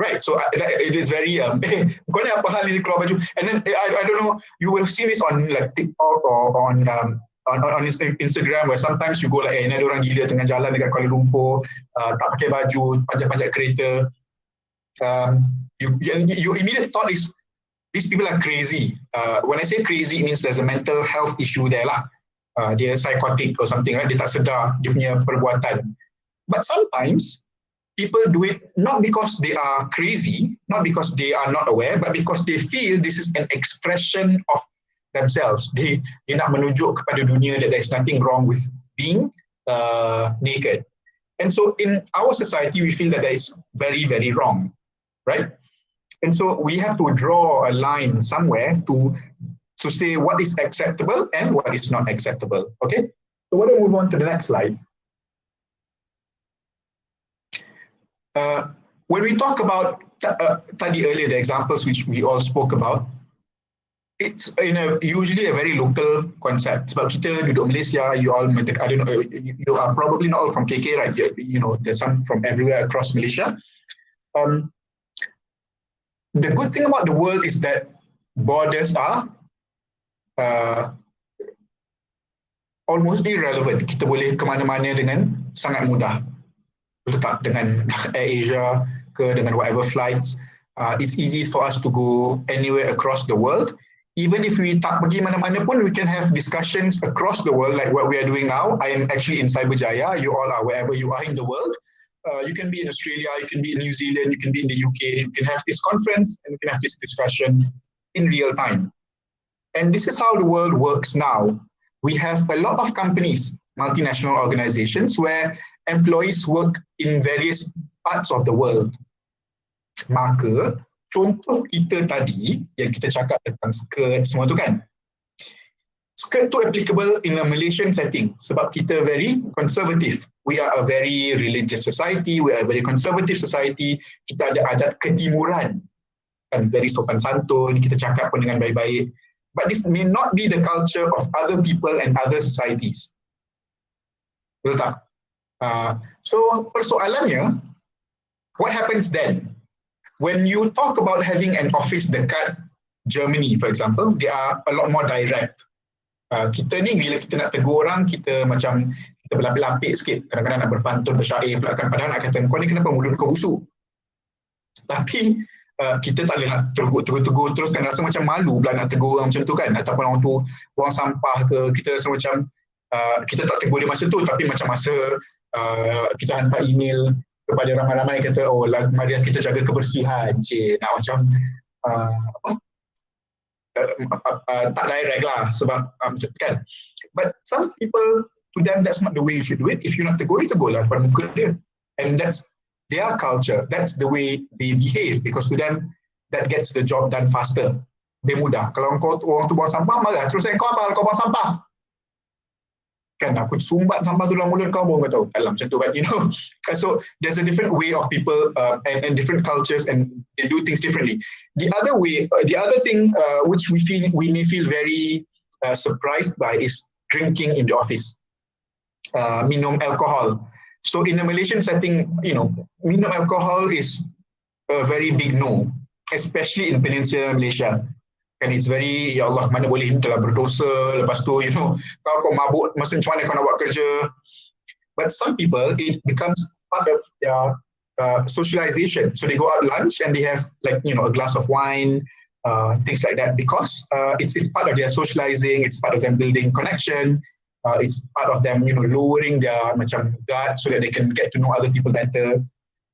Right, so it is very kau ni apa hal ni keluar baju, and then I don't know, you will see this on like TikTok or on Instagram, where sometimes you go like, ni ada orang gila tengah jalan dekat Kuala Lumpur, tak pakai baju, panjat-panjat kereta. Your immediate thought is these people are crazy. When I say crazy, it means there's a mental health issue there lah. Dia psychotic or something, right? Dia tak sedar dia punya perbuatan. But sometimes people do it not because they are crazy, not because they are not aware, but because they feel this is an expression of themselves. Dia nak menunjuk kepada dunia that there is nothing wrong with being naked. And so in our society, we feel that that is very, very wrong, right? And so we have to draw a line somewhere to say what is acceptable and what is not acceptable, okay? So why don't we move on to the next slide? When we talk about tadi earlier, the examples which we all spoke about, it's usually a very local concept. Sebab kita duduk Malaysia, you all, I don't know, you are probably not all from KK, right? You know, there's some from everywhere across Malaysia. The good thing about the world is that borders are almost irrelevant. Kita boleh ke mana-mana dengan sangat mudah. Betul tak? Dengan AirAsia ke dengan whatever flights. It's easy for us to go anywhere across the world. Even if we tak pergi mana-mana pun, we can have discussions across the world like what we are doing now. I am actually in Cyberjaya. You all are wherever you are in the world. You can be in Australia, you can be in New Zealand, you can be in the UK. You can have this conference and you can have this discussion in real time. And this is how the world works now. We have a lot of companies, multinational organizations, where employees work in various parts of the world. Maka, contoh kita tadi, yang kita cakap tentang skirt semua tu kan, skirt tu applicable in a Malaysian setting sebab kita very conservative. We are a very religious society, we are a very conservative society, kita ada adat ketimuran, kan, very sopan santun, kita cakap pun dengan baik-baik. But this may not be the culture of other people and other societies. Betul tak? So persoalannya, what happens then? When you talk about having an office dekat Germany, for example, they are a lot more direct. Kita ni bila kita nak tegur orang, kita macam kita berlapik-lapik sikit. Kadang-kadang nak berpantun, bersyair pula kan. Padahal nak kata, kau ni kenapa mulut kau busuk? Tapi kita tak boleh nak tegur terus kan, rasa macam malu pula nak tegur orang macam tu kan. Ataupun orang tu buang sampah ke, kita rasa macam kita tak tegur dia masa tu, tapi macam masa kita hantar email kepada ramai-ramai kata, oh mari kita jaga kebersihan, nak macam tak direct lah sebab kan. But some people, to them that's not the way you should do it. If you nak tegur, you tegur lah depan muka dia. And that's their culture, that's the way they behave, because to them that gets the job done faster. Lebih mudah. Kalau orang tu buang sampah, marah terus kau apa, kau buang sampah. Kan aku sumbat sampah tu dalam mulut kau, baru kau tahu. Dalam macam tu, but you know. So there's a different way of people and different cultures, and they do things differently. The other way, the other thing which we may feel very surprised by is drinking in the office. Minum alcohol. So in a Malaysian setting, you know, minum alcohol is a very big no, especially in Peninsula Malaysia. And it's very, ya Allah, mana boleh ni telah berdosa, lepas tu, you know, kau mabuk, masa macam mana kau nak buat kerja. But some people, it becomes part of their socialization. So they go out lunch and they have like, you know, a glass of wine, things like that, because it's part of their socializing, it's part of them building connection. It's part of them, you know, lowering their macam guard so that they can get to know other people better.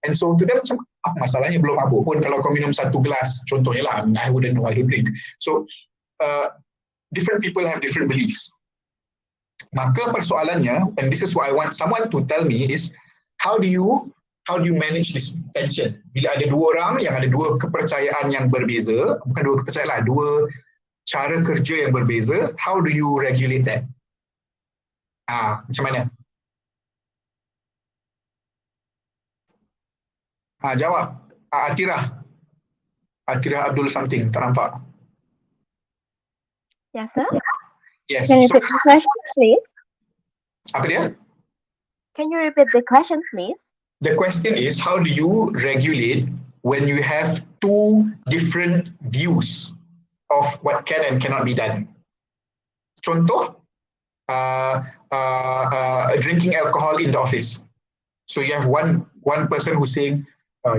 And so to them macam, apa masalahnya belum mabuk pun kalau kau minum satu gelas, contohnya lah, I wouldn't know, I don't drink. So different people have different beliefs. Maka persoalannya, and this is what I want someone to tell me, is how do you manage this tension? Bila ada dua orang yang ada dua kepercayaan yang berbeza, bukan dua kepercayaan lah, dua cara kerja yang berbeza, how do you regulate that? Macam mana? Jawab. Atira Abdul something, tak nampak. Yes, sir. Yes. Can you repeat the question, please? Apa dia? Can you repeat the question, please? The question is, how do you regulate when you have two different views of what can and cannot be done? Contoh, drinking alcohol in the office. So you have one person who's saying,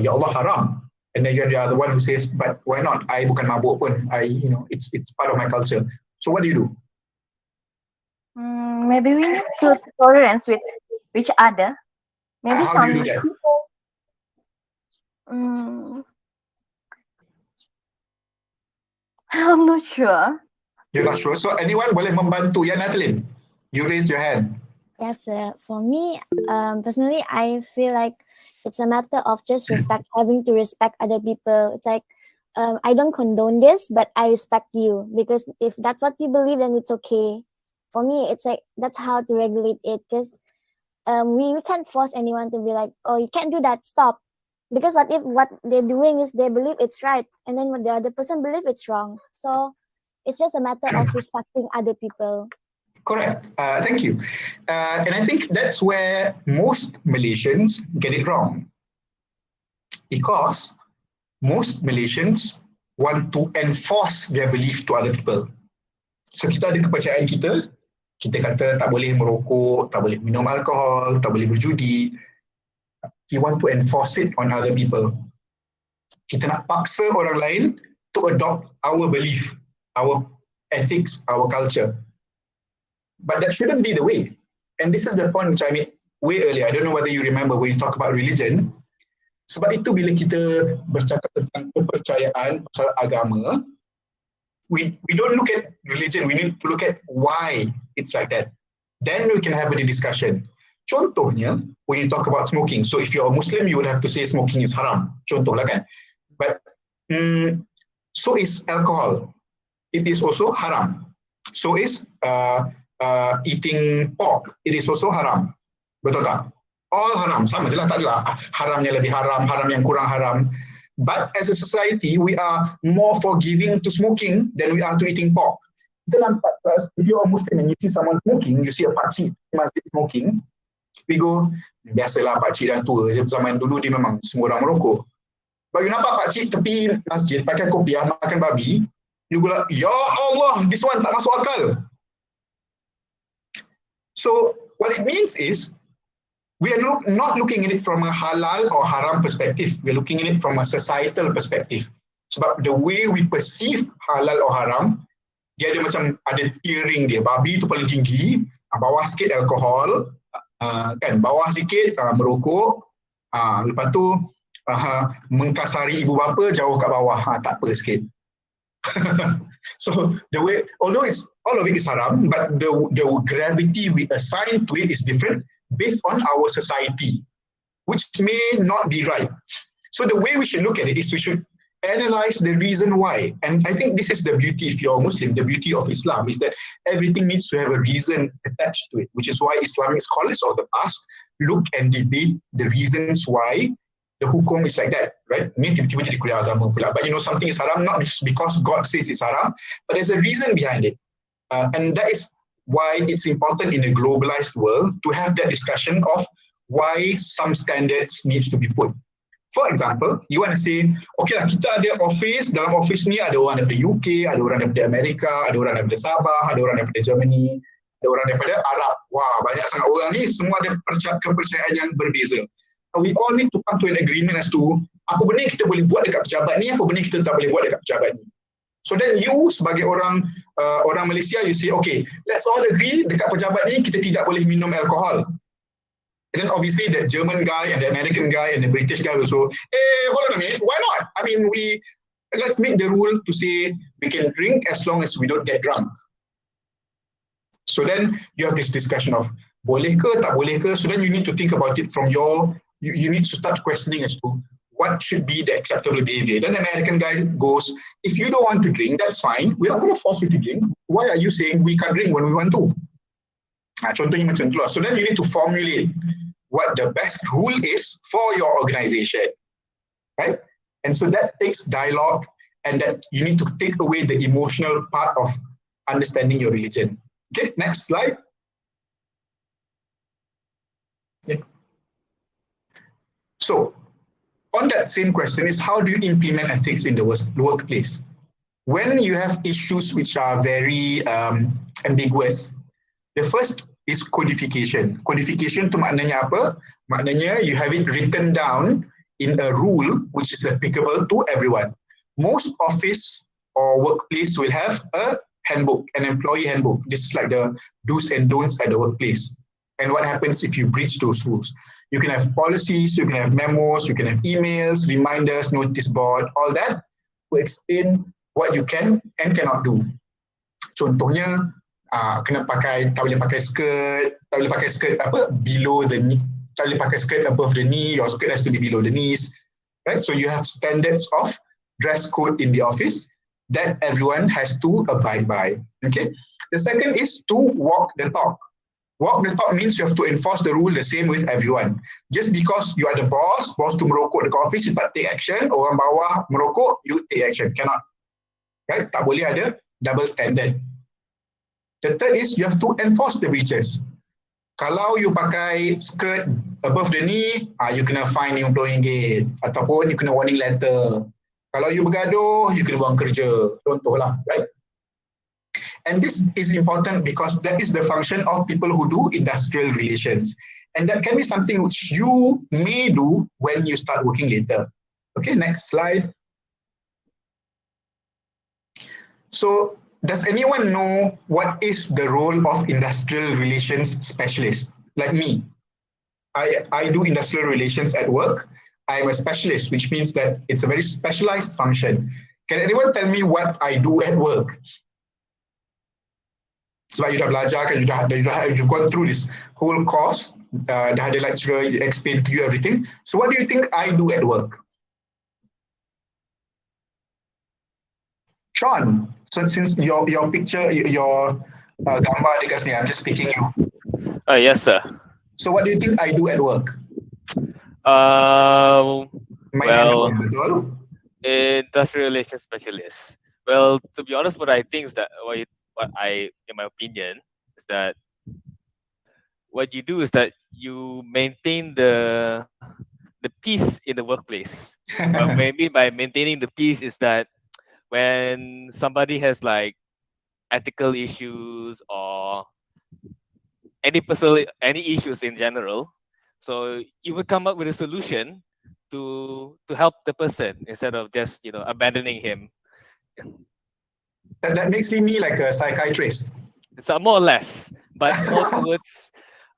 Ya Allah haram, and then you have the other one who says, but why not? I bukan mabuk pun. You know, it's part of my culture. So what do you do? Maybe we need to tolerance with each other. Maybe how some do you do that? people. I'm not sure. You're not sure. So anyone boleh membantu? Ya, Natalie, you raised your hand. Yes, for me, personally, I feel like it's a matter of just having to respect other people. It's like, I don't condone this, but I respect you, because if that's what you believe, then it's okay for me, it's like that's how to regulate it, because we can't force anyone to be like, oh, you can't do that, stop. Because what if what they're doing is they believe it's right, and then what the other person believe it's wrong. So it's just a matter of respecting other people. Correct. Thank you. And I think that's where most Malaysians get it wrong. Because most Malaysians want to enforce their belief to other people. So kita ada kepercayaan kita kata tak boleh merokok, tak boleh minum alkohol, tak boleh berjudi. We want to enforce it on other people. Kita nak paksa orang lain to adopt our belief, our ethics, our culture. But that shouldn't be the way. And this is the point which I made way earlier. I don't know whether you remember when you talk about religion. Sebab itu bila kita bercakap tentang kepercayaan pasal agama, we don't look at religion, we need to look at why it's like that. Then we can have a discussion. Contohnya, when you talk about smoking, so if you're a Muslim, you would have to say smoking is haram. Contoh lah kan. But so is alcohol. It is also haram. So is eating pork. It is also haram. Betul tak? All haram. Sama je lah, tak adalah haramnya lebih haram, haram yang kurang haram. But as a society, we are more forgiving to smoking than we are to eating pork. Kita nampak, if you're a Muslim and you see someone smoking, you see a pakcik masjid smoking, we go, biasalah pakcik dah tua, zaman dulu dia memang semua orang merokok. Bagi nampak pakcik tepi masjid pakai kopiah makan babi, you go like, ya Allah, this one tak masuk akal. So what it means is, we are not looking at it from a halal or haram perspective. We are looking at it from a societal perspective. Sebab the way we perceive halal or haram, dia ada macam ada tiering dia. Babi tu paling tinggi, bawah sikit alkohol, kan bawah sikit merokok, lepas tu mengkasari ibu bapa jauh kat bawah, tak apa sikit. So the way, although all of it is haram, but the gravity we assign to it is different based on our society, which may not be right. So the way we should look at it is we should analyze the reason why. And I think this is the beauty, if you're a Muslim, the beauty of Islam is that everything needs to have a reason attached to it, which is why Islamic scholars of the past look and debate the reasons why the hukum is like that, right? Ni tiba-tiba jadi kuliah agama pula. But you know, something is haram not just because God says it's haram, but there's a reason behind it. And that is why it's important in a globalized world to have that discussion of why some standards needs to be put. For example, you want to say, okay lah, kita ada office, dalam office ni ada orang daripada UK, ada orang daripada Amerika, ada orang daripada Sabah, ada orang daripada Germany, ada orang daripada Arab. Wah, banyak sangat orang ni, semua ada kepercayaan yang berbeza. We all need to come to an agreement as to apa benda kita boleh buat dekat pejabat ni, apa benda kita tak boleh buat dekat pejabat ni. So then you sebagai orang Malaysia, you say, okay, let's all agree dekat pejabat ni kita tidak boleh minum alkohol. And then obviously the German guy and the American guy and the British guy will so, hold on a minute, why not? I mean, let's make the rule to say we can drink as long as we don't get drunk. So then you have this discussion of boleh ke, tak boleh ke? So then you need to think about it from you need to start questioning as to what should be the acceptable behavior. Then the American guy goes, if you don't want to drink, that's fine. We're not going to force you to drink. Why are you saying we can't drink when we want to? Contohnya macam tu lah. So then you need to formulate what the best rule is for your organization, right? And so that takes dialogue, and that you need to take away the emotional part of understanding your religion. Okay, next slide. Yeah. So, on that same question is, how do you implement ethics in the workplace? When you have issues which are very ambiguous, the first is codification. Codification tu maknanya apa? Maknanya you have it written down in a rule which is applicable to everyone. Most office or workplace will have a handbook, an employee handbook. This is like the do's and don'ts at the workplace. And what happens if you breach those rules? You can have policies, you can have memos, you can have emails, reminders, notice board, all that to explain what you can and cannot do. Contohnya, kena pakai, tak boleh pakai skirt, tak boleh pakai skirt below the knee, tak boleh pakai skirt above the knee, your skirt has to be below the knees, right? So you have standards of dress code in the office, that everyone has to abide by. Okay. The second is to walk the talk. Walk the talk means you have to enforce the rule the same with everyone. Just because you are the boss tu merokok dekat office, you tak take action, orang bawah merokok, you take action. Cannot. Right? Tak boleh ada double standard. The third is you have to enforce the breaches. Kalau you pakai skirt above the knee, you kena fine RM50 ataupun you kena warning letter. Kalau you bergaduh, you kena buang kerja. Contohlah, right? And this is important because that is the function of people who do industrial relations. And that can be something which you may do when you start working later. Okay, next slide. So, does anyone know what is the role of industrial relations specialist? Like me, I do industrial relations at work. I'm a specialist, which means that it's a very specialized function. Can anyone tell me what I do at work? Sebab you dah belajar kan, you've gone through this whole course, dah ada lecturer explain to you everything. So what do you think I do at work? Sean, so since your picture, your gambar dekat sini, I'm just picking you. Yes, sir. So what do you think I do at work? Well, industrial relations specialist. Well, to be honest, what I think is that in my opinion, is that what you do is that you maintain the peace in the workplace. Maybe by maintaining the peace is that when somebody has like ethical issues or any issues in general, so you would come up with a solution to help the person instead of just abandoning him. That makes me like a psychiatrist. So more or less, but more towards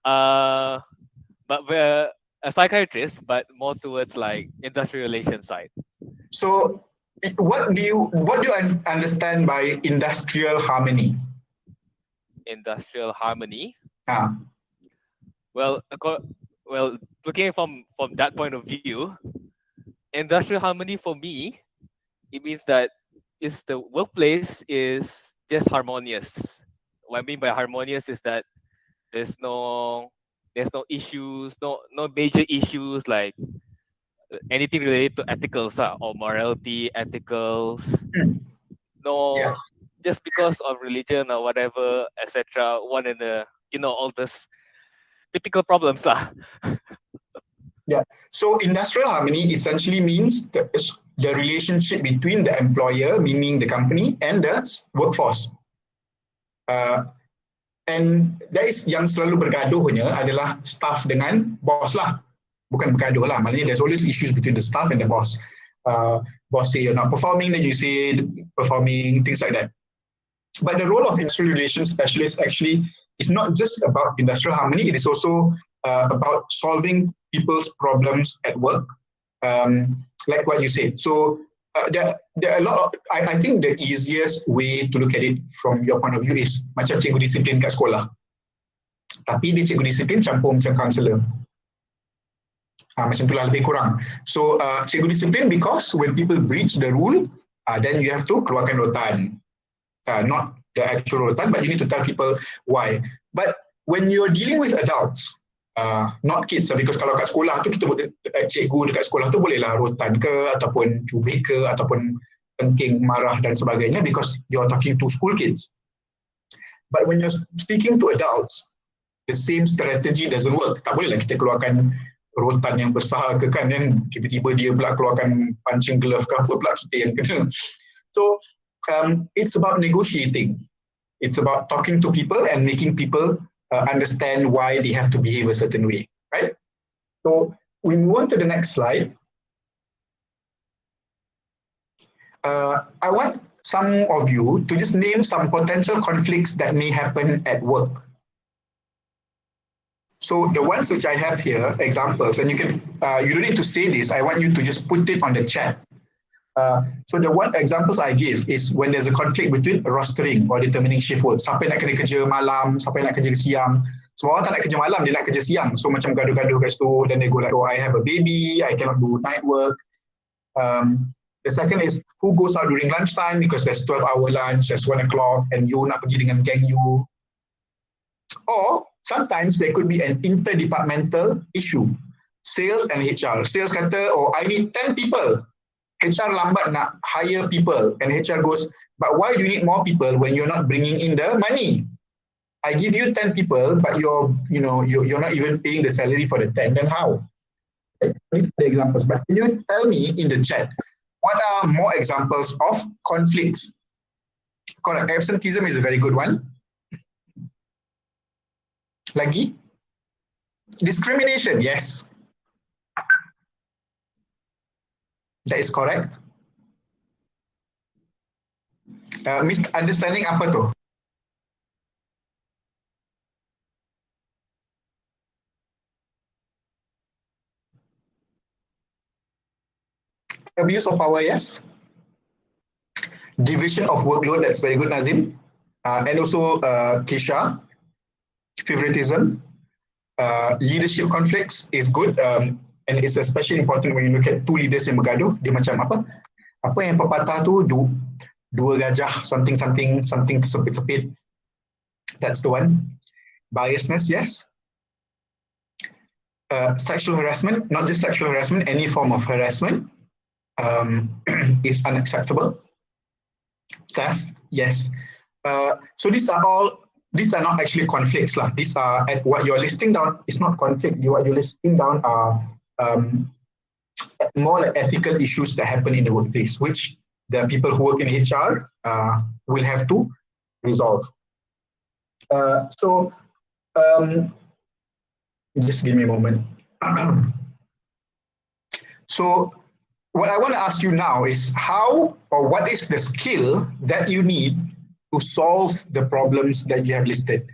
but we're a psychiatrist, but more towards like industrial relations side. So what do you understand by industrial harmony? Industrial harmony. Well, looking from that point of view, industrial harmony for me, it means that the workplace is just harmonious. What I mean by harmonious is that there's no issues, no major issues like anything related to ethicals or morality, ethicals. No, just because of religion or whatever, etc. One in the all this typical problems. Yeah. So industrial harmony essentially means the relationship between the employer, meaning the company, and the workforce. And that is yang selalu bergaduhnya adalah staff dengan boss lah. Bukan bergaduh lah, maknanya there's always issues between the staff and the boss. Boss say you're not performing, then you say performing, things like that. But the role of industrial relations specialist actually is not just about industrial harmony, it is also about solving people's problems at work, like what you said. So there are a lot of, I think the easiest way to look at it from your point of view is macam cikgu disiplin kat sekolah. Tapi dia cikgu disiplin campur macam kaunselor. Macam itulah lebih kurang. So cikgu disiplin because when people breach the rule, then you have to keluarkan rotan. Not the actual rotan, but you need to tell people why. But when you're dealing with adults, not kids, because kalau kat sekolah tu kita cikgu dekat sekolah tu bolehlah rotan ke ataupun cubit ke ataupun tengking marah dan sebagainya because you're talking to school kids. But when you're speaking to adults, the same strategy doesn't work. Tak bolehlah kita keluarkan rotan yang besar ke kan, dan tiba-tiba dia pula keluarkan punching glove ke apa pula kita yang kena. So it's about negotiating. It's about talking to people and making people understand why they have to behave a certain way, right? So we move on to the next slide. I want some of you to just name some potential conflicts that may happen at work. So the ones which I have here, examples, and you don't need to say this, I want you to just put it on the chat. So the one examples I give is when there's a conflict between rostering or determining shift work. Siapa yang nak kena kerja malam, siapa yang nak kerja siang. Semua orang tak nak kerja malam, dia nak kerja siang. So macam gaduh-gaduh kat situ, then they go like, oh, I have a baby, I cannot do night work. The second is who goes out during lunchtime because there's 12-hour lunch, there's 1 o'clock, and you nak pergi dengan gang you. Or sometimes there could be an interdepartmental issue. Sales and HR. Sales kata, oh, I need 10 people. HR lambat nak hire people. And HR goes, but why do you need more people when you're not bringing in the money? I give you 10 people, but you're not even paying the salary for the 10. Then how? These are the examples. But can you tell me in the chat, what are more examples of conflicts? Correct. Absenteeism is a very good one. Lagi? Discrimination, yes. That is correct. Misunderstanding apa tu? Abuse of power, yes. Division of workload, that's very good, Nazim. And also Kisha, favoritism. Leadership conflicts is good, and it's especially important when you look at two leaders yang bergaduh. Dia macam apa? Apa yang pepatah tu, dua gajah, something tersepit-sepit. That's the one. Biasness, yes. Sexual harassment, not just sexual harassment, any form of harassment is unacceptable. Theft, yes. So these are not actually conflicts lah. These are what you're listing down is not conflict. What you're listing down are more like ethical issues that happen in the workplace, which the people who work in HR will have to resolve. Just give me a moment. So what I want to ask you now is how or what is the skill that you need to solve the problems that you have listed.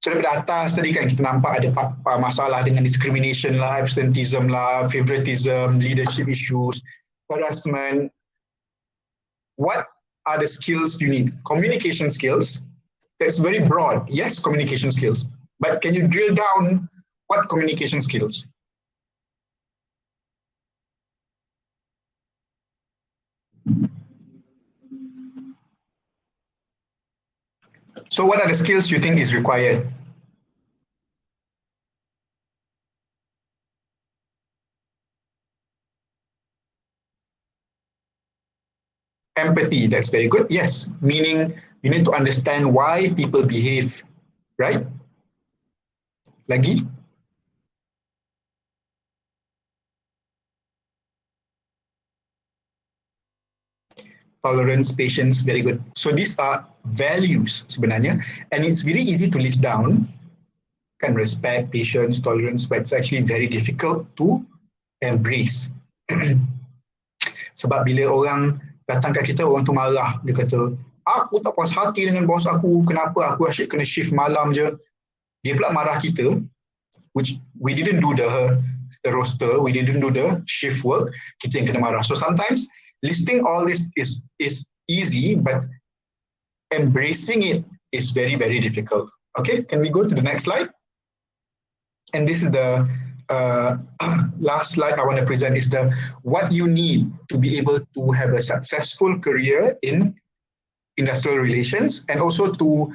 So daripada atas tadi kan kita nampak ada masalah dengan discrimination lah, absenteeism lah, favoritism, leadership issues, harassment. What are the skills you need? Communication skills. That's very broad. Yes, communication skills. But can you drill down what communication skills? So what are the skills you think is required? Empathy, that's very good. Yes, meaning you need to understand why people behave, right? Lagi? Tolerance, patience, very good. So these are values sebenarnya, and it's very easy to list down, kan, respect, patience, tolerance, but it's actually very difficult to embrace. Sebab bila orang datang kat kita, orang tu marah, dia kata, aku tak puas hati dengan bos aku, kenapa aku asyik kena shift malam je. Dia pula marah kita, which we didn't do the roster, we didn't do the shift work, kita yang kena marah. So sometimes listing all this is easy, but embracing it is very, very difficult. Okay, can we go to the next slide? And this is the last slide I want to present is what you need to be able to have a successful career in industrial relations, and also to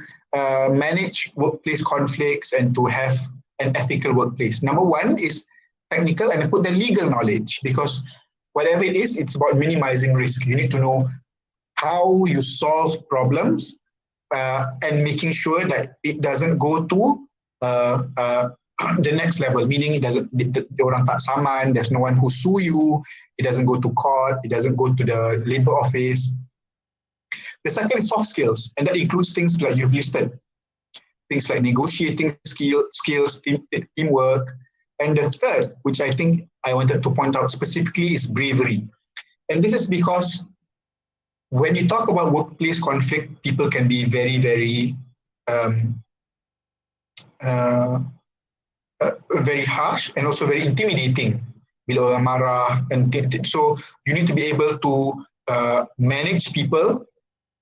manage workplace conflicts and to have an ethical workplace. Number one is technical, and I put the legal knowledge, because whatever it is, it's about minimizing risk. You need to know how you solve problems and making sure that it doesn't go to the next level, meaning it doesn't, orang tak saman, there's no one who sue you, it doesn't go to court, it doesn't go to the labor office. The second is soft skills, and that includes things like you've listed, things like negotiating skills, teamwork. And the third, which I think I wanted to point out specifically, is bravery. And this is because when you talk about workplace conflict, people can be very, very very harsh and also very intimidating. Bila orang marah, and so you need to be able to manage people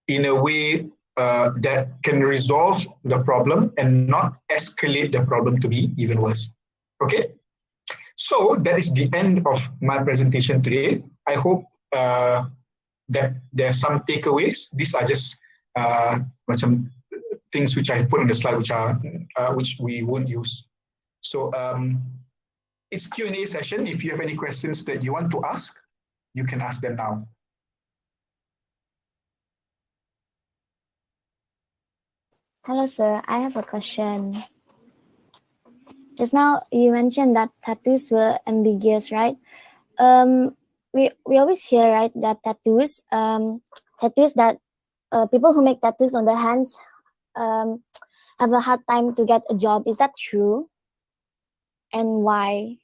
in a way that can resolve the problem and not escalate the problem to be even worse. Okay, so that is the end of my presentation today. I hope that there are some takeaways. These are just macam things which I've put on the slide, which we won't use. So it's Q&A session. If you have any questions that you want to ask, you can ask them now. Hello, sir. I have a question. Just now you mentioned that tattoos were ambiguous, right? We always hear, right, that tattoos that people who make tattoos on their hands have a hard time to get a job. Is that true? And why?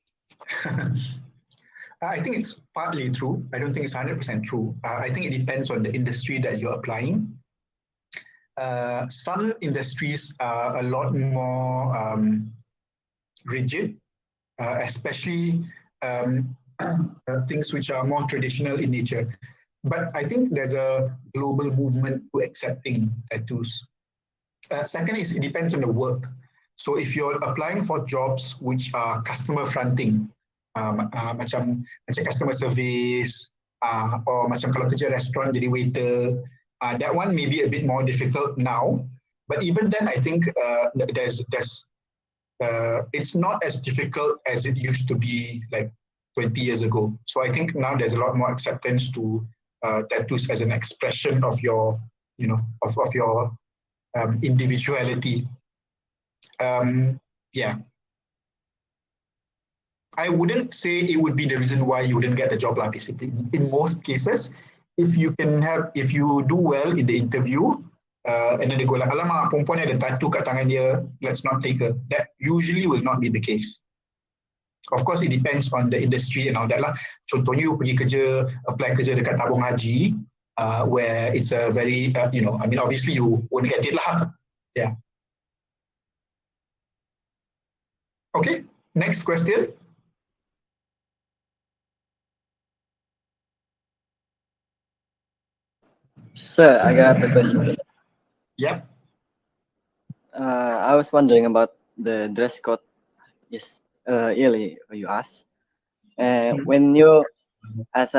I think it's partly true. I don't think it's 100% true. I think it depends on the industry that you're applying. Some industries are a lot more rigid, especially things which are more traditional in nature. But I think there's a global movement to accepting tattoos. Second is it depends on the work. So if you're applying for jobs which are customer fronting, macam customer service, or macam kalau kerja restaurant jadi waiter, that one may be a bit more difficult now. But even then, I think it's not as difficult as it used to be like 20 years ago. So I think now there's a lot more acceptance to tattoos as an expression of your, of your individuality. Yeah. I wouldn't say it would be the reason why you wouldn't get the job, like basically. In most cases, if you do well in the interview, and then they go like, alamak, perempuan ada tattoo kat tangan dia, let's not take her. That usually will not be the case. Of course, it depends on the industry and all that lah. Contohnya, you pergi kerja, apply kerja dekat tabung haji, where it's a very, I mean, obviously you won't get it lah. Yeah. Okay, next question. Sir, I got the question. Yeah. I was wondering about the dress code. Yes, earlier you asked. When you, as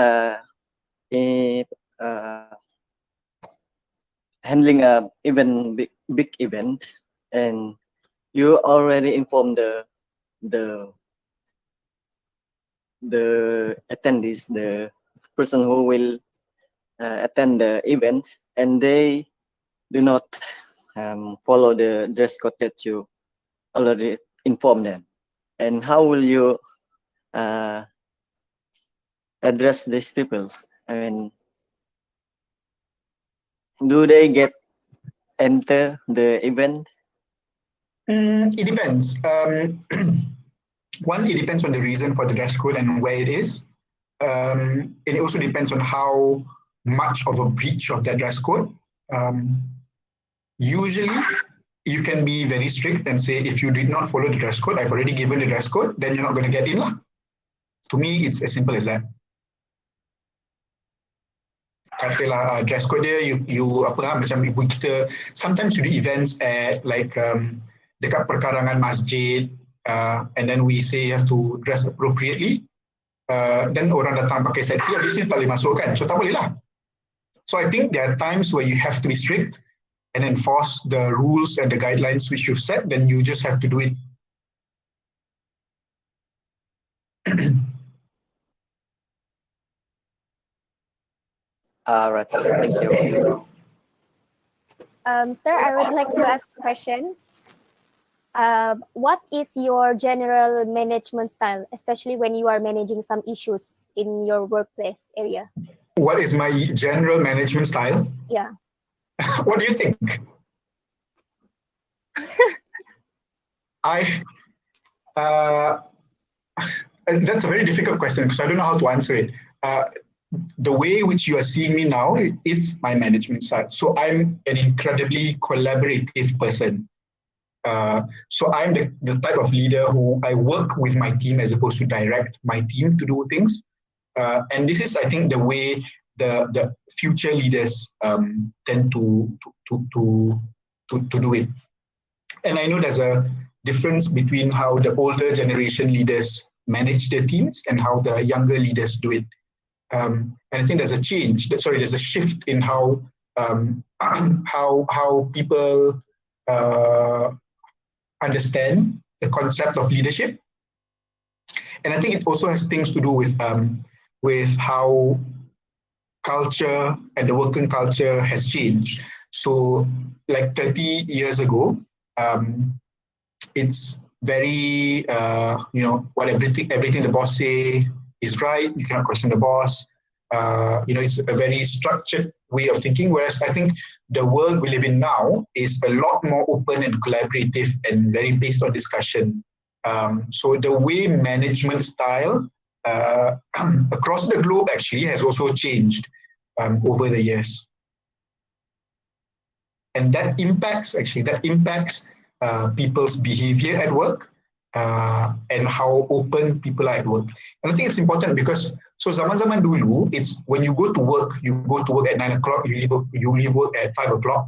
handling a big event, and you already informed the attendees, the person who will attend the event, and they do not follow the dress code that you already informed them. And how will you address these people? I mean, do they get enter the event? It depends. One, it depends on the reason for the dress code and where it is. And it also depends on how much of a breach of that dress code. Usually, you can be very strict and say, if you did not follow the dress code, I've already given the dress code, then you're not going to get in lah. To me, it's as simple as that. Katalah dress code dia, you apa lah, macam ibu kita, sometimes you do events at like dekat perkarangan masjid, and then we say you have to dress appropriately. Then orang datang pakai seksi, obviously tak boleh masuk kan, so tak boleh lah. So I think there are times where you have to be strict and enforce the rules and the guidelines which you've set, then you just have to do it. Right, sir. Thank you. Sir, I would like to ask a question. What is your general management style, especially when you are managing some issues in your workplace area? What is my general management style? Yeah. What do you think? That's a very difficult question because I don't know how to answer it. The way which you are seeing me now is my management side. So I'm an incredibly collaborative person. So I'm the type of leader who I work with my team as opposed to direct my team to do things. And this is, I think, the way the future leaders tend to do it. And I know there's a difference between how the older generation leaders manage their teams and how the younger leaders do it. And I think there's a change. There's a shift in how people understand the concept of leadership. And I think it also has things to do with how culture and the working culture has changed. So like 30 years ago, it's very, what everything the boss say is right. You cannot question the boss. It's a very structured way of thinking. Whereas I think the world we live in now is a lot more open and collaborative and very based on discussion. So the way management style across the globe actually has also changed over the years. And that impacts people's behavior at work and how open people are at work. And I think it's important because zaman-zaman dulu, it's when you go to work at 9 o'clock, you leave work at 5 o'clock.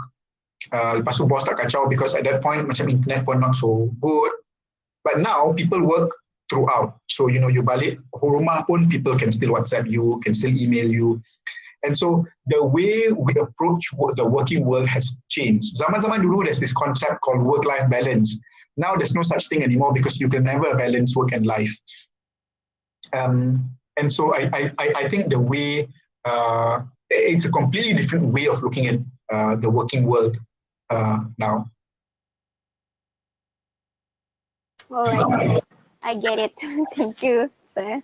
Lepas tu bos tak kacau because at that point macam internet pun not so good. But now people work throughout. So you balik rumah pun people can still WhatsApp you, can still email you. And so the way we approach the working world has changed. Zaman-zaman dulu, there's this concept called work-life balance. Now there's no such thing anymore because you can never balance work and life. And so I think the way, it's a completely different way of looking at the working world now. All right, I get it. Thank you, sir.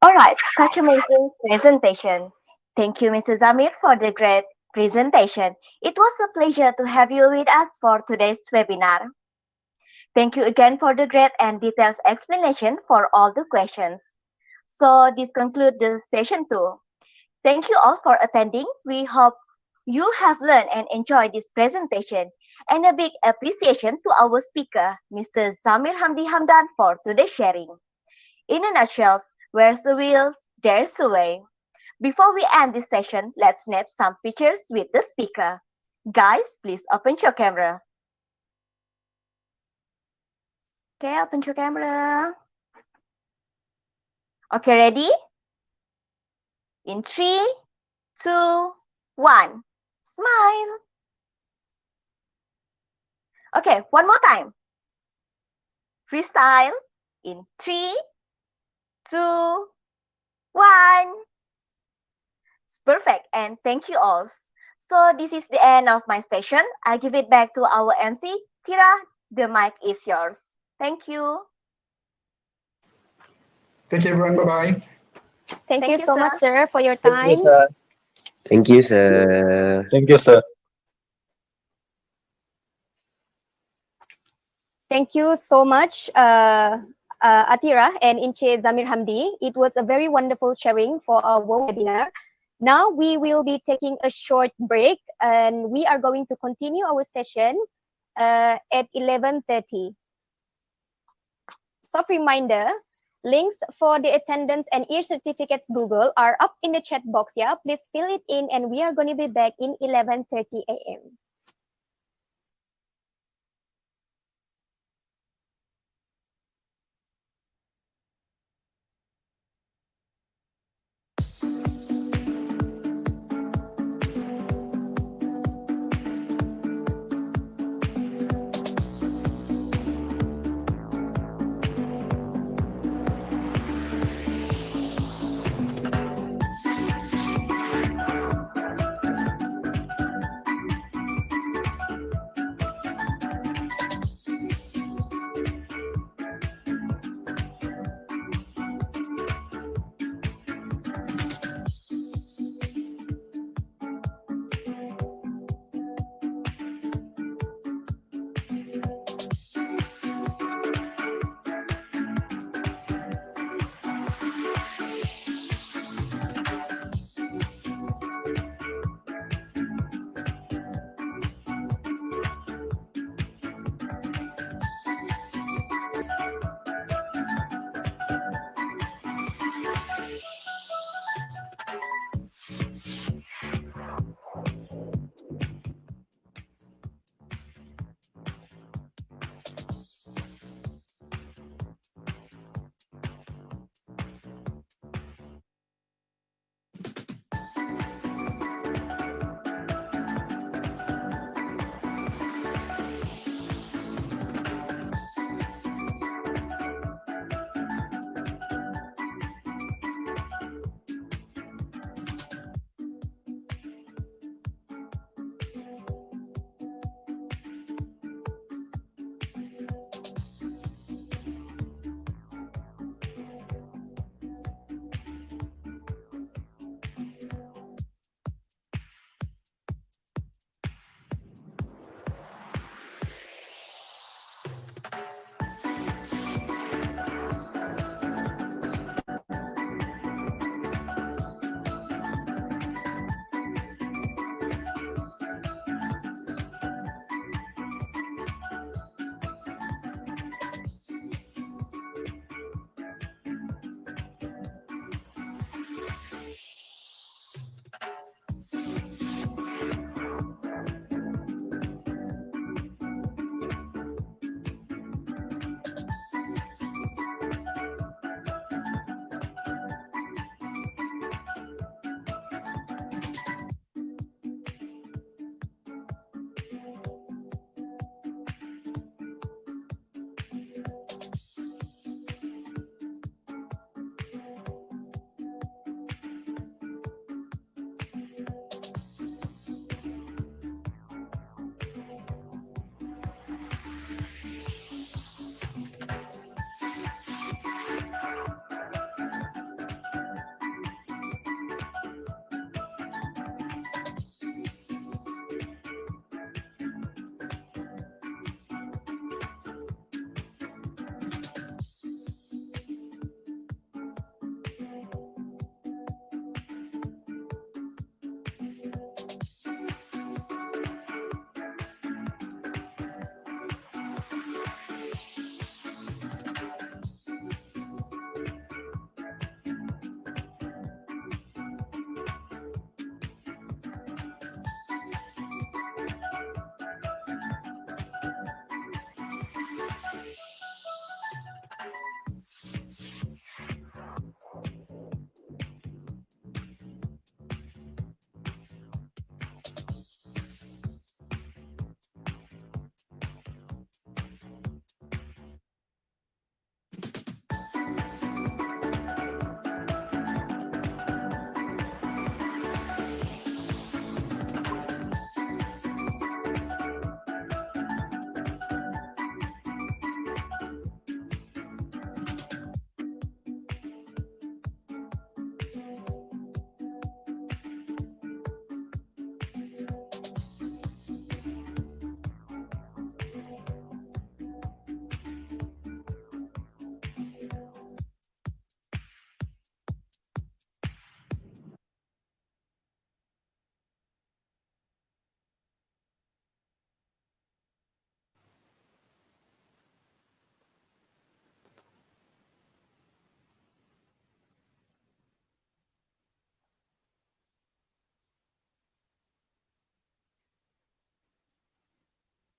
All right, such amazing presentation. Thank you, Mrs. Zamir, for the great presentation. It was a pleasure to have you with us for today's webinar. Thank you again for the great and detailed explanation for all the questions. So this concludes the session 2. Thank you all for attending. We hope you have learned and enjoyed this presentation. And a big appreciation to our speaker, Mr. ZAMIR HAMDY HAMDAN, for today's sharing. In a nutshell, where's the will, there's the way. Before we end this session, let's snap some pictures with the speaker. Guys, please open your camera. Okay, open your camera. Okay, ready? In 3, 2, 1. Smile. Okay, one more time. Freestyle. In 3, 2, 1. It's perfect, and thank you all. So this is the end of my session. I give it back to our MC. Tira, the mic is yours. Thank you. Thank you, everyone. Bye-bye. Thank you so sir. much, sir, for your time. Thank you, sir. Thank you, sir. Thank you, sir. Thank you so much, Atira and Inche ZAMIR HAMDY. It was a very wonderful sharing for our webinar. Now we will be taking a short break and we are going to continue our session at 11:30. Soft reminder, links for the attendance and e-certificates Google are up in the chat box. Yeah, please fill it in and we are going to be back in 11:30 a.m.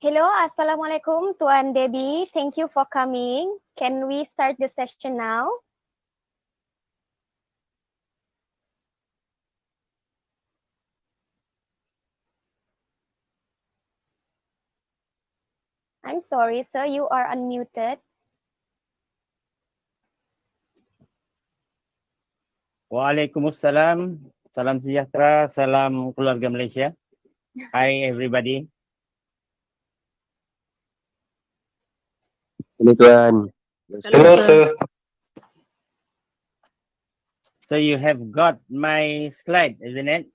Hello, Assalamualaikum, Tuan Debbie. Thank you for coming. Can we start the session now? I'm sorry, sir, you are unmuted. Waalaikumsalam. Salam sejahtera, salam keluarga Malaysia. Hi everybody. Hello Tuan. Hello, sir. So you have got my slide, isn't it?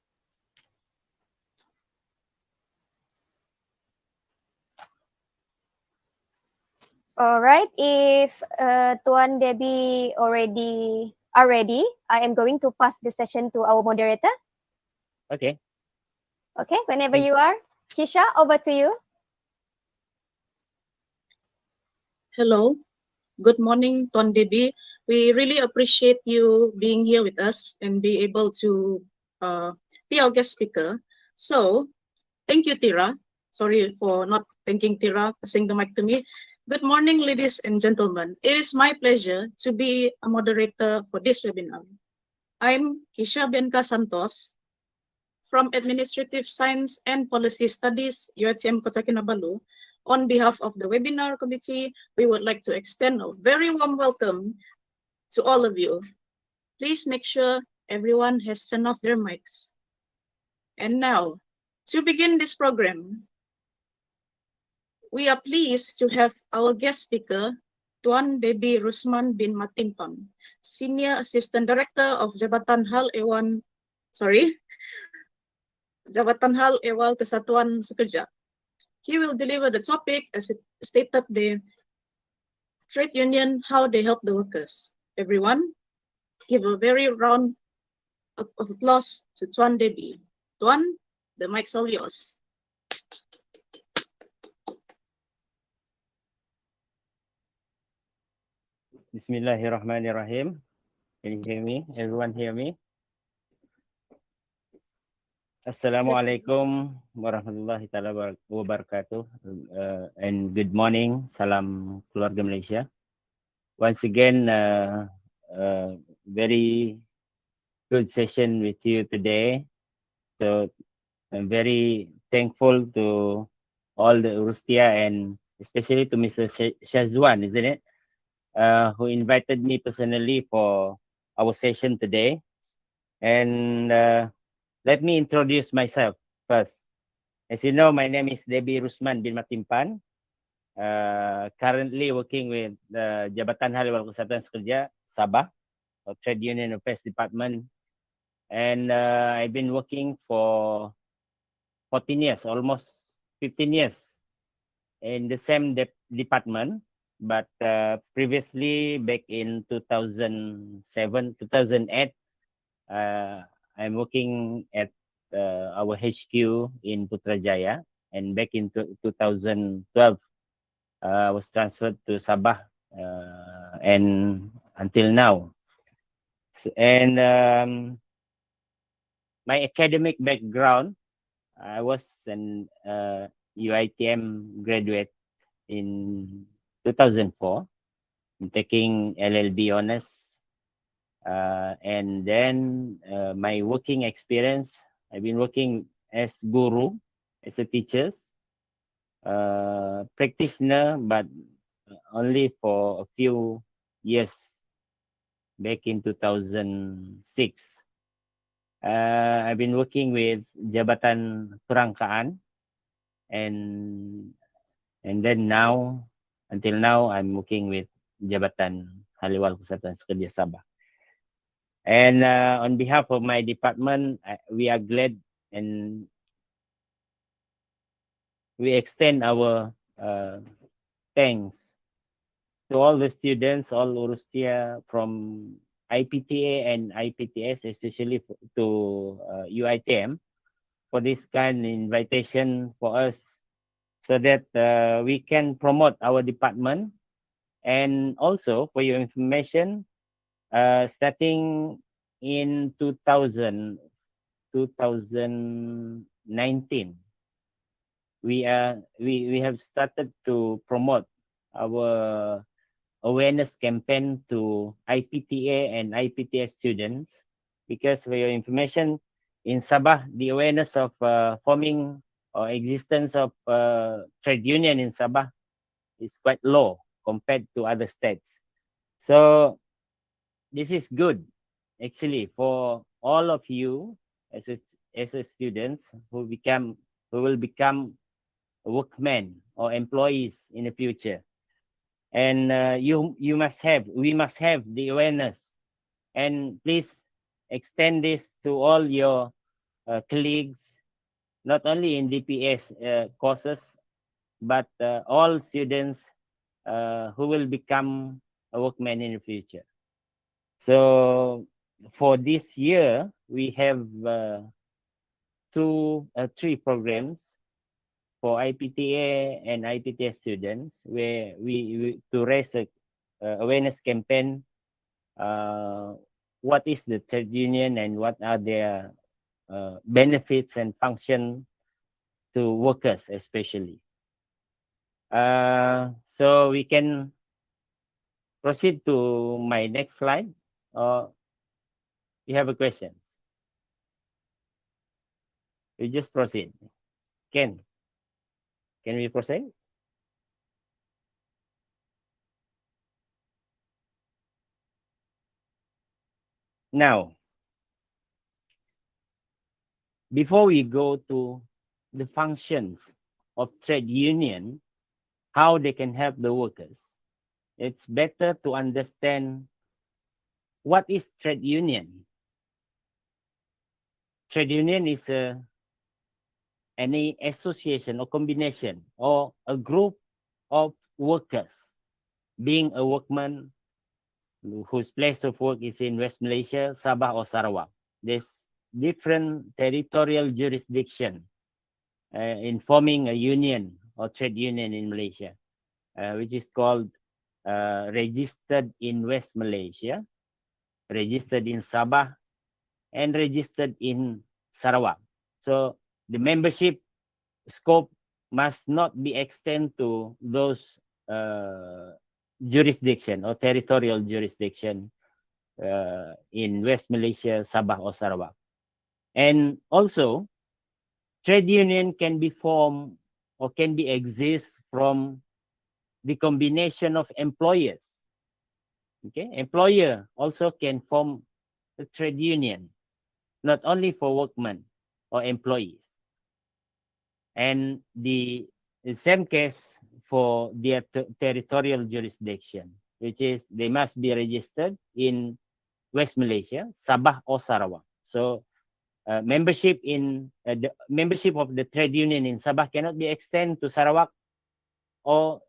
All right, if Tuan Debbie are ready, I am going to pass the session to our moderator. Okay. Okay, whenever you are. Kisha, over to you. Hello, good morning, Tuan Debbie. We really appreciate you being here with us and be able to be our guest speaker. So, thank you, Tira. Sorry for not thanking Tira, passing the mic to me. Good morning, ladies and gentlemen. It is my pleasure to be a moderator for this webinar. I'm Kisha Bianca Santos from Administrative Science and Policy Studies, UiTM Kota Kinabalu. On behalf of the webinar committee, we would like to extend a very warm welcome to all of you. Please make sure everyone has turned off their mics. And now, to begin this program, we are pleased to have our guest speaker, Tuan DEBY RUSTMAN bin MATIMPAN, Senior Assistant Director of Jabatan Hal Ehwal Kesatuan Sekerja. He will deliver the topic as it stated the trade union, how they help the workers. Everyone, give a very round of applause to Tuan DEBY. Tuan, the mic's all yours. Bismillahirrahmanirrahim. Can you hear me? Everyone hear me? Assalamualaikum warahmatullahi wabarakatuh. And good morning. Salam keluarga Malaysia. Once again, very good session with you today. So I'm very thankful to all the Urustia and especially to Mr. Shazwan, isn't it? Who invited me personally for our session today. And let me introduce myself first. As you know, my name is DEBY RUSTMAN bin MATIMPAN. Currently working with the Jabatan Hal Ehwal Kesatuan Sekerja, Sabah, or Trade Union Affairs Department. And I've been working for 14 years, almost 15 years in the same department. But previously, back in 2007, 2008, I'm working at our HQ in Putrajaya. And back in 2012, I was transferred to Sabah and until now. And my academic background, I was an UiTM graduate in 2004, taking LLB honors. And then my working experience, I've been working as guru, as a teacher, practitioner, but only for a few years back in 2006. I've been working with Jabatan Perangkaan, and then now, until now, I'm working with Jabatan Hal Ehwal Kesatuan Sekerja Sabah. And on behalf of my department, we are glad and we extend our thanks to all the students, all Urustia from IPTA and IPTS, especially to UiTM, for this kind of invitation for us, so that we can promote our department. And also, for your information, starting in 2019, we have started to promote our awareness campaign to IPTA and IPTS students, because for your information, in Sabah, the awareness of forming or existence of trade union in Sabah is quite low compared to other states. So this is good actually for all of you as a students who will become workmen or employees in the future. And we must have the awareness, and please extend this to all your colleagues, not only in DPS courses, but all students who will become a workman in the future. So for this year, we have 3 programs for IPTA and IPTS students, where we to raise a awareness campaign. What is the trade union and what are their benefits and function to workers especially. So we can proceed to my next slide. You have a question? We just proceed. Can we proceed? Now, before we go to the functions of trade union, how they can help the workers, it's better to understand what is trade union. Trade union is any association or combination or a group of workers, being a workman whose place of work is in West Malaysia, Sabah or Sarawak. There's different territorial jurisdiction in forming a union or trade union in Malaysia, which is called registered in West Malaysia, registered in Sabah, and registered in Sarawak. So the membership scope must not be extended to those jurisdiction or territorial jurisdiction in West Malaysia, Sabah or Sarawak. And also, trade union can be formed or can be exist from the combination of employers. Okay, employer also can form a trade union, not only for workmen or employees. And the same case for their territorial jurisdiction, which is they must be registered in West Malaysia, Sabah or Sarawak. So membership the membership of the trade union in Sabah cannot be extended to Sarawak or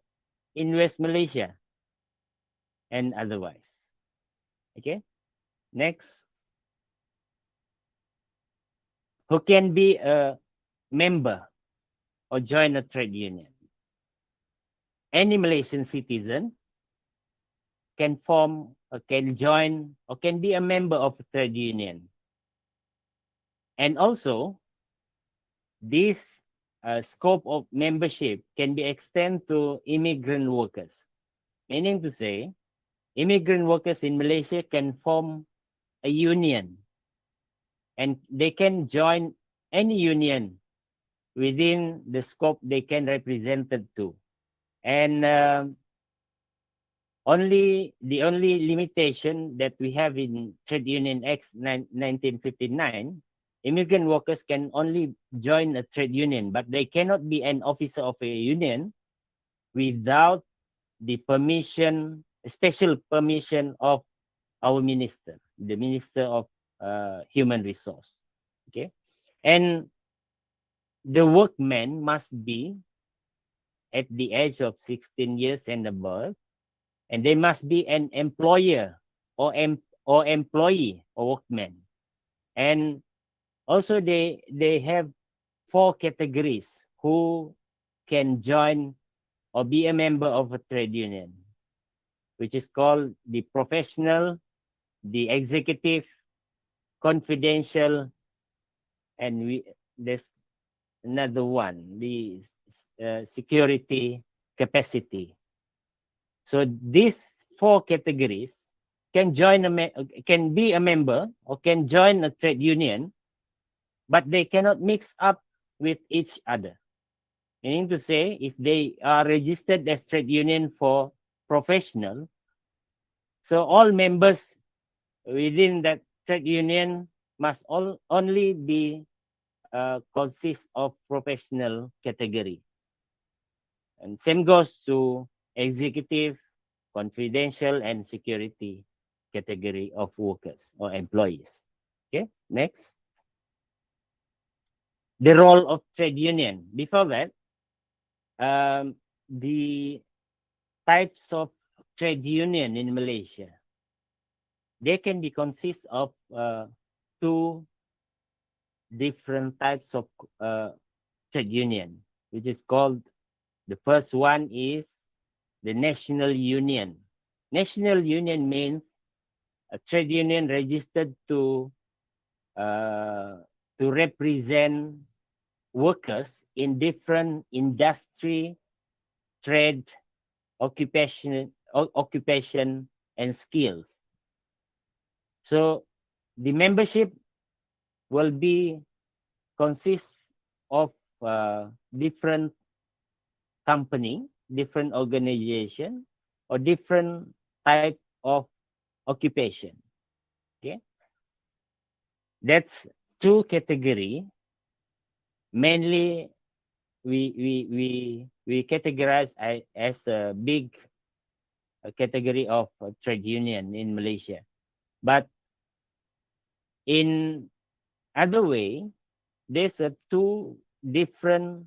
in West Malaysia and otherwise. Okay, next. Who can be a member or join a trade union? Any Malaysian citizen can form or can join or can be a member of a trade union. And also, this scope of membership can be extended to immigrant workers. Meaning to say, immigrant workers in Malaysia can form a union and they can join any union within the scope they can represented to. And the only limitation that we have in Trade Union Act 1959, immigrant workers can only join a trade union, but they cannot be an officer of a union without the permission, special permission of our minister, the Minister of Human Resource. Okay, and the workman must be at the age of 16 years and above, and they must be an employer or employee or workman. And also they have 4 categories who can join or be a member of a trade union, which is called the professional, the executive, confidential, and there's another one, the security capacity. So these 4 categories can can be a member or can join a trade union, but they cannot mix up with each other. Meaning to say, if they are registered as trade union for professional, so all members within that trade union must only be consist of professional category. And same goes to executive, confidential, and security category of workers or employees. Okay, next. The role of trade union. Before that, the types of trade union in Malaysia, they can be consist of 2 different types of trade union, which is called, the first one is the national union. National union means a trade union registered to represent workers in different industry, trade, occupation, and skills. So the membership will be consist of different company, different organization, or different type of occupation. Okay, that's 2 category. Mainly, we categorize as a big category of trade union in Malaysia, but in other way, there's 2 different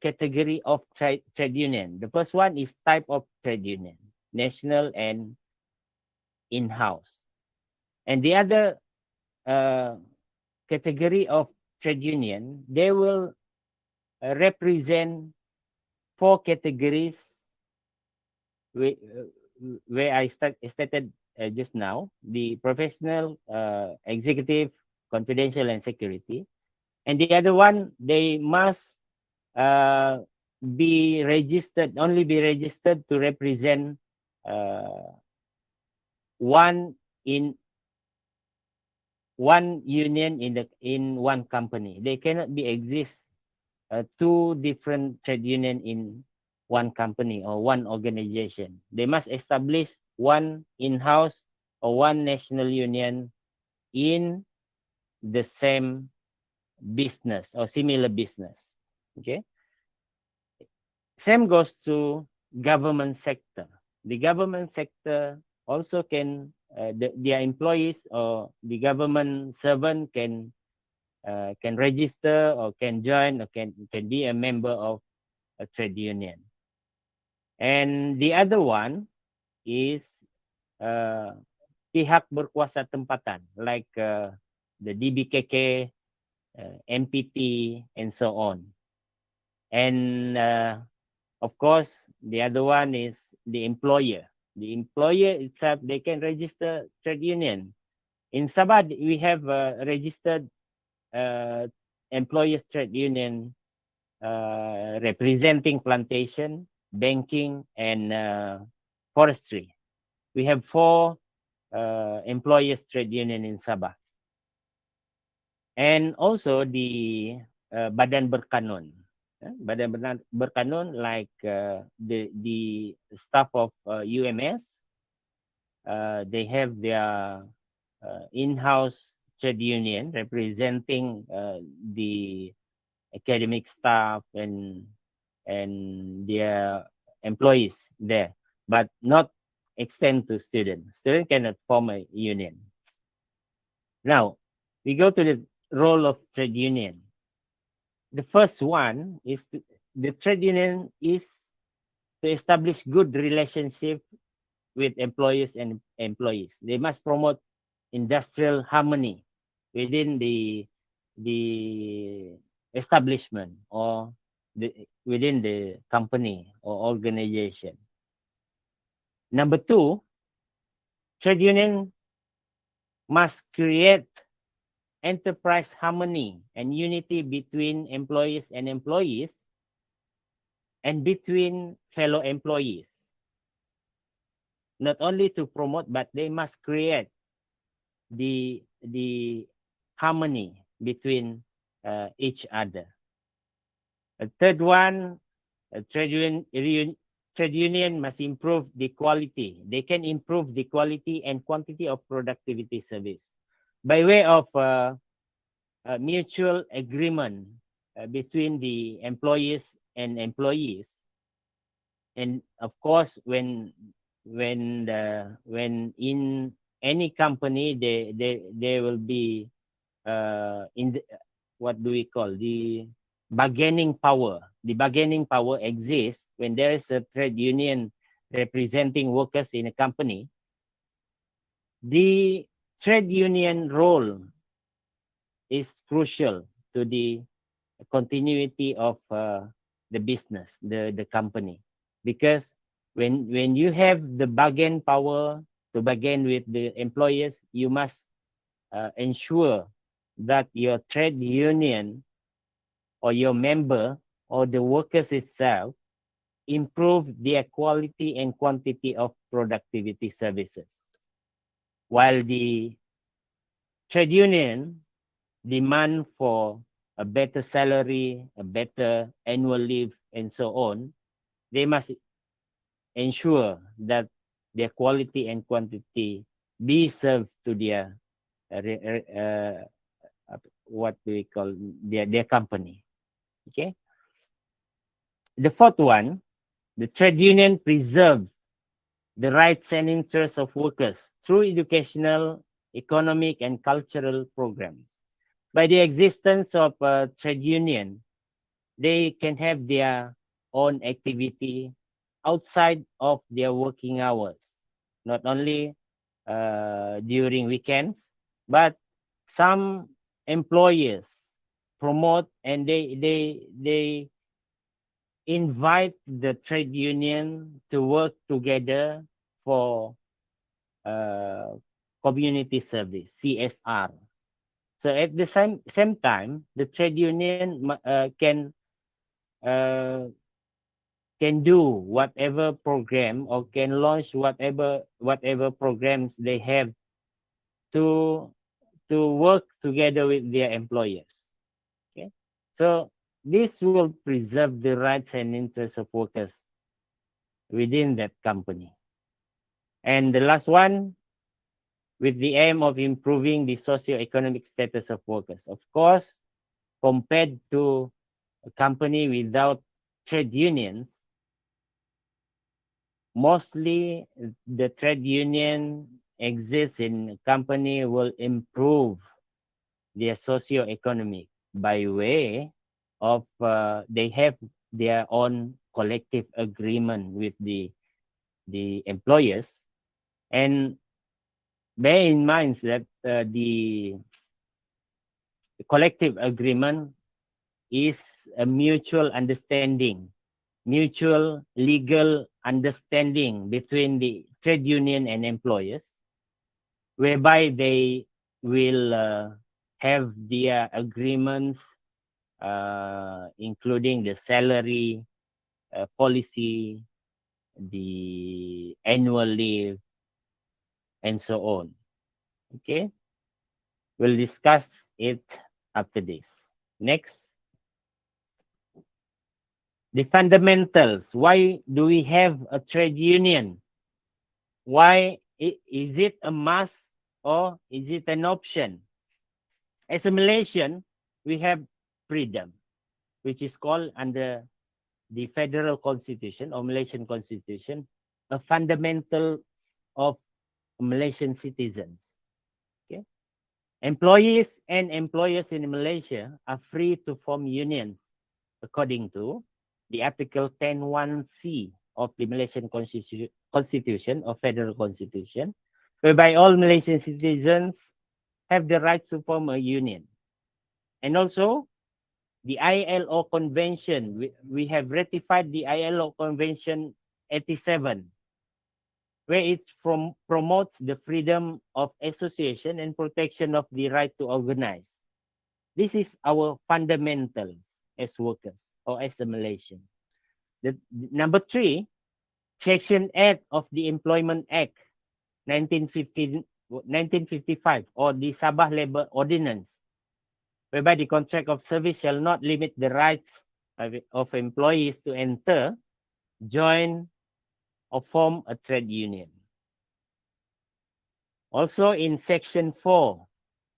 category of trade union. The first one is type of trade union, national and in-house. And the other category of trade union, they will represent 4 categories where I stated just now: the professional, executive, confidential, and security. And the other one, they must be registered to represent one union in one company. They cannot be exist 2 different trade union in one company or one organization. They must establish one in-house or one national union in the same business or similar business. Okay. Same goes to government sector. The government sector also can, their employees or the government servant can register or can join or can be a member of a trade union. And the other one is pihak berkuasa tempatan, like the DBKK, MPT, and so on. And of course, the other one is the employer. The employer itself, they can register trade union. In Sabah, we have registered employers trade union representing plantation, banking, and forestry. We have 4 employers trade union in Sabah. And also the badan berkanun. Badan berkanun, like the staff of UMS, they have their in-house trade union representing the academic staff and their employees there, but not extend to students. Students cannot form a union. Now, we go to the role of trade union. The first one is the trade union is to establish good relationship with employers and employees. They must promote industrial harmony within the establishment or within the company or organization. Number 2, trade union must create enterprise harmony and unity between employees and employees and between fellow employees. Not only to promote, but they must create the harmony between each other. A third one, trade union must improve the quality. They can improve the quality and quantity of productivity service by way of a mutual agreement between the employees and employees. And of course, when in any company, they will be in the, what do we call, the bargaining power. The bargaining power exists when there is a trade union representing workers in a company. The trade union role is crucial to the continuity of the business, the company, because when you have the bargain power to bargain with the employers, you must ensure that your trade union or your member or the workers itself improve their quality and quantity of productivity services. While the trade union demand for a better salary, a better annual leave, and so on, they must ensure that their quality and quantity be served to their what do we call, their company. Okay. The fourth one, the trade union preserve the rights and interests of workers through educational, economic, and cultural programs. By the existence of a trade union, they can have their own activity outside of their working hours, not only during weekends, but some employers promote and they invite the trade union to work together for community service, CSR. So at the same time, the trade union can do whatever program or can launch whatever programs they have to work together with their employers. Okay, so this will preserve the rights and interests of workers within that company. And the last one, with the aim of improving the socio-economic status of workers. Of course, compared to a company without trade unions, mostly the trade union exists in a company will improve their socio-economic by way of they have their own collective agreement with the employers. And bear in mind that the collective agreement is a mutual understanding, mutual legal understanding between the trade union and employers, whereby they will have their agreements, including the salary policy, the annual leave, and so on. Okay, we'll discuss it after this. Next, the fundamentals. Why do we have a trade union? Why is it a must or is it an option? As a Malaysian, we have freedom, which is called under the Federal Constitution or Malaysian Constitution, a fundamental of Malaysian citizens. Okay, employees and employers in Malaysia are free to form unions according to the Article 10(1)(c) of the Malaysian Constitution or Federal Constitution, whereby all Malaysian citizens have the right to form a union. And also, the ILO Convention, we have ratified the ILO Convention 87, where it promotes the freedom of association and protection of the right to organize. This is our fundamentals as workers or as a Malaysian. Number 3, Section 8 of the Employment Act 1955 or the Sabah Labor Ordinance, whereby the contract of service shall not limit the rights of employees to enter, join, or form a trade union. Also in Section 4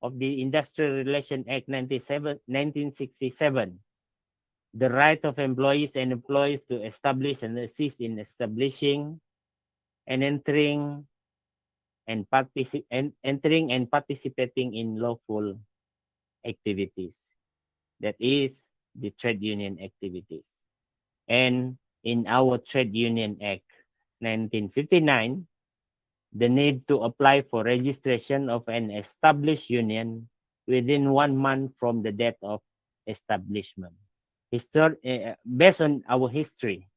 of the Industrial Relations Act 1967, the right of employees and employees to establish and assist in establishing and entering and participating in lawful activities. That is the trade union activities. And in our Trade Union Act 1959, the need to apply for registration of an established union within 1 month from the date of establishment. Based on our history,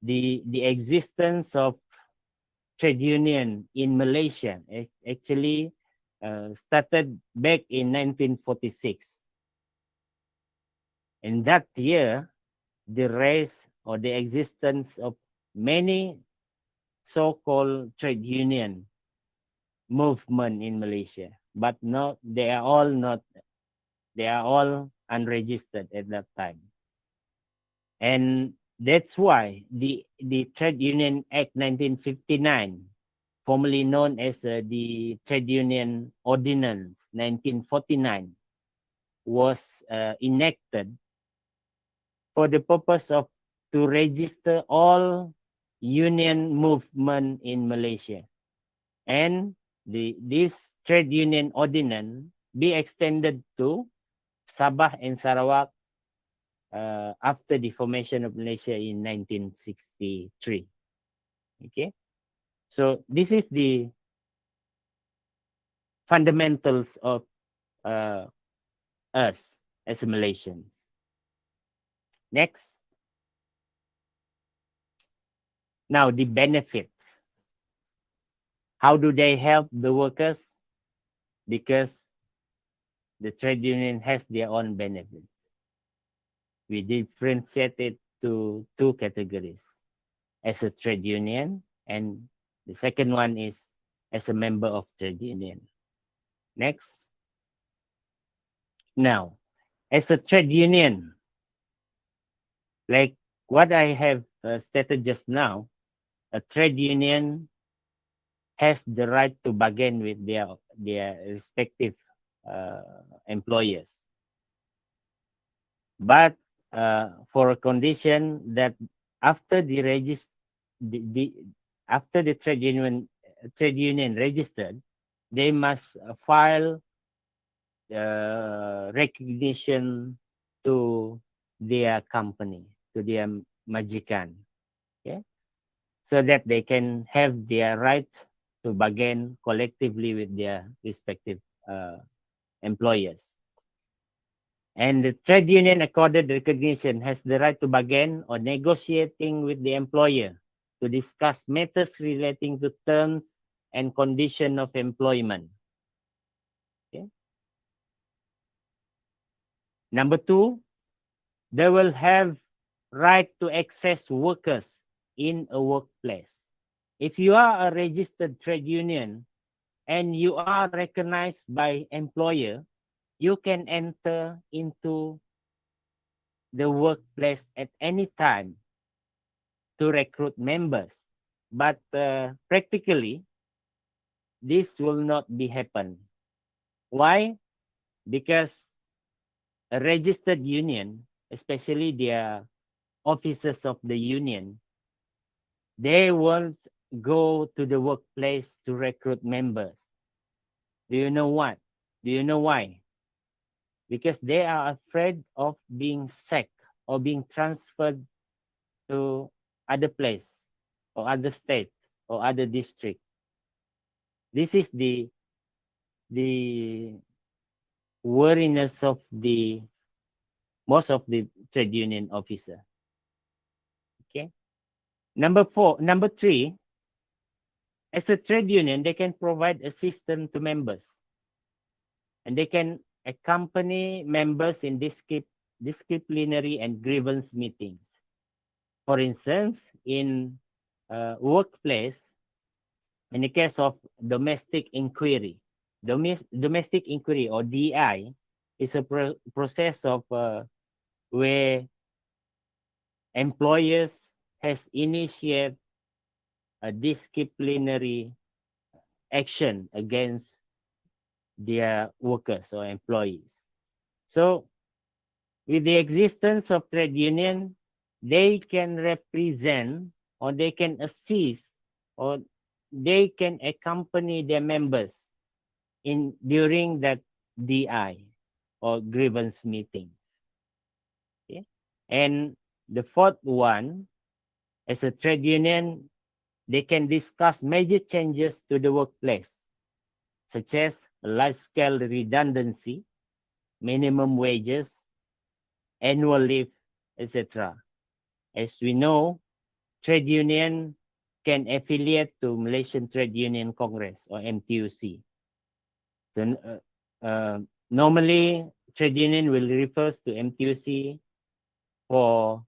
the existence of trade union in Malaysia actually started back in 1946. In that year, the rise or the existence of many so-called trade union movement in Malaysia, but they are all unregistered at that time. And that's why the Trade Union Act 1959, formerly known as the Trade Union Ordinance 1949, was enacted for the purpose of to register all union movement in Malaysia, and this Trade Union Ordinance be extended to Sabah and Sarawak after the formation of Malaysia in 1963. Okay, so this is the fundamentals of us as Malaysians. Next. Now, the benefits. How do they help the workers? Because the trade union has their own benefits. We differentiate it to 2 categories. As a trade union, and the second one is as a member of trade union. Next. Now, as a trade union, like what I have stated just now, a trade union has the right to bargain with their respective employers, but for a condition that after the trade union registered, they must file recognition to their company, to their majikan, okay, so that they can have their right to bargain collectively with their respective employers. And the trade union accorded recognition has the right to bargain or negotiating with the employer to discuss matters relating to terms and condition of employment. Okay. Number 2, they will have right to access workers in a workplace. If you are a registered trade union and you are recognized by employer, you can enter into the workplace at any time to recruit members. But practically, this will not be happen. Why? Because a registered union, especially the officers of the union, they won't go to the workplace to recruit members. Do you know what? Do you know why? Because they are afraid of being sacked or being transferred to other place or other state or other district. This is the worriness of the most of the trade union officer. Okay. Number 3, as a trade union, they can provide assistance to members, and they can accompany members in disciplinary and grievance meetings. for instance, in workplace, in the case of domestic inquiry or DI is a process of where employers has initiated a disciplinary action against their workers or employees. So with the existence of trade union, they can represent or they can assist or they can accompany their members in during that DI or grievance meetings. Okay? And the fourth one, as a trade union, they can discuss major changes to the workplace, such as large-scale redundancy, minimum wages, annual leave, etc. As we know, trade union can affiliate to Malaysian Trade Union Congress or MTUC. So normally, trade union will refer to MTUC for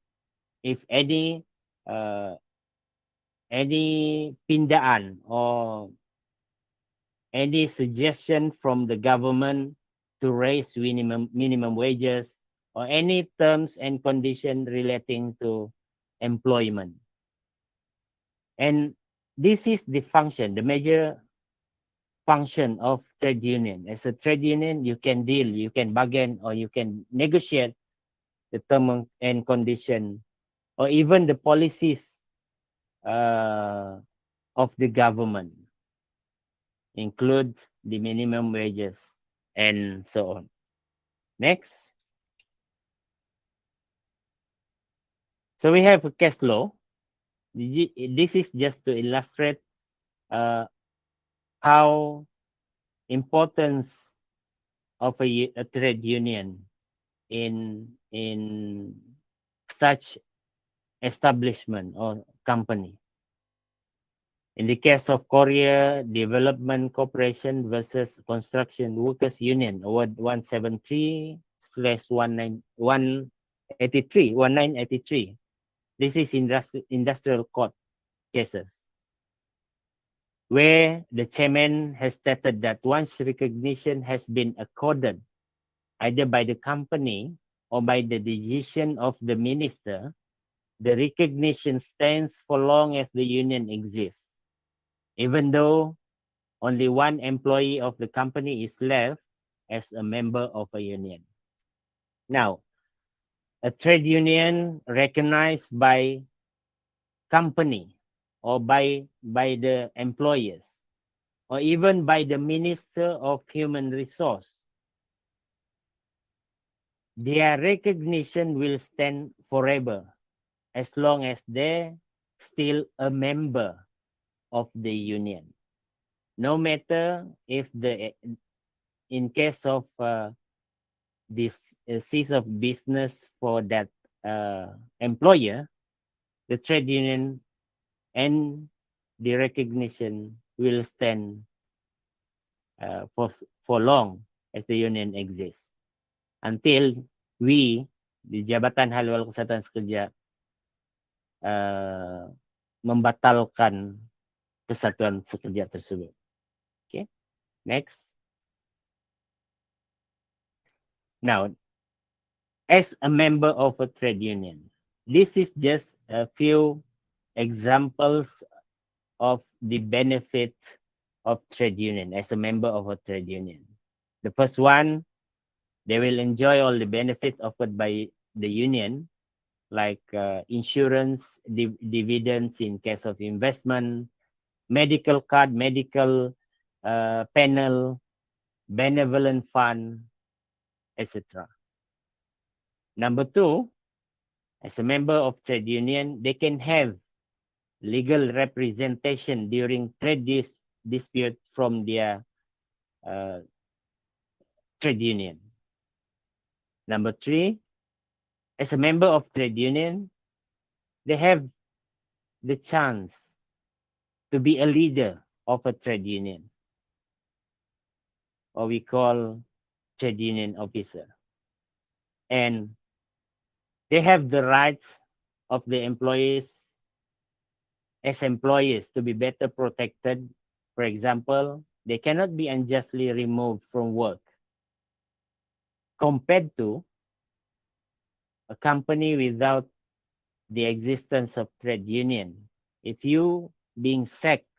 if any pindaan or any suggestion from the government to raise minimum wages or any terms and conditions relating to employment. And this is the function, the major function of trade union. As a trade union, you can deal, you can bargain, or you can negotiate the term and condition, or even the policies of the government, includes the minimum wages and so on. Next. So we have a case law. This is just to illustrate how importance of a trade union in such establishment or company. In the case of Korea Development Corporation versus Construction Workers Union, Award 173/1983. This is industrial court cases, where the chairman has stated that once recognition has been accorded either by the company or by the decision of the minister, the recognition stands for long as the union exists, even though only one employee of the company is left as a member of a union. Now, a trade union recognized by company or by the employers or even by the Minister of Human Resource, their recognition will stand forever as long as they're still a member of the union. No matter if in case of this cease of business for that employer, the trade union and the recognition will stand for long as the union exists until we, di Jabatan Halal Kesehatan Kerja, membatalkan kesatuan sekerja tersebut. Okay, next. Now, as a member of a trade union, this is just a few examples of the benefit of trade union as a member of a trade union. The first one, they will enjoy all the benefit offered by the union, like insurance, dividends in case of investment, medical card, medical panel, benevolent fund, etc. Number two, as a member of trade union, they can have legal representation during trade dispute from their trade union. Number three, as a member of trade union, they have the chance to be a leader of a trade union, or we call trade union officer. And they have the rights of the employees as employees to be better protected. For example, they cannot be unjustly removed from work compared to a company without the existence of trade union. If you being sacked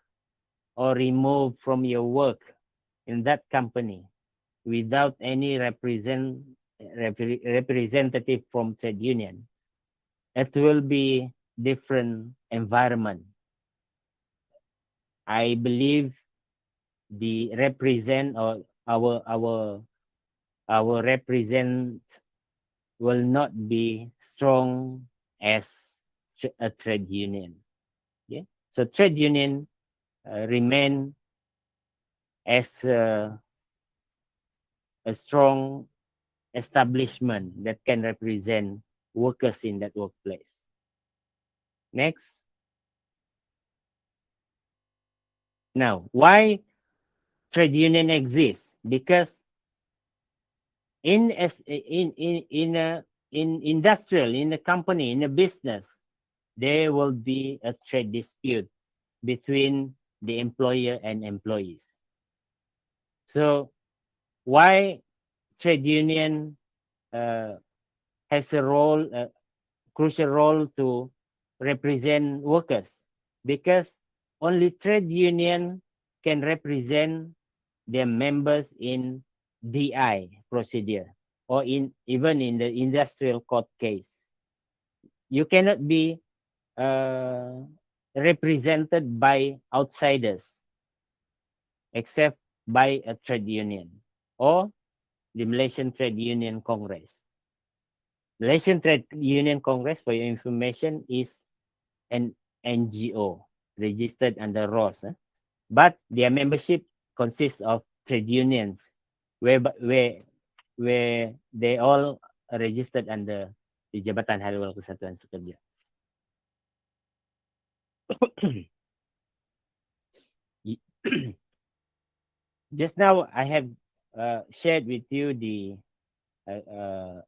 or removed from your work in that company without any representative from trade union, it will be different environment. I believe the represent or our represent will not be strong as a trade union. Yeah, so trade union remain as a strong establishment that can represent workers in that workplace. Next. Now, why trade union exists? Because in industrial, in a company, in a business, there will be a trade dispute between the employer and employees. So why trade union has a role, a crucial role to represent workers? Because only trade union can represent their members in DI procedure or even in the industrial court case. You cannot be represented by outsiders except by a trade union or the Malaysian Trade Union Congress. Malaysian Trade Union Congress, for your information, is an NGO registered under ROS, but their membership consists of trade unions where they all are registered under the Jabatan Hari Wal Kesatuan Sekerja. Just now I have shared with you the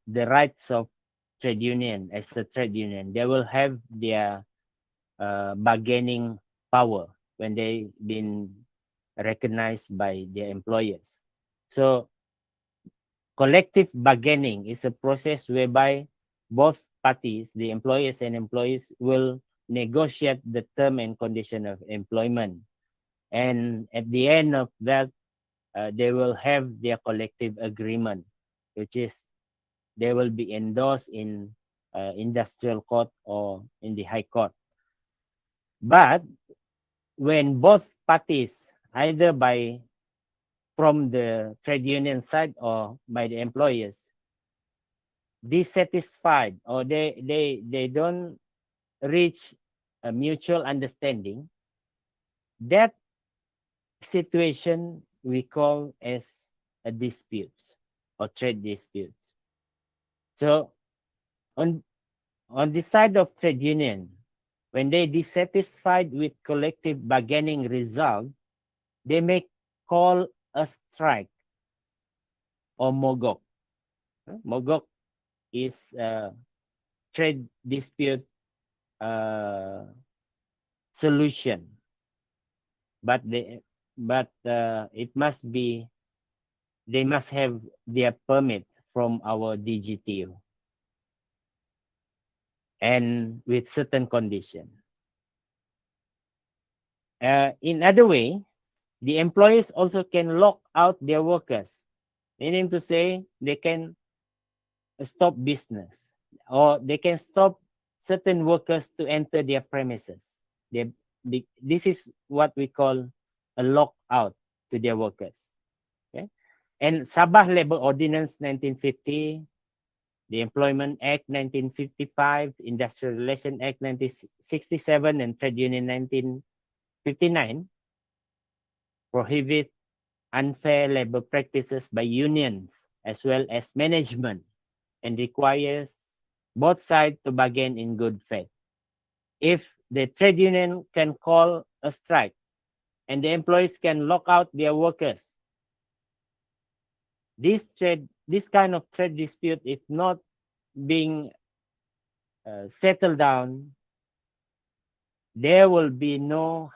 rights of trade union. As a trade union, they will have their bargaining power when they been recognized by their employers. So collective bargaining is a process whereby both parties, the employers and employees, will negotiate the term and condition of employment. And at the end of that, they will have their collective agreement, which is they will be endorsed in industrial court or in the high court. But when both parties, either from the trade union side or by the employers, dissatisfied or they don't reach a mutual understanding, that situation we call as a dispute or trade disputes. So on the side of trade union, when they dissatisfied with collective bargaining result, they may call a strike or mogok. Mogok is a trade dispute solution, but it must be, they must have their permit from our DGTU and with certain condition. In other way, the employees also can lock out their workers, meaning to say they can stop business or they can stop certain workers to enter their premises. This is what we call a lockout to their workers. Okay? And Sabah Labor Ordinance 1950, the Employment Act 1955, Industrial Relations Act 1967, and Trade Union 1959 prohibit unfair labor practices by unions as well as management and requires both sides to bargain in good faith. If the trade union can call a strike and the employees can lock out their workers, this kind of trade dispute, if not being settle down, there will be no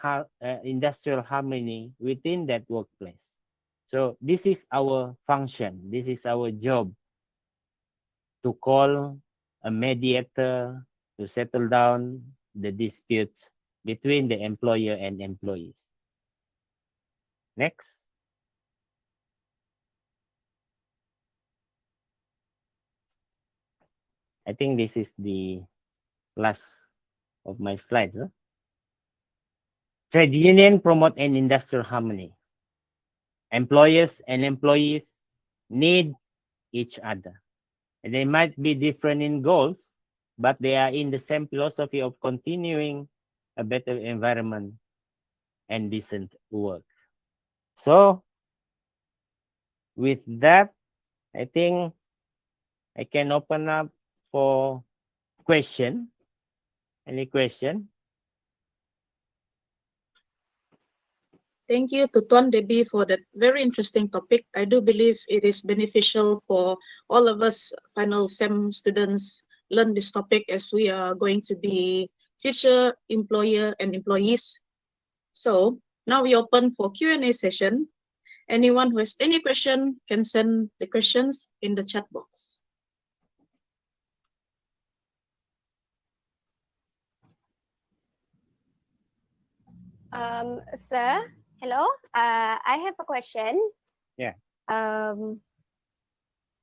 industrial harmony within that workplace. So this is our function. This is our job, to call a mediator to settle down the disputes between the employer and employees. Next. I think this is the last of my slides. Huh? Trade union promote an industrial harmony. Employers and employees need each other. And they might be different in goals, but they are in the same philosophy of continuing a better environment and decent work. So, with that, I think I can open up for question. Any question? Thank you to Tuan Debbie for that very interesting topic. I do believe it is beneficial for all of us final SEM students learn this topic, as we are going to be future employer and employees. So now we open for Q&A session. Anyone who has any question can send the questions in the chat box. Sir, hello. I have a question. Yeah.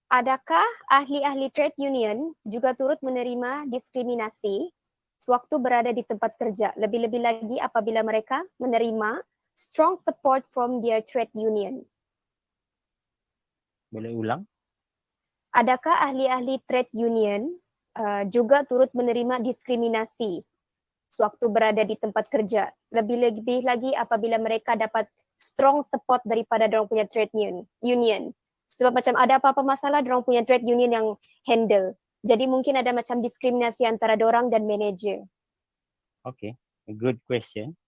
Adakah ahli-ahli trade union juga turut menerima diskriminasi sewaktu berada di tempat kerja, lebih-lebih lagi apabila mereka menerima strong support from their trade union? Boleh ulang? Adakah ahli-ahli trade union juga turut menerima diskriminasi sewaktu berada di tempat kerja, lebih-lebih lagi apabila mereka dapat strong support daripada dorang punya trade union. Sebab macam ada apa-apa masalah, dorang punya trade union yang handle. Jadi mungkin ada macam diskriminasi antara dorang dan manager. Okay, a good question.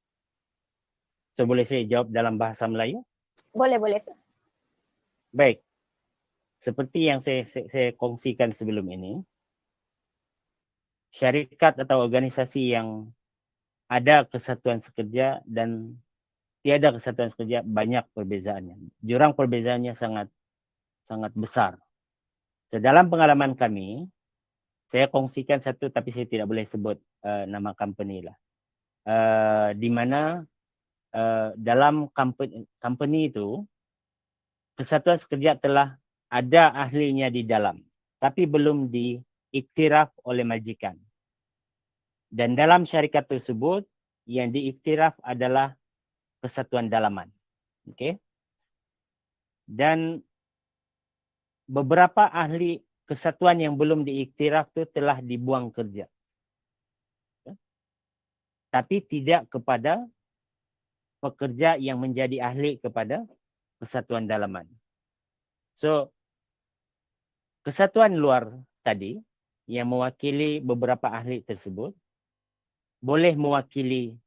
So boleh saya jawab dalam bahasa Melayu? Boleh, sir. Baik. Seperti yang saya kongsikan sebelum ini, syarikat atau organisasi yang ada kesatuan sekerja dan tiada kesatuan sekerja banyak perbezaannya. Jurang perbezaannya sangat besar. So, dalam pengalaman kami, saya kongsikan satu tapi saya tidak boleh sebut nama company lah. Di mana dalam company itu kesatuan sekerja telah ada ahlinya di dalam, tapi belum diiktiraf oleh majikan. Dan dalam syarikat tersebut yang diiktiraf adalah kesatuan dalaman. Okay? Dan beberapa ahli kesatuan yang belum diiktiraf itu telah dibuang kerja. Tapi tidak kepada pekerja yang menjadi ahli kepada kesatuan dalaman. So, kesatuan luar tadi yang mewakili beberapa ahli tersebut boleh mewakili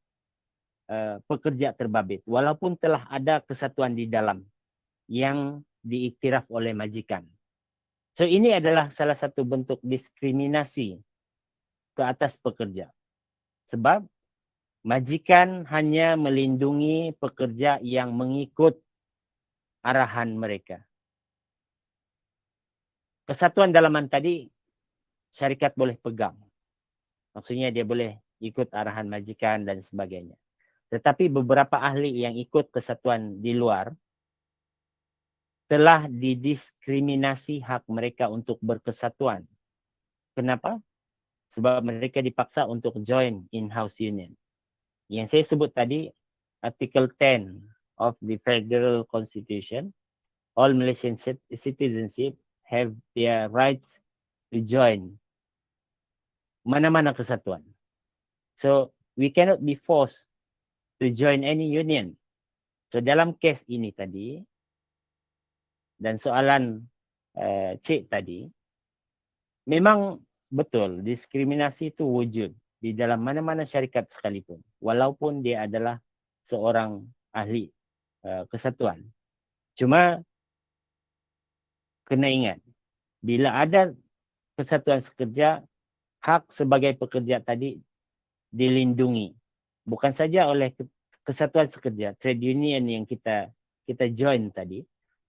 pekerja terbabit walaupun telah ada kesatuan di dalam yang diiktiraf oleh majikan. So ini adalah salah satu bentuk diskriminasi ke atas pekerja. Sebab majikan hanya melindungi pekerja yang mengikut arahan mereka. Kesatuan dalaman tadi syarikat boleh pegang. Maksudnya dia boleh ikut arahan majikan dan sebagainya. Tetapi beberapa ahli yang ikut kesatuan di luar telah didiskriminasi hak mereka untuk berkesatuan. Kenapa? Sebab mereka dipaksa untuk join in-house union. Yang saya sebut tadi, Article 10 of the Federal Constitution, all Malaysian citizenship have their rights to join mana-mana kesatuan. So, we cannot be forced to join any union. So, dalam kes ini tadi, dan soalan Cik tadi, memang betul diskriminasi itu wujud di dalam mana-mana syarikat sekalipun, walaupun dia adalah seorang ahli kesatuan. Cuma kena ingat, bila ada kesatuan sekerja, hak sebagai pekerja tadi dilindungi. Bukan saja oleh kesatuan sekerja, trade union yang kita join tadi,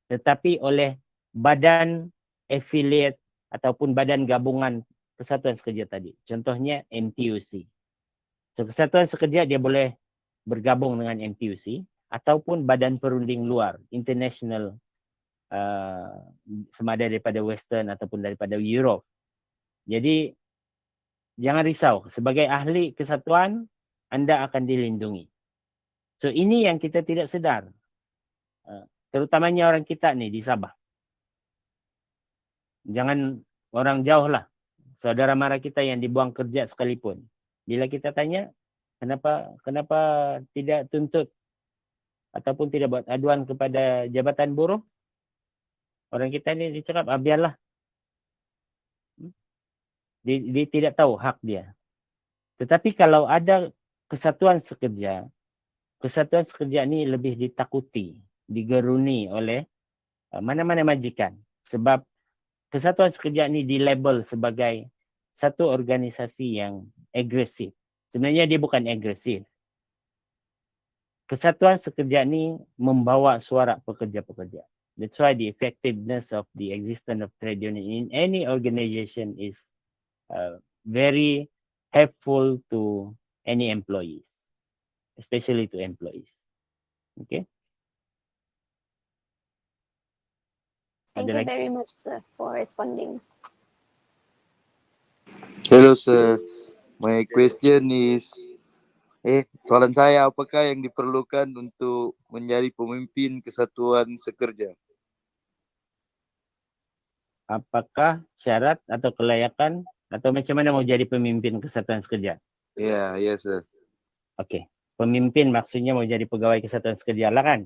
tetapi oleh badan affiliate ataupun badan gabungan kesatuan sekerja tadi. Contohnya MTUC. So, kesatuan sekerja dia boleh bergabung dengan MTUC ataupun badan perunding luar, international, sama ada daripada Western ataupun daripada Europe. Jadi jangan risau, sebagai ahli kesatuan anda akan dilindungi. So ini yang kita tidak sedar, terutamanya orang kita nih di Sabah. Jangan orang jauh lah, saudara mara kita yang dibuang kerja sekalipun. Bila kita tanya, kenapa tidak tuntut ataupun tidak buat aduan kepada jabatan buruh? Orang kita ni dicakap, biarlah. Dia tidak tahu hak dia. Tetapi kalau ada kesatuan sekerja ni lebih ditakuti, digeruni oleh mana-mana majikan. Sebab kesatuan sekerja ni dilabel sebagai satu organisasi yang agresif. Sebenarnya dia bukan agresif. Kesatuan sekerja ni membawa suara pekerja-pekerja. That's why the effectiveness of the existence of trade union in any organization is very helpful to any employees, especially to employees. Okay. Thank you very much, sir, for responding. Hello, sir. My question is, soalan saya, apakah yang diperlukan untuk menjadi pemimpin kesatuan sekerja? Apakah syarat atau kelayakan atau macam mana mau jadi pemimpin kesatuan sekerja? Ya, yes, sir. Okey. Pemimpin maksudnya mau jadi pegawai kesatuan sekerja lah kan?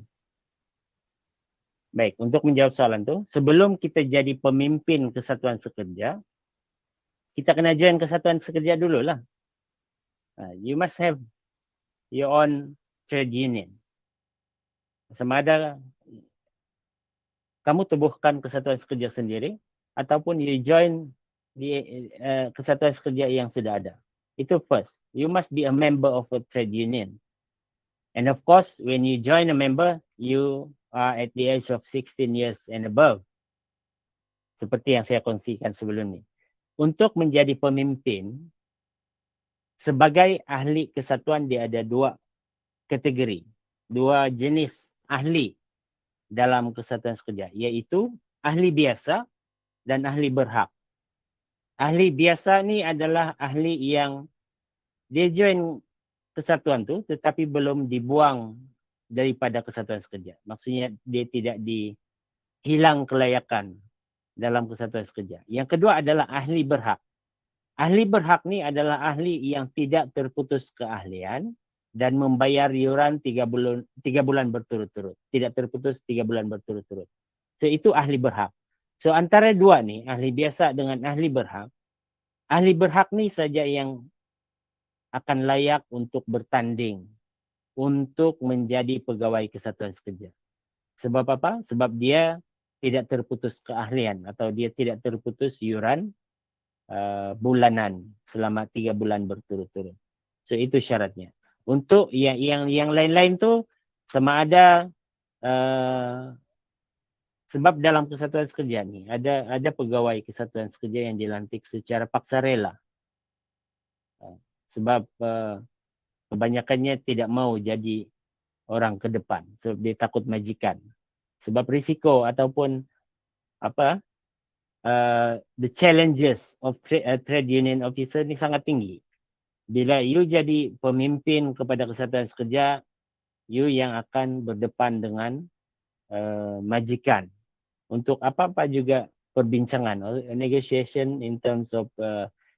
Baik, untuk menjawab soalan tu, sebelum kita jadi pemimpin kesatuan sekerja, kita kena join kesatuan sekerja dululah. You must have your own trade union. Sama ada kamu tubuhkan kesatuan sekerja sendiri ataupun you join di kesatuan sekerja yang sudah ada. Itu first. You must be a member of a trade union. And of course, when you join a member, you are at the age of 16 years and above. Seperti yang saya kongsikan sebelum ini. Untuk menjadi pemimpin, sebagai ahli kesatuan dia ada dua kategori, dua jenis ahli dalam kesatuan sekerja, iaitu ahli biasa dan ahli berhak. Ahli biasa ni adalah ahli yang dia join kesatuan tu tetapi belum dibuang daripada kesatuan sekerja. Maksudnya dia tidak dihilang kelayakan dalam kesatuan sekerja. Yang kedua adalah ahli berhak. Ahli berhak ni adalah ahli yang tidak terputus keahlian dan membayar iuran 3 bulan berturut-turut. Tidak terputus 3 bulan berturut-turut. So itu ahli berhak. So antara dua ni, ahli biasa dengan ahli berhak. Ahli berhak ni saja yang akan layak untuk bertanding untuk menjadi pegawai kesatuan sekerja. Sebab apa? Sebab dia tidak terputus keahlian atau dia tidak terputus iuran bulanan selama 3 bulan berturut-turut. So itu syaratnya. Untuk yang lain-lain tu sama ada sebab dalam kesatuan sekerja ni ada pegawai kesatuan sekerja yang dilantik secara paksa rela. Sebab kebanyakannya tidak mau jadi orang ke depan. Sebab dia takut majikan. Sebab risiko ataupun the challenges of trade union officer ni sangat tinggi. Bila you jadi pemimpin kepada kesatuan sekerja, you yang akan berdepan dengan majikan untuk apa-apa juga perbincangan, negotiation in terms of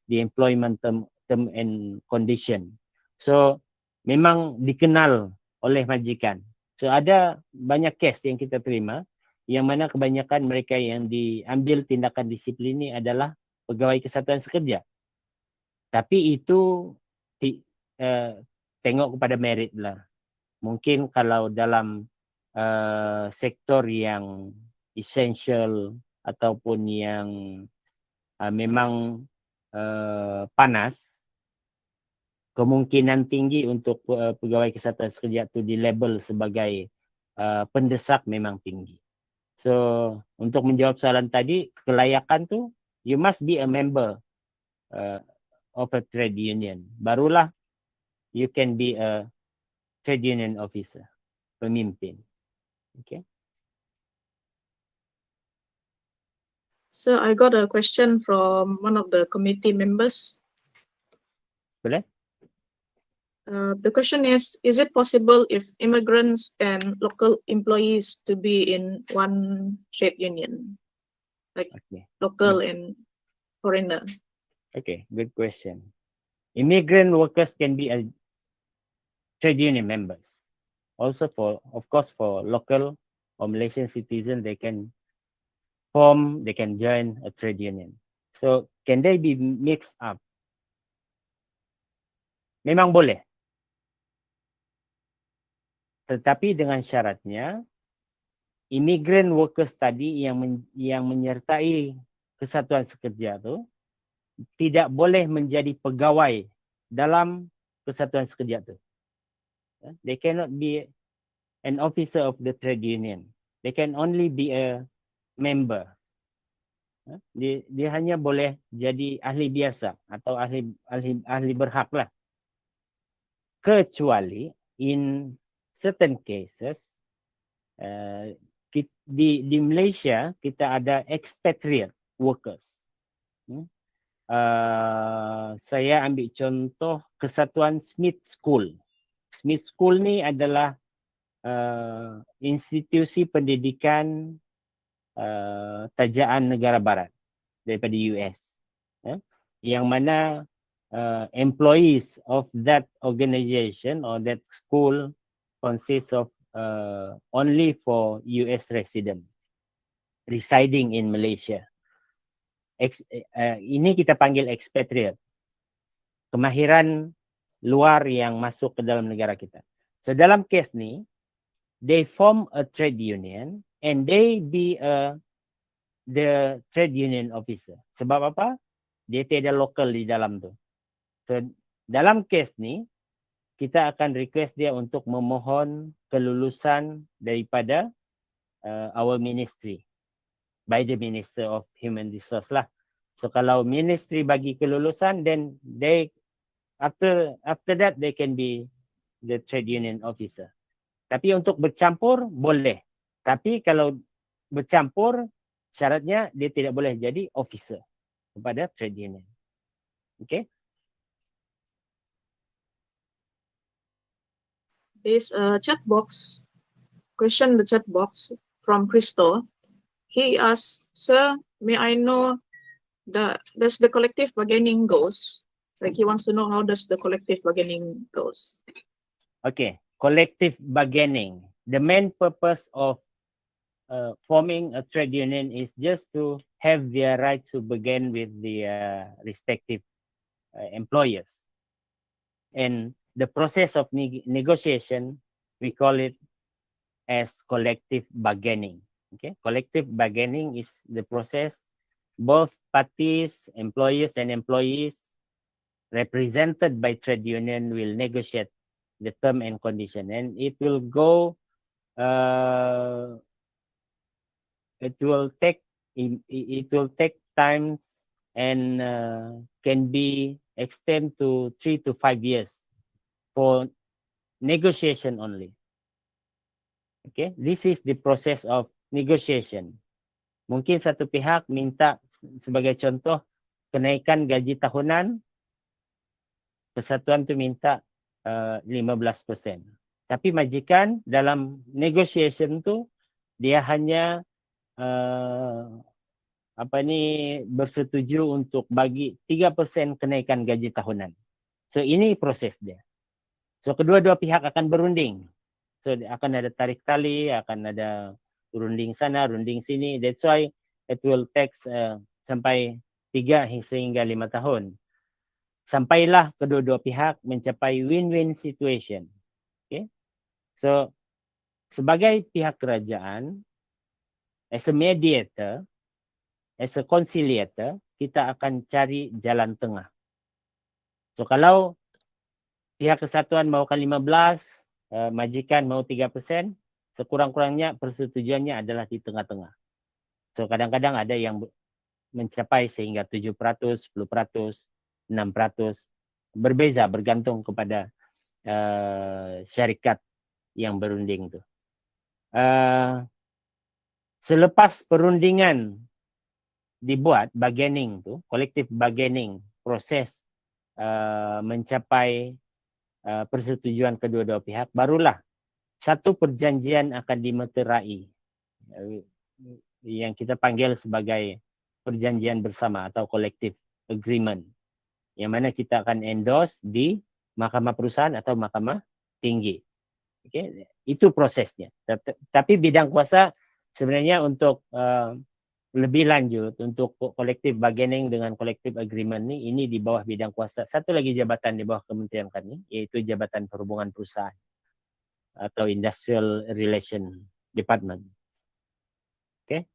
the employment term and condition. So memang dikenal oleh majikan. So ada banyak kes yang kita terima yang mana kebanyakan mereka yang diambil tindakan disiplin ini adalah pegawai kesatuan sekerja. Tapi itu tengok kepada merit lah. Mungkin kalau dalam sektor yang essential ataupun yang memang panas, kemungkinan tinggi untuk pegawai kesihatan sekejap tu di label sebagai pendesak memang tinggi. So untuk menjawab soalan tadi, kelayakan tu you must be a member of a trade union. Barulah you can be a trade union officer, pemimpin. Okay. So I got a question from one of the committee members. Boleh? The question is it possible if immigrants and local employees to be in one trade union? Like local and foreigner. Okay, good question. Immigrant workers can be a trade union members. Also of course, for local or Malaysian citizens, they can join a trade union. So can they be mixed up? Memang boleh. Tetapi dengan syaratnya, immigrant workers tadi yang menyertai kesatuan sekerja tu tidak boleh menjadi pegawai dalam kesatuan sekerja tu. They cannot be an officer of the trade union. They can only be a member. Dia hanya boleh jadi ahli biasa atau ahli berhak lah. Kecuali in certain cases, di Malaysia kita ada expatriate workers. Saya ambil contoh kesatuan Smith School. Smith School ni adalah institusi pendidikan tajaan negara barat daripada US. Yang mana employees of that organization or that school consists of only for US resident residing in Malaysia. Ini kita panggil expatriate. Kemahiran luar yang masuk ke dalam negara kita. So dalam kes ni, they form a trade union and they be the trade union officer. Sebab apa? Dia tiada lokal di dalam tu. So dalam kes ni, kita akan request dia untuk memohon kelulusan daripada our ministry by the Minister of Human Resource lah. So kalau ministry bagi kelulusan, then they after that they can be the trade union officer. Tapi untuk bercampur boleh. Tapi kalau bercampur, syaratnya dia tidak boleh jadi officer kepada trade union. Okay? There's a chat box, question in the chat box from Christo. He asks, sir, may I know does the collective bargaining goes? Like he wants to know how does the collective bargaining goes. Okay, collective bargaining. The main purpose of forming a trade union is just to have their right to bargain with the respective employers. And the process of negotiation, we call it as collective bargaining. Okay, collective bargaining is the process both parties, employers and employees, represented by trade union, will negotiate the term and condition, and it will go. It will take times and can be extend to 3 to 5 years for negotiation only. Okay, this is the process of negotiation. Mungkin satu pihak minta, sebagai contoh, kenaikan gaji tahunan, persatuan tu minta 15%. Tapi majikan dalam negotiation tu dia hanya bersetuju untuk bagi 3% kenaikan gaji tahunan. So ini proses dia. So kedua-dua pihak akan berunding. So akan ada tarik tali, akan ada runding sana, runding sini. That's why it will take sampai 3 hingga 5 tahun. Sampailah kedua-dua pihak mencapai win-win situation. Okay? So sebagai pihak kerajaan, as a mediator, as a conciliator, kita akan cari jalan tengah. So kalau pihak kesatuan maukan 15, majikan mau 3%, sekurang-kurangnya persetujuannya adalah di tengah-tengah. So kadang-kadang ada yang mencapai sehingga 7%, 10%, 6%, berbeza bergantung kepada syarikat yang berunding tu. Selepas perundingan dibuat, bargaining tu, collective bargaining, proses mencapai persetujuan kedua-dua pihak, barulah satu perjanjian akan dimeterai yang kita panggil sebagai perjanjian bersama atau collective agreement, yang mana kita akan endorse di mahkamah perusahaan atau mahkamah tinggi. Okay? Itu prosesnya. Tapi bidang kuasa sebenarnya untuk lebih lanjut untuk collective bargaining dengan collective agreement ini di bawah bidang kuasa. Satu lagi jabatan di bawah kementerian kami, yaitu Jabatan Perhubungan Perusahaan atau Industrial Relation Department. Okay?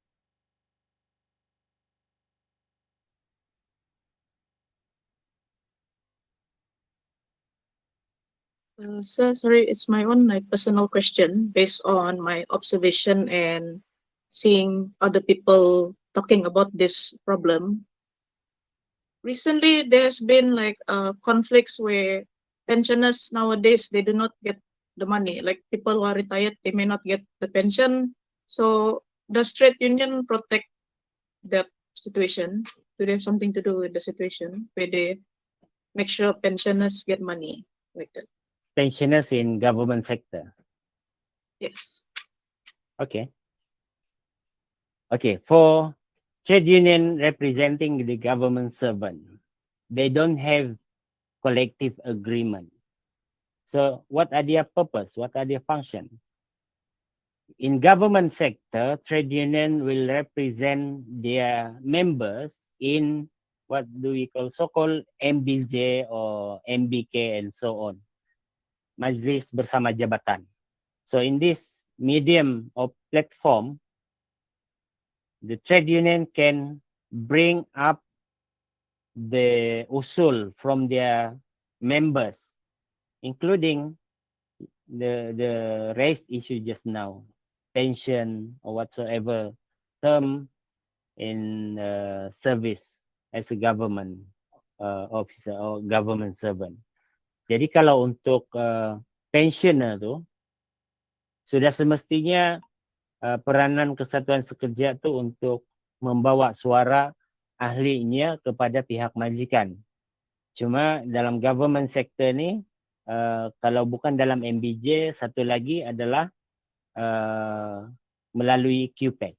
So sorry, it's my own personal question based on my observation and seeing other people talking about this problem. Recently, there's been conflicts where pensioners nowadays, they do not get the money. Like people who are retired, they may not get the pension. So does trade union protect that situation? Do they have something to do with the situation where they make sure pensioners get money like that? Pensioners in government sector. Yes. Okay. Okay, for trade union representing the government servant, they don't have collective agreement. So what are their purpose? What are their function? In government sector, trade union will represent their members in what do we call so-called MBJ or MBK and so on. Majlis Bersama Jabatan. So in this medium of platform, the trade union can bring up the usul from their members, including the raised issue just now, pension or whatsoever term in service as a government officer or government servant. Jadi kalau untuk pensioner tu, sudah semestinya peranan kesatuan sekerja tu untuk membawa suara ahlinya kepada pihak majikan. Cuma dalam government sector ni, kalau bukan dalam MBJ, satu lagi adalah melalui QPEX.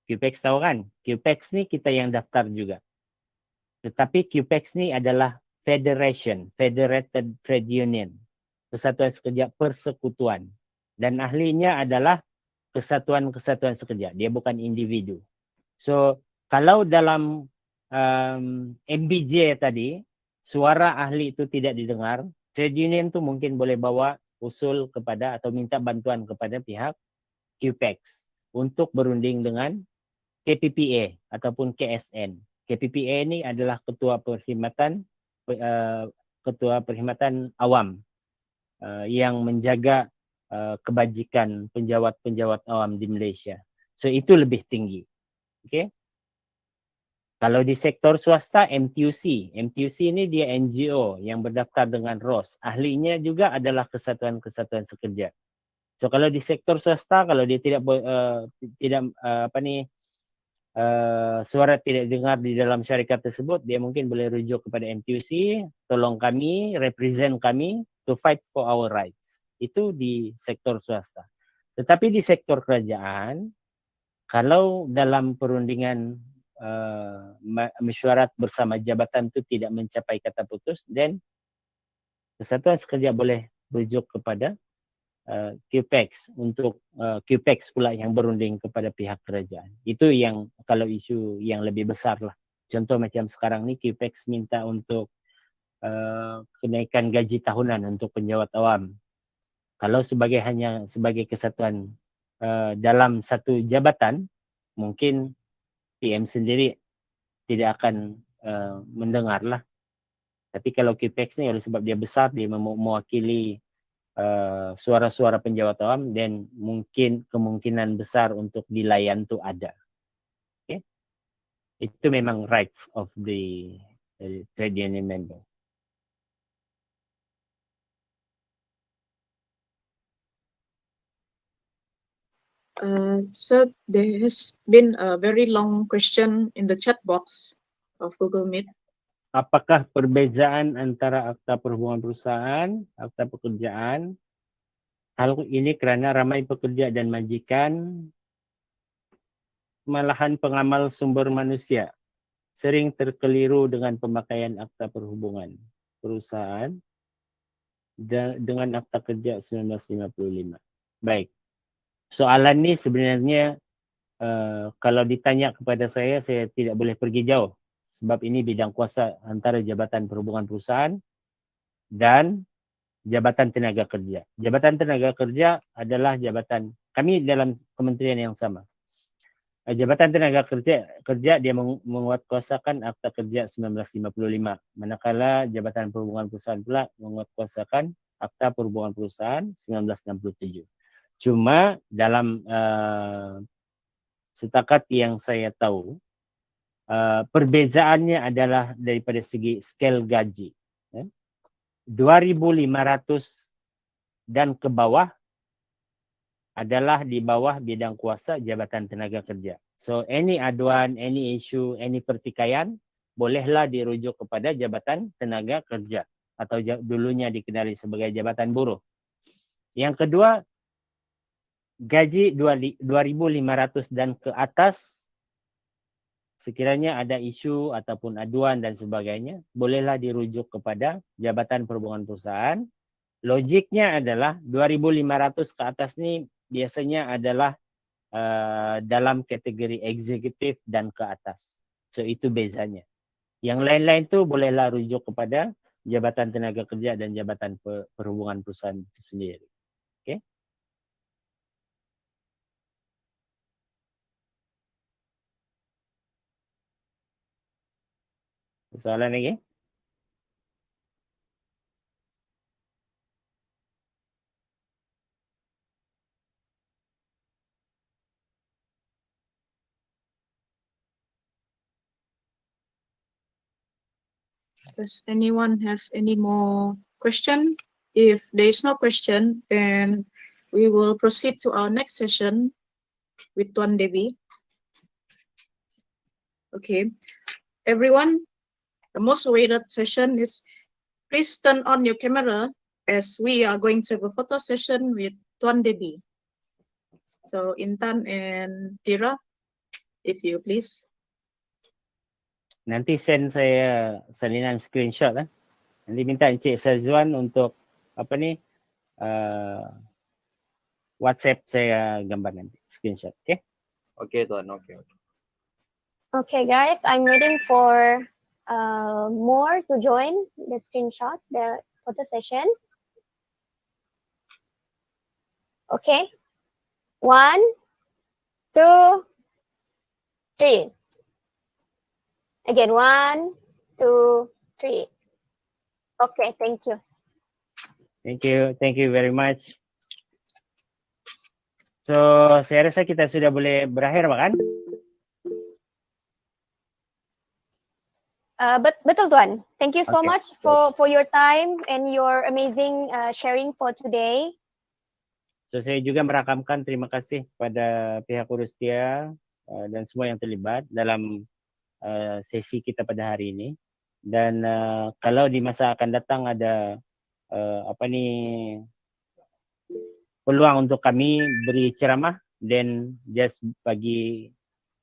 QPEX tahu kan? QPEX ni kita yang daftar juga. Tetapi QPEX ni adalah Federation, Federated Trade Union, Kesatuan Sekerja Persekutuan. Dan ahlinya adalah kesatuan-kesatuan sekerja. Dia bukan individu. So, kalau dalam MBJ tadi, suara ahli itu tidak didengar, trade union tu mungkin boleh bawa usul kepada atau minta bantuan kepada pihak QPEX untuk berunding dengan KPPA ataupun KSN. KPPA ini adalah ketua perkhidmatan awam yang menjaga kebajikan penjawat-penjawat awam di Malaysia. So itu lebih tinggi. Okay? Kalau di sektor swasta, MTUC. MTUC ini dia NGO yang berdaftar dengan ROS. Ahlinya juga adalah kesatuan-kesatuan sekerja. So kalau di sektor swasta, kalau dia suara tidak dengar di dalam syarikat tersebut, dia mungkin boleh rujuk kepada MTUC, tolong kami, represent kami to fight for our rights. Itu di sektor swasta. Tetapi di sektor kerajaan, kalau dalam perundingan mesyuarat bersama jabatan itu tidak mencapai kata putus, then kesatuan sekerja boleh rujuk kepada QPEX untuk QPEX pula yang berunding kepada pihak kerajaan. Itu yang kalau isu yang lebih besar lah. Contoh macam sekarang ni QPEX minta untuk kenaikan gaji tahunan untuk penjawat awam. Kalau hanya sebagai kesatuan dalam satu jabatan, mungkin PM sendiri tidak akan mendengar lah. Tapi kalau QPEX ni oleh sebab dia besar, dia mewakili suara-suara penjawat awam, dan mungkin kemungkinan besar untuk dilayan tu ada. Okay? Itu memang rights of the trade union member. So there has been a very long question in the chat box of Google Meet. Apakah perbezaan antara akta perhubungan perusahaan, akta pekerjaan? Hal ini kerana ramai pekerja dan majikan, malahan pengamal sumber manusia, sering terkeliru dengan pemakaian akta perhubungan perusahaan dengan akta kerja 1955. Baik. Soalan ni sebenarnya kalau ditanya kepada saya tidak boleh pergi jauh. Sebab ini bidang kuasa antara Jabatan Perhubungan Perusahaan dan Jabatan Tenaga Kerja. Jabatan Tenaga Kerja adalah jabatan kami dalam kementerian yang sama. Jabatan Tenaga Kerja dia menguatkuasakan Akta Kerja 1955. Manakala Jabatan Perhubungan Perusahaan pula menguatkuasakan Akta Perhubungan Perusahaan 1967. Cuma dalam setakat yang saya tahu, perbezaannya adalah daripada segi skala gaji. 2.500 dan ke bawah adalah di bawah bidang kuasa Jabatan Tenaga Kerja. So any aduan, any issue, any pertikaian bolehlah dirujuk kepada Jabatan Tenaga Kerja atau dulunya dikenali sebagai Jabatan Buruh. Yang kedua, gaji 2.500 dan ke atas, sekiranya ada isu ataupun aduan dan sebagainya, bolehlah dirujuk kepada Jabatan Perhubungan Perusahaan. Logiknya adalah 2.500 ke atas ni biasanya adalah dalam kategori eksekutif dan ke atas. So itu bezanya. Yang lain-lain tu bolehlah rujuk kepada Jabatan Tenaga Kerja dan Jabatan Perhubungan Perusahaan itu sendiri. Okay? Soalan lagi? Does anyone have any more question? If there is no question, then we will proceed to our next session with Tuan Debbie. Okay, everyone, the most awaited session is please turn on your camera as we are going to have a photo session with Tuan Debbie. So Intan and Tira, if you please. Nanti send saya salinan screenshot lah. Nanti minta Encik Sazwan untuk WhatsApp saya gambar nanti screenshot, okay? Okay Tuan, okay. Okay guys, I'm waiting for more to join the screenshot, the photo session. Okay, 1, 2, 3. Again, 1, 2, 3. Okay, thank you. Thank you very much. So, saya rasa kita sudah boleh berakhir, kan? Betul Tuan. Thank you so Okay, much for your time and your amazing sharing for today. So, saya juga merakamkan terima kasih kepada pihak Urustia dan semua yang terlibat dalam sesi kita pada hari ini. Dan kalau di masa akan datang ada peluang untuk kami beri ceramah, then just bagi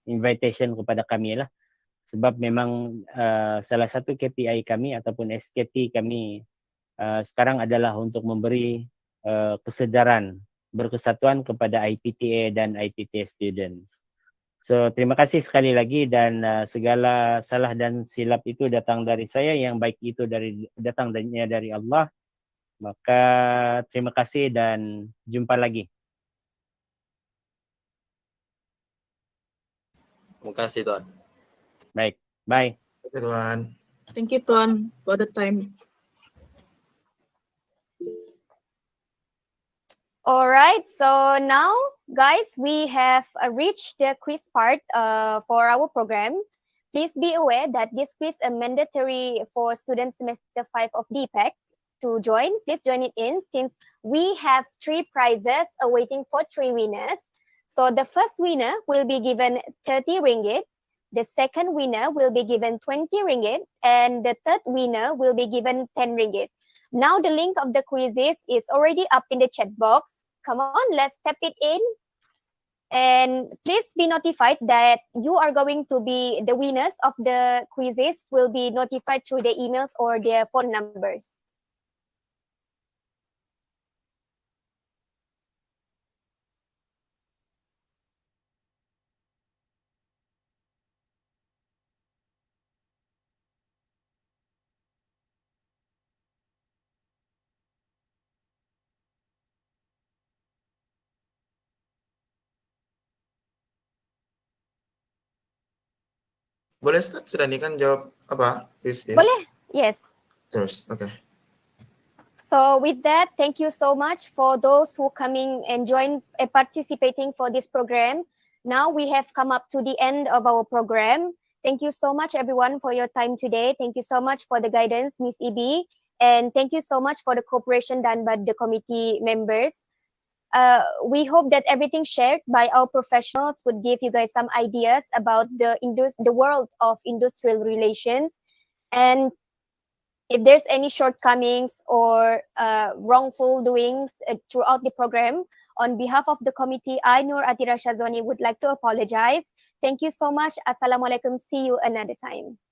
invitation kepada kami lah. Sebab memang salah satu KPI kami ataupun SKT kami sekarang adalah untuk memberi kesedaran berkesatuan kepada IPTA dan IPTA students. So terima kasih sekali lagi, dan segala salah dan silap itu datang dari saya, yang baik itu datang dari Allah. Maka terima kasih dan jumpa lagi. Terima kasih Tuan. Baik. Bye. Terima kasih Tuan. Thank you, Tuan, for the time. All right, so now, guys, we have reached the quiz part for our program. Please be aware that this quiz is mandatory for students semester 5 of DPAC to join. Please join it in since we have 3 prizes awaiting for 3 winners. So the first winner will be given 30 ringgit. The second winner will be given 20 ringgit. And the third winner will be given 10 ringgit. Now the link of the quizzes is already up in the chat box. Come on, let's tap it in. And please be notified that you are going to be the winners of the quizzes will be notified through their emails or their phone numbers. Boleh start sudah nih kan jawab apa? Boleh, yes. Terus, oke. So with that, thank you so much for those who coming and join and participating for this program. Now we have come up to the end of our program. Thank you so much everyone for your time today. Thank you so much for the guidance, Miss EB. And thank you so much for the cooperation done by the committee members. We hope that everything shared by our professionals would give you guys some ideas about the world of industrial relations. And if there's any shortcomings or wrongful doings throughout the program, on behalf of the committee, I, Nur Atira Shazwani, would like to apologize. Thank you so much. Assalamualaikum. See you another time.